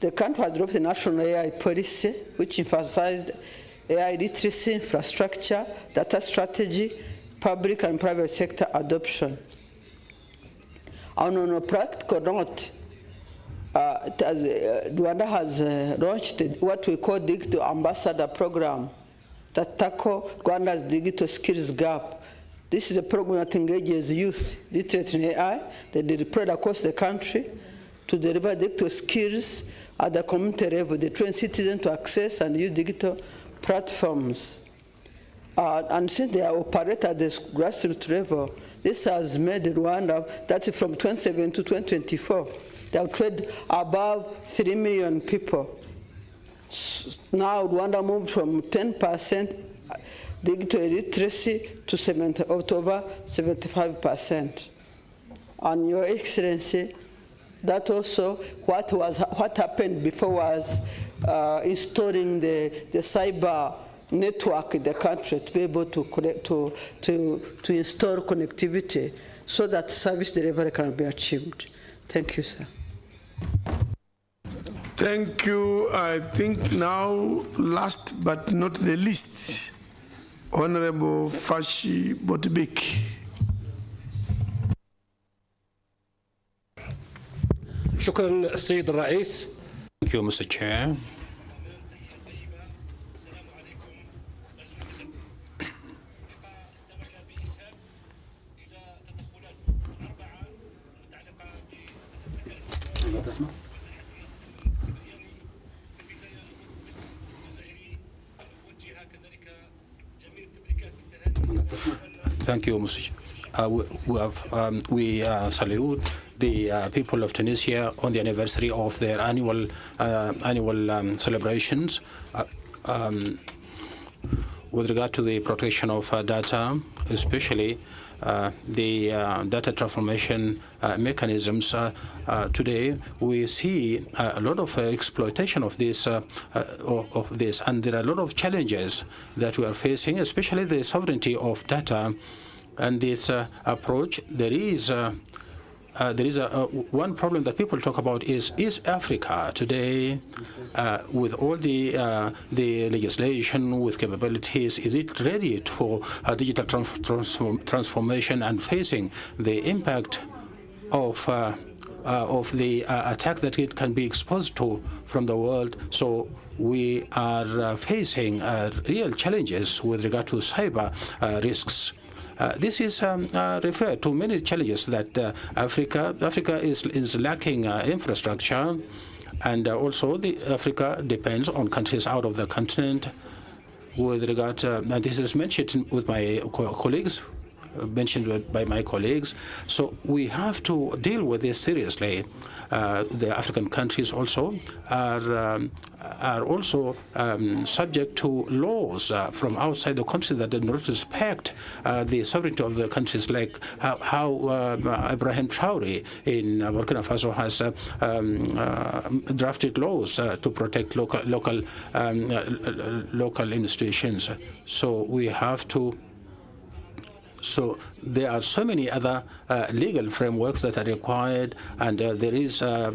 The country has adopted a national AI policy which emphasized AI literacy, infrastructure, data strategy, public and private sector adoption. And on a practical note, Rwanda has launched what we call Digital Ambassador Program that tackle Rwanda's digital skills gap. This is a program that engages youth literate in AI that they deployed across the country to deliver digital skills at the community level. They train citizens to access and use digital platforms. And since they operate at the grassroots level, this has made Rwanda, that's from 2007 to 2024, they have trained above 3 million people. Now Rwanda moved from 10% digital literacy to over 75%. And Your Excellency, that also what happened before was installing the cyber network in the country to be able to connect to install connectivity so that service delivery can be achieved. Thank you, sir. Thank you. I think now, last but not the least, Honorable Fashi Botbik. شكرا السيد الرئيس. Thank you, Mr. Chair. Thank you, Mr. We salute the people of Tunisia on the anniversary of their annual celebrations. With regard to the protection of data, especially the data transformation mechanisms, today we see a lot of exploitation of this, and there are a lot of challenges that we are facing, especially the sovereignty of data. And this approach, there is one problem that people talk about is Africa today, with all the legislation, with capabilities, is it ready for digital transformation and facing the impact of the attack that it can be exposed to from the world? So we are facing real challenges with regard to cyber risks. This is referred to many challenges that Africa is lacking infrastructure, and also Africa depends on countries out of the continent. With regard to, and this is mentioned with my colleagues, by my colleagues. So we have to deal with this seriously. The African countries also are also subject to laws from outside the country that do not respect the sovereignty of the countries, like how Ibrahim Traore in Burkina Faso has drafted laws to protect local institutions. So we have to. So there are so many other legal frameworks that are required, and there is a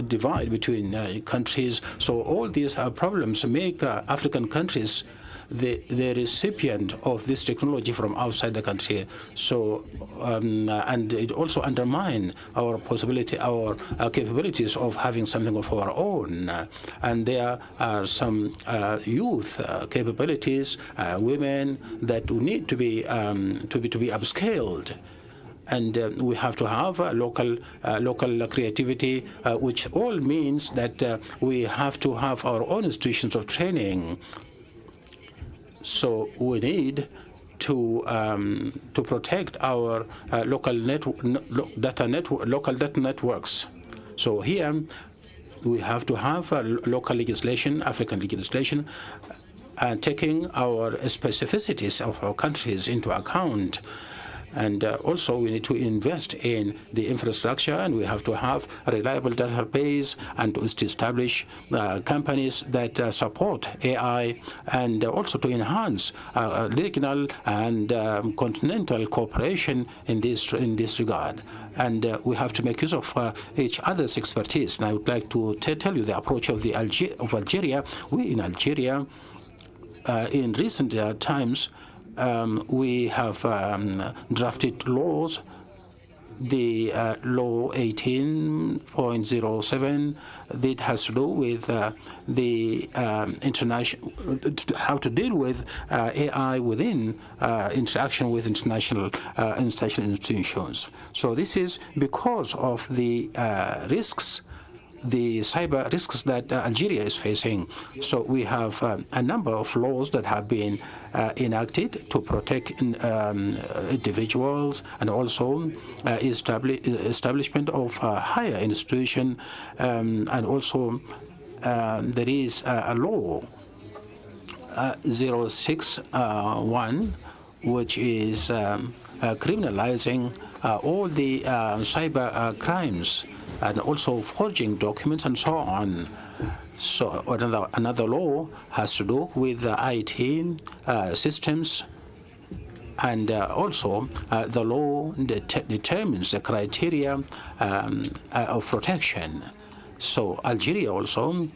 divide between countries. So all these problems make African countries the recipient of this technology from outside the country. So, and it also undermines our possibility, our capabilities of having something of our own. And there are some youth capabilities, women that need to be upscaled. And we have to have local creativity, which all means that we have to have our own institutions of training. So we need to protect our local data networks. So here we have to have local legislation, African legislation, taking our specificities of our countries into account. And also we need to invest in the infrastructure, and we have to have a reliable database and to establish companies that support AI, and also to enhance regional and continental cooperation in this regard. And we have to make use of each other's expertise. And I would like to tell you the approach of Algeria. We in Algeria, in recent times, we have drafted laws. The law 18.07 that has to do with the international, how to deal with AI within interaction with international institutions. So this is because of the risks, the cyber risks that Algeria is facing. So we have a number of laws that have been enacted to protect individuals, and also establishment of higher institution, and also there is a law 061 which is criminalizing all the cyber crimes, and also forging documents and so on. So another law has to do with the IT systems, and also the law determines the criteria of protection. So Algeria also,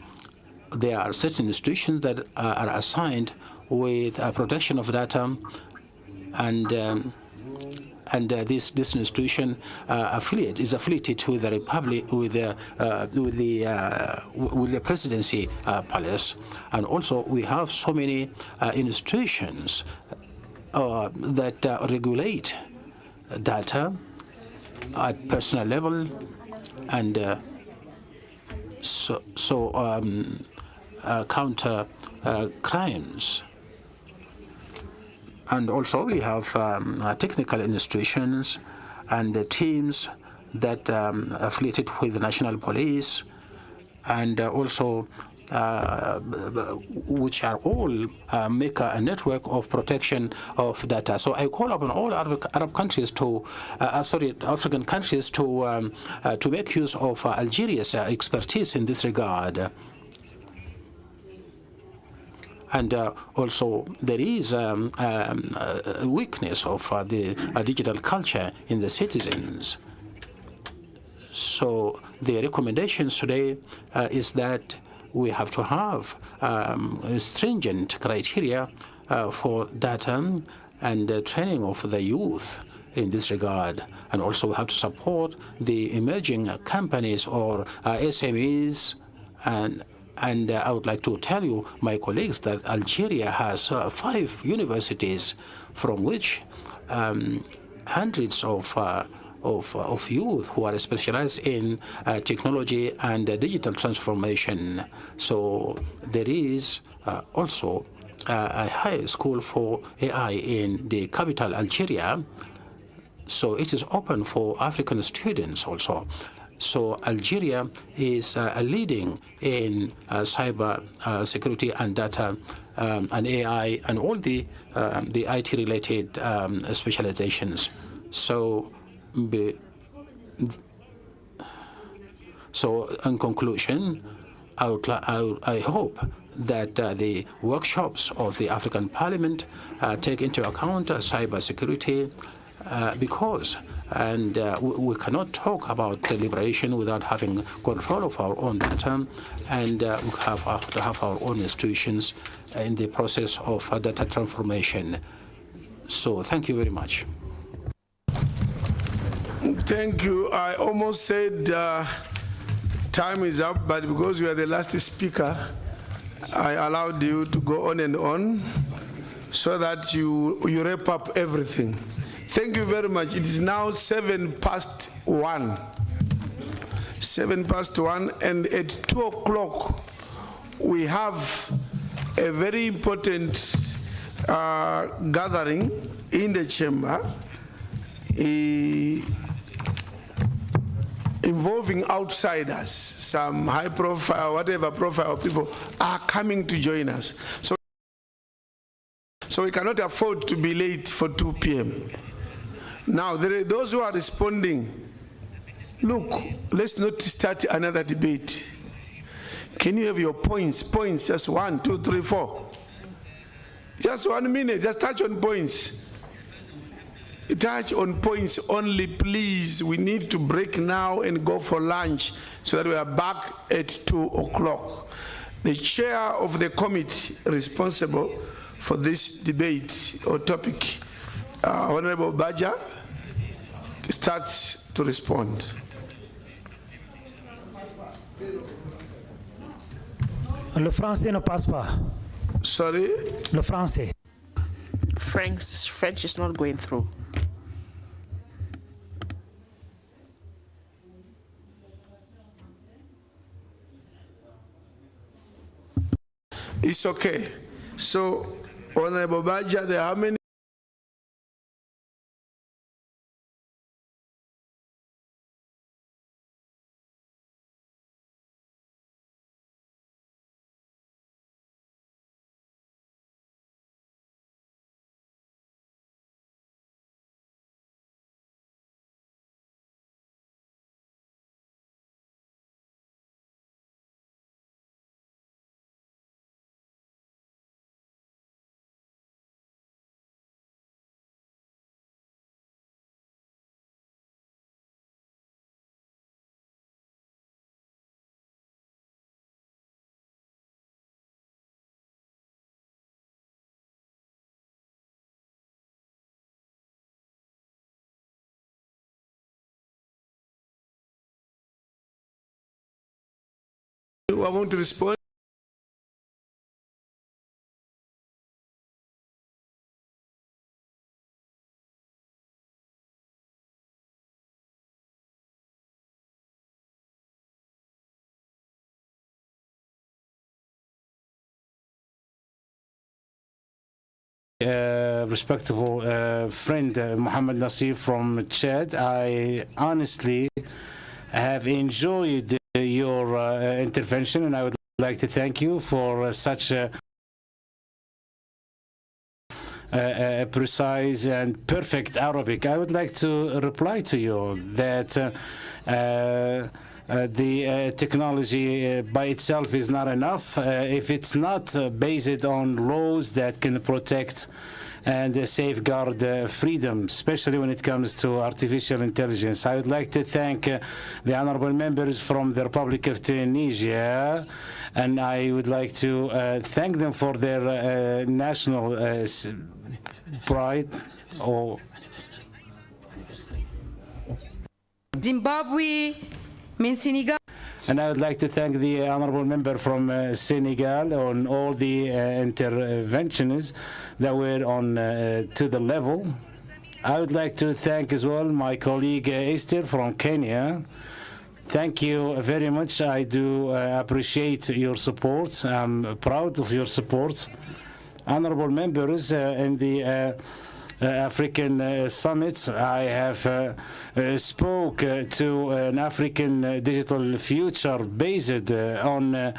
there are certain institutions that are assigned with protection of data, and this institution is affiliated with the republic, with the presidency palace, and also we have so many institutions that regulate data at personal level, and counter crimes. And also we have technical institutions and teams that affiliated with the national police, and also which are all make a network of protection of data. So I call upon all Arab countries to, African countries to make use of Algeria's expertise in this regard. And also, there is a weakness of the digital culture in the citizens. So the recommendations today is that we have to have stringent criteria for data and training of the youth in this regard. And also we have to support the emerging companies or SMEs, and I would like to tell you, my colleagues, that Algeria has 5 universities from which hundreds of youth who are specialized in technology and digital transformation. So there is also a high school for AI in the capital, Algeria. So it is open for African students also. So Algeria is leading in cyber security and data and AI and all the IT-related specializations. So in conclusion, I hope that the workshops of the African Parliament take into account cyber security, because we cannot talk about liberation without having control of our own data, and we have to have our own institutions in the process of data transformation. So thank you very much. Thank you. I almost said time is up, but because you are the last speaker, I allowed you to go on and on so that you wrap up everything. Thank you very much. It is now 1:07. 1:07, and at 2 o'clock we have a very important gathering in the chamber involving outsiders. Some high profile, whatever profile people are coming to join us. So we cannot afford to be late for 2 p.m. Now, there are those who are responding. Look, let's not start another debate. Can you have your points, just 1, 2, 3, 4? Just 1 minute, just touch on points. Touch on points only, please. We need to break now and go for lunch so that we are back at 2 o'clock. The chair of the committee responsible for this debate or topic, Honorable Baja, starts to respond. Le français ne passe pas. Sorry? Le français. French is not going through. It's okay. So, Honorable Baja, there are many. I want to respond. Respectable friend Mohammed Nasir from Chad, I honestly have enjoyed your intervention, and I would like to thank you for such a precise and perfect Arabic. I would like to reply to you that the technology by itself is not enough if it's not based on laws that can protect and safeguard freedom, especially when it comes to artificial intelligence. I would like to thank the honorable members from the Republic of Tunisia, and I would like to thank them for their national pride. Zimbabwe, Senegal. And I would like to thank the honorable member from Senegal on all the interventions that were on to the level. I would like to thank as well my colleague Esther from Kenya. Thank you very much. I do appreciate your support. I'm proud of your support. Honorable members in the African Summit, I have spoke to an African digital future based on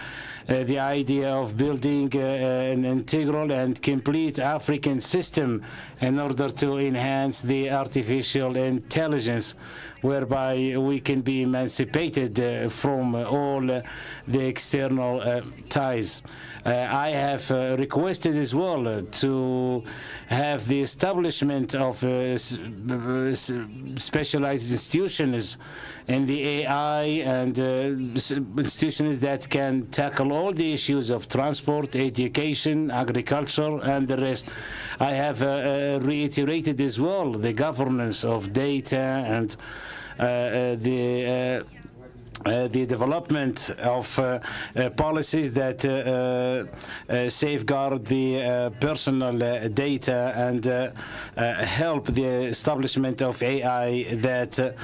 the idea of building an integral and complete African system in order to enhance the artificial intelligence, whereby we can be emancipated from all the external ties. I have requested as well to have the establishment of specialized institutions in the AI and institutions that can tackle all the issues of transport, education, agriculture, and the rest. I have reiterated as well the governance of data and the development of policies that safeguard the personal data and help the establishment of AI that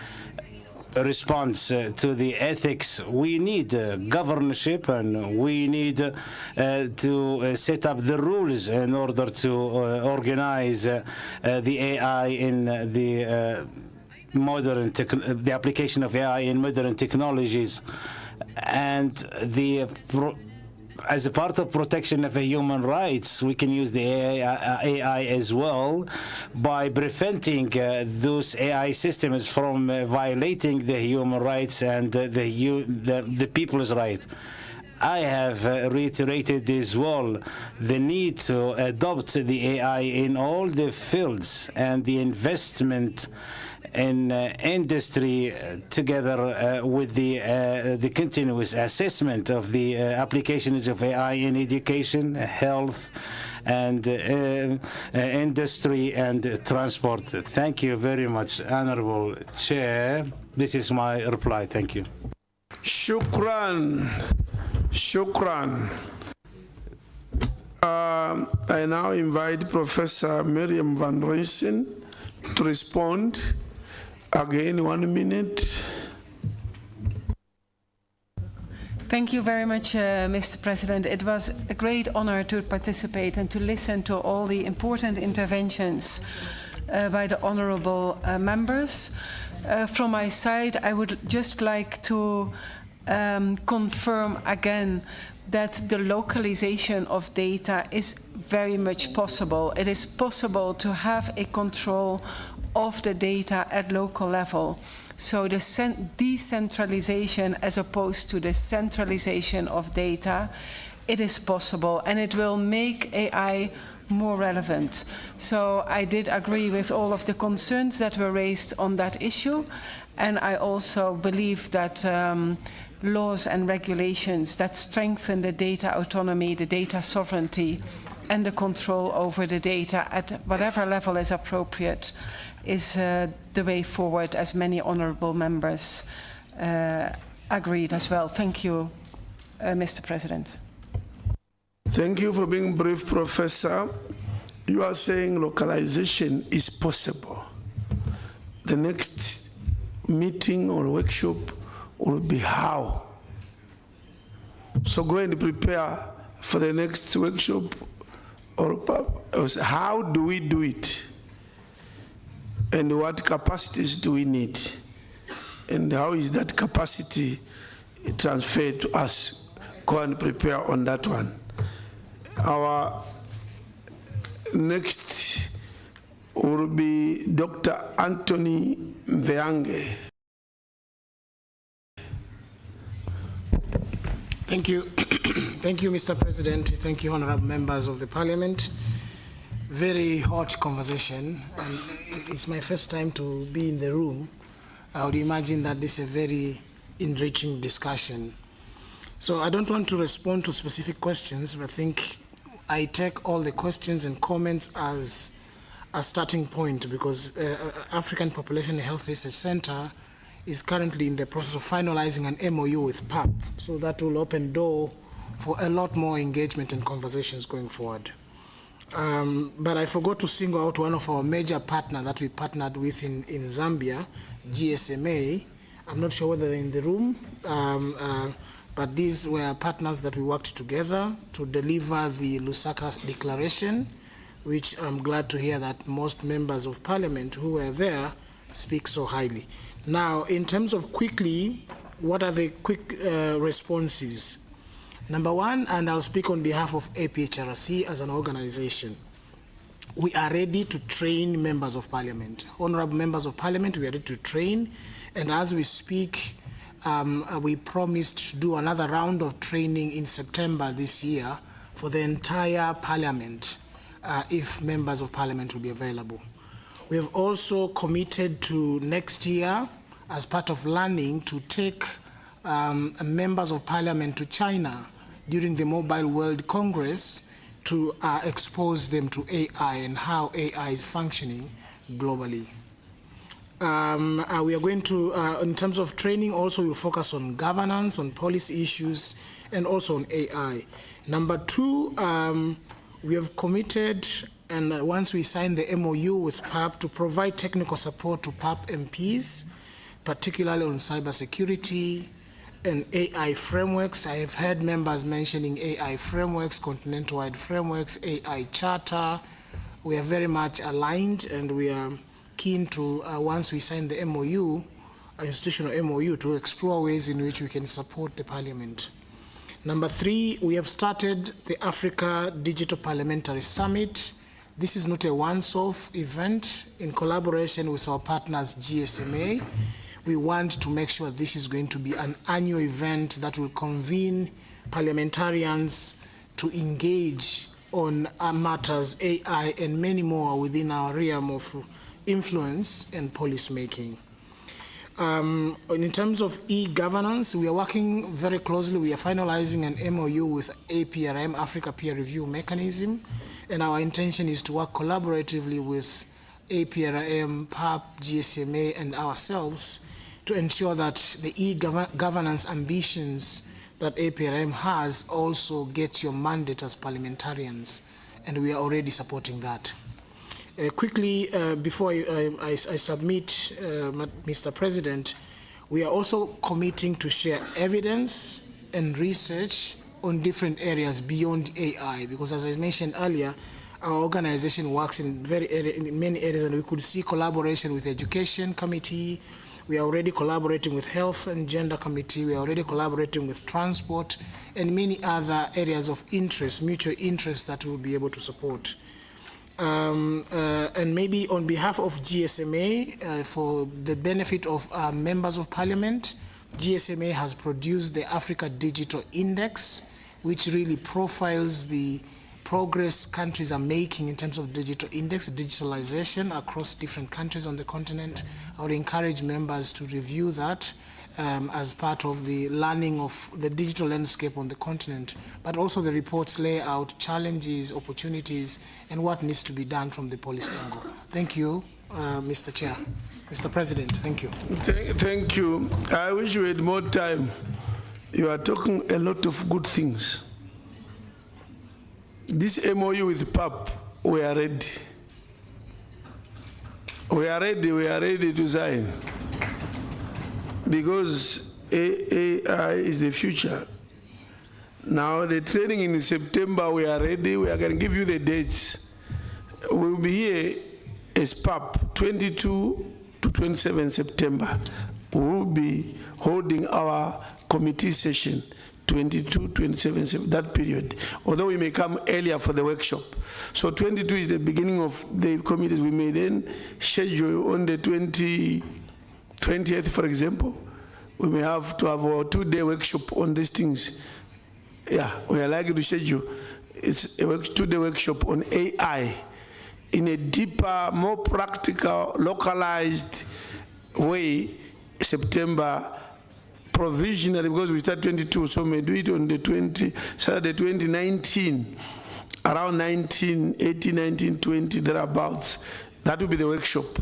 responds to the ethics. We need governorship, and we need to set up the rules in order to organize the AI in the the application of AI in modern technologies, and the as a part of protection of human rights, we can use the AI as well by preventing those AI systems from violating the human rights and the people's rights. I have reiterated as well the need to adopt the AI in all the fields and the investment in industry together with the continuous assessment of the applications of AI in education, health, and industry and transport. Thank you very much, Honorable Chair. This is my reply. Thank you. Shukran. Shukran. I now invite Professor Miriam van Reysen to respond. Again, 1 minute. Thank you very much, Mr. President. It was a great honor to participate and to listen to all the important interventions by the honorable members. From my side, I would just like to confirm again that the localization of data is very much possible. It is possible to have a control of the data at local level. So the decentralization as opposed to the centralization of data, it is possible, and it will make AI more relevant. So I did agree with all of the concerns that were raised on that issue, and I also believe that laws and regulations that strengthen the data autonomy, the data sovereignty, and the control over the data at whatever level is appropriate is the way forward, as many honourable members agreed as well. Thank you, Mr. President. Thank you for being brief, Professor. You are saying localization is possible. The next meeting or workshop will be how. So go and prepare for the next workshop, or how do we do it? And what capacities do we need? And how is that capacity transferred to us? Go and prepare on that one. Our next will be Dr. Anthony Mveange. Thank you. Thank you, Mr. President. Thank you, honorable members of the Parliament. Very hot conversation, and it's my first time to be in the room. I would imagine that this is a very enriching discussion. So I don't want to respond to specific questions, but I think I take all the questions and comments as a starting point, because African Population Health Research Center is currently in the process of finalizing an MOU with PAP. So that will open door for a lot more engagement and conversations going forward. But I forgot to single out one of our major partners that we partnered with in Zambia, GSMA. I'm not sure whether they're in the room, but these were partners that we worked together to deliver the Lusaka Declaration, which I'm glad to hear that most members of Parliament who were there speak so highly. Now, in terms of quickly, what are the quick responses? Number one, and I'll speak on behalf of APHRC as an organization, we are ready to train members of Parliament. Honorable members of Parliament, we are ready to train, and as we speak, we promised to do another round of training in September this year for the entire Parliament, if members of Parliament will be available. We have also committed to next year, as part of learning, to take members of Parliament to China during the Mobile World Congress to expose them to AI and how AI is functioning globally. We are going to, in terms of training, also we'll focus on governance, on policy issues, and also on AI. Number two, we have committed, and once we sign the MOU with PAP, to provide technical support to PAP MPs, particularly on cybersecurity and AI frameworks. I have heard members mentioning AI frameworks, continental-wide frameworks, AI charter. We are very much aligned, and we are keen to, once we sign the MOU, institutional MOU, to explore ways in which we can support the Parliament. Number 3, we have started the Africa Digital Parliamentary Summit. This is not a once-off event. In collaboration with our partners GSMA, we want to make sure this is going to be an annual event that will convene parliamentarians to engage on matters, AI, and many more within our realm of influence and policy making. In terms of e-governance, we are working very closely. We are finalizing an MOU with APRM, Africa Peer Review Mechanism, and our intention is to work collaboratively with APRM, PAP, GSMA, and ourselves to ensure that the e-governance ambitions that APRM has also gets your mandate as parliamentarians, and we are already supporting that. Quickly, before I submit, Mr. President, we are also committing to share evidence and research on different areas beyond AI, because as I mentioned earlier, our organization works in many areas, and we could see collaboration with Education Committee. We are already collaborating with Health and Gender Committee. We are already collaborating with Transport and many other areas of interest, mutual interest that we'll be able to support. And maybe on behalf of GSMA, for the benefit of our members of parliament, GSMA has produced the Africa Digital Index, which really profiles the progress countries are making in terms of digital index, digitalization across different countries on the continent. I would encourage members to review that as part of the learning of the digital landscape on the continent, but also the reports lay out challenges, opportunities, and what needs to be done from the policy angle. Thank you, Mr. Chair. Mr. President, thank you. Thank you. I wish we had more time. You are talking a lot of good things. This MOU with PAP, we are ready. We are ready to sign. Because AI is the future. Now the training in September, we are ready. We are going to give you the dates. We will be here as PAP, 22 to 27 September. We will be holding our committee session, 22, 27, that period. Although we may come earlier for the workshop. So 22 is the beginning of the committees. We may then schedule on the 20th, for example. We may have to have a 2-day workshop on these things. Yeah, we are likely to schedule. It's a 2-day workshop on AI in a deeper, more practical, localized way, September, provisionally, because we start 22, so we may do it on the Saturday 2019, around 19, 19, 20, thereabouts. That will be the workshop.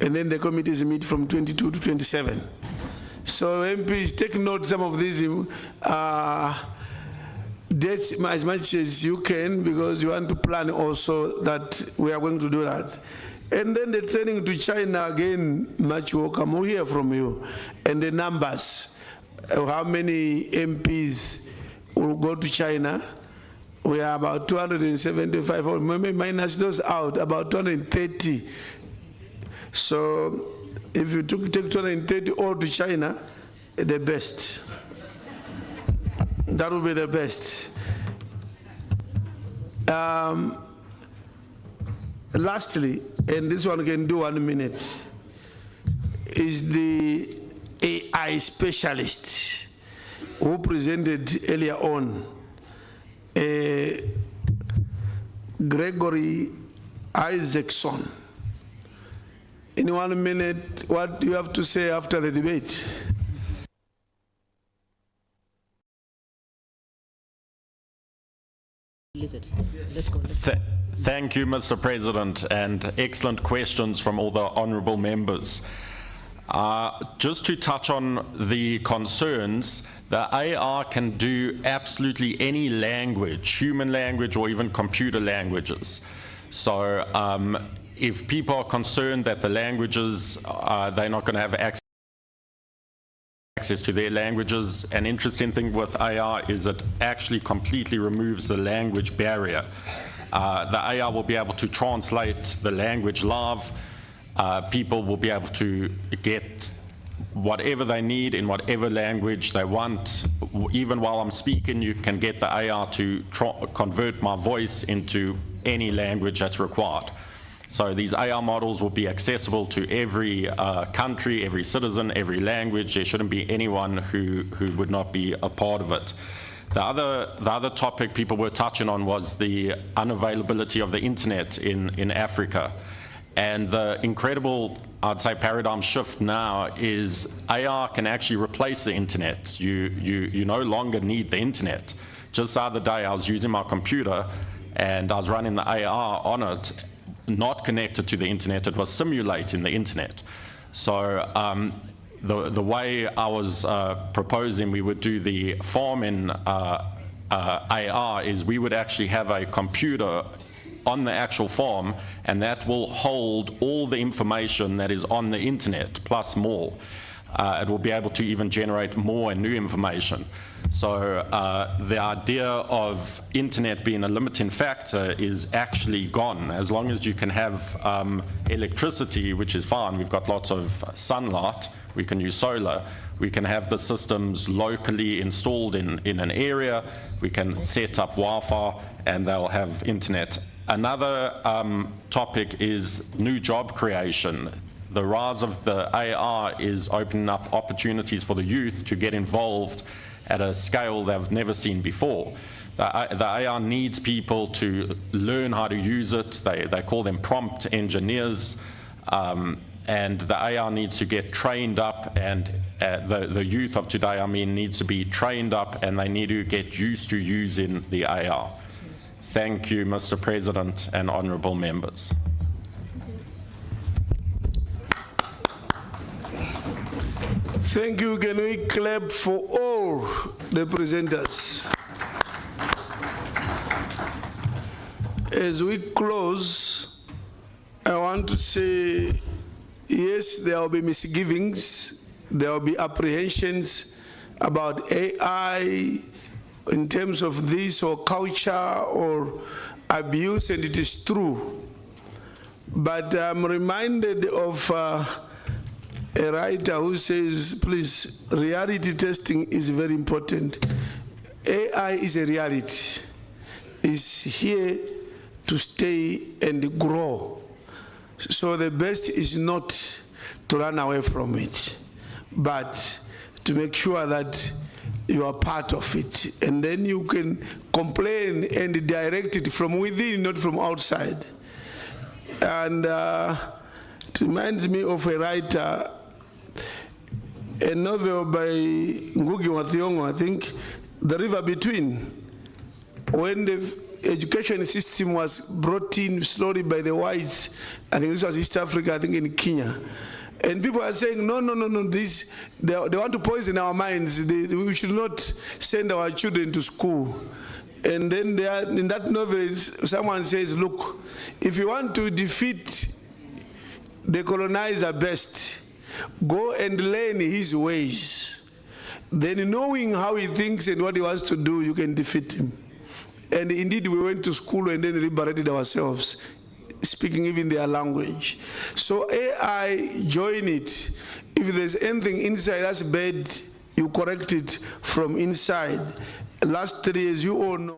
And then the committees meet from 22 to 27. So MPs, take note some of these dates as much as you can, because you want to plan also that we are going to do that. And then the training to China, again, much welcome. We'll hear from you. And the numbers, how many MPs will go to China. We are about 275, or maybe minus those out, about 230. So if you take 230 all to China, the best. That will be the best. Lastly, and this one can do 1 minute, is the AI specialist who presented earlier on, Gregory Isaacson. In 1 minute, what do you have to say after the debate? Thank you, Mr. President, and excellent questions from all the honourable members. Just to touch on the concerns, the AI can do absolutely any language, human language or even computer languages. So if people are concerned that the languages, they're not going to have access to their languages, an interesting thing with AI is it actually completely removes the language barrier. The AI will be able to translate the language live. People will be able to get whatever they need in whatever language they want. Even while I'm speaking, you can get the AR to convert my voice into any language that's required. So these AR models will be accessible to every country, every citizen, every language. There shouldn't be anyone who would not be a part of it. The other topic people were touching on was the unavailability of the internet in Africa. And the incredible, I'd say, paradigm shift now is AR can actually replace the internet. You no longer need the internet. Just the other day I was using my computer and I was running the AR on it, not connected to the internet. It was simulating the internet. So the way I was proposing we would do the farm in AR is we would actually have a computer on the actual farm, and that will hold all the information that is on the internet plus more. It will be able to even generate more and new information. So the idea of internet being a limiting factor is actually gone. As long as you can have electricity, which is fine, we've got lots of sunlight, we can use solar, we can have the systems locally installed in an area, we can set up Wi-Fi and they'll have internet. Another topic is new job creation. The rise of the AR is opening up opportunities for the youth to get involved at a scale they've never seen before. The AR needs people to learn how to use it. They call them prompt engineers. And the AR needs to get trained up, and the youth of today, needs to be trained up, and they need to get used to using the AR. Thank you, Mr. President and honourable members. Thank you. Can we clap for all the presenters? As we close, I want to say, yes, there will be misgivings, there will be apprehensions about AI in terms of this or culture or abuse, and it is true. But I'm reminded of a writer who says, please, reality testing is very important. AI is a reality. It's here to stay and grow. So the best is not to run away from it, but to make sure that you are part of it. And then you can complain and direct it from within, not from outside. And it reminds me of a writer, a novel by Ngugi wa Thiong'o, I think, The River Between. When the education system was brought in slowly by the whites, I think this was East Africa, I think in Kenya. And people are saying, no, this, they want to poison our minds. We should not send our children to school. And then in that novel, someone says, look, if you want to defeat the colonizer best, go and learn his ways. Then knowing how he thinks and what he wants to do, you can defeat him. And indeed, we went to school and then liberated ourselves, speaking even their language. So AI, join it. If there's anything inside that's bad, you correct it from inside. Last 3 years, you all know.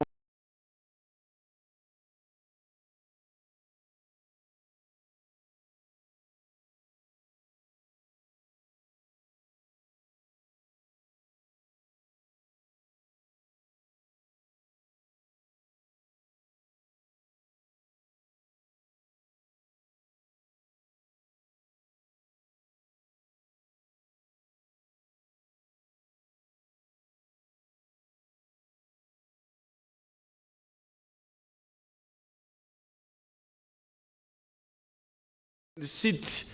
Sit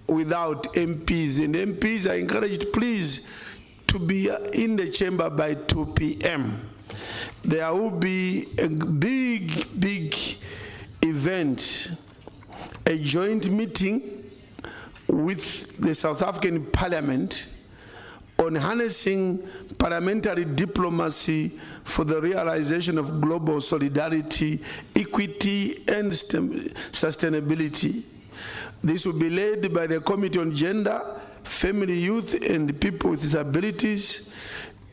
without MPs, and MPs are encouraged, please, to be in the chamber by 2 p.m. There will be a big event, a joint meeting with the South African Parliament on harnessing parliamentary diplomacy for the realization of global solidarity, equity, and sustainability. This will be led by the Committee on Gender, family, youth, and people with disabilities,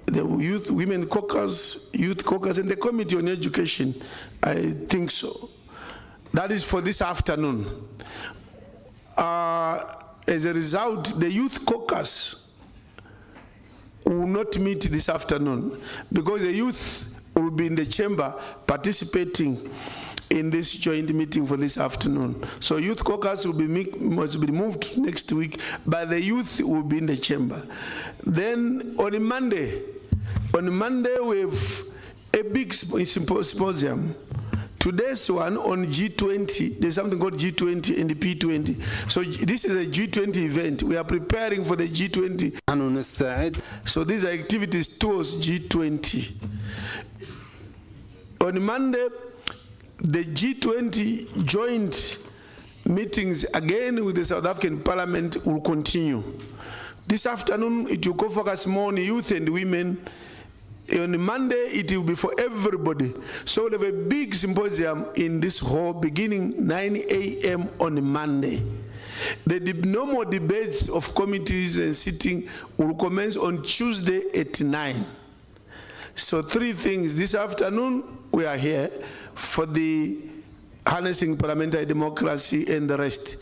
the youth, women caucus, youth caucus, and the Committee on Education. I think so. That is for this afternoon. As a result, the youth caucus will not meet this afternoon because the youth will be in the chamber participating in this joint meeting for this afternoon. So youth caucus must be moved next week, but the youth will be in the chamber. Then on Monday we have a big symposium. Today's one on G20, there's something called G20 and the P20. So this is a G20 event. We are preparing for the G20. So these are activities towards G20. On Monday, the G20 joint meetings again with the South African Parliament will continue. This afternoon, it will go focus more on youth and women. On Monday, it will be for everybody. So we'll have a big symposium in this hall beginning 9 a.m. on Monday. The normal debates of committees and sitting will commence on Tuesday at 9. So 3 things. This afternoon, we are here for the harnessing parliamentary democracy and the rest.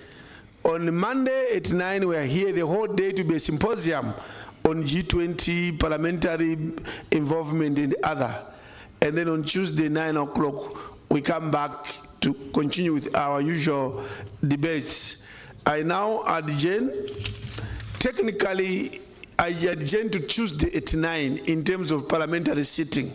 On Monday at 9, we are here the whole day to be a symposium on G20, parliamentary involvement in the other. And then on Tuesday, 9 o'clock, we come back to continue with our usual debates. I now adjourn. Technically, I adjourn to Tuesday at 9 in terms of parliamentary sitting.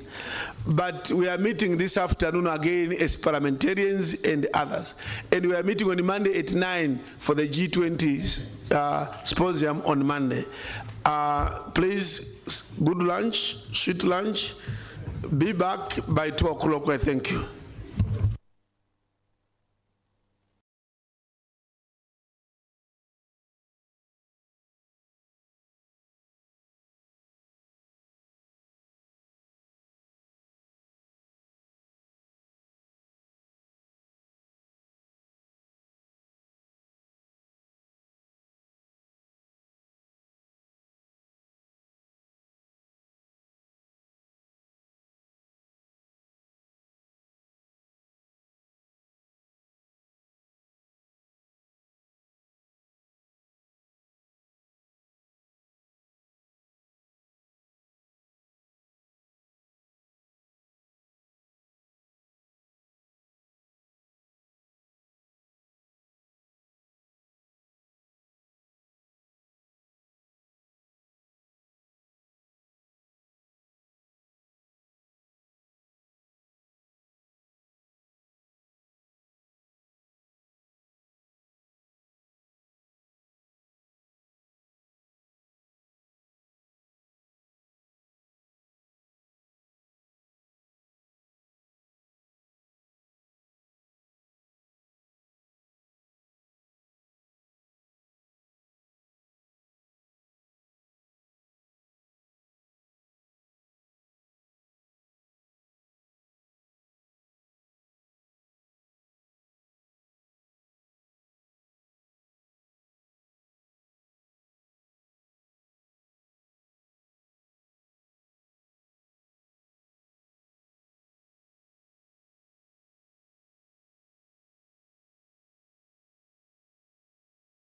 But we are meeting this afternoon again as parliamentarians and others. And we are meeting on Monday at 9 for the G20 symposium on Monday. Please, good lunch, sweet lunch. Be back by 2 o'clock, I thank you.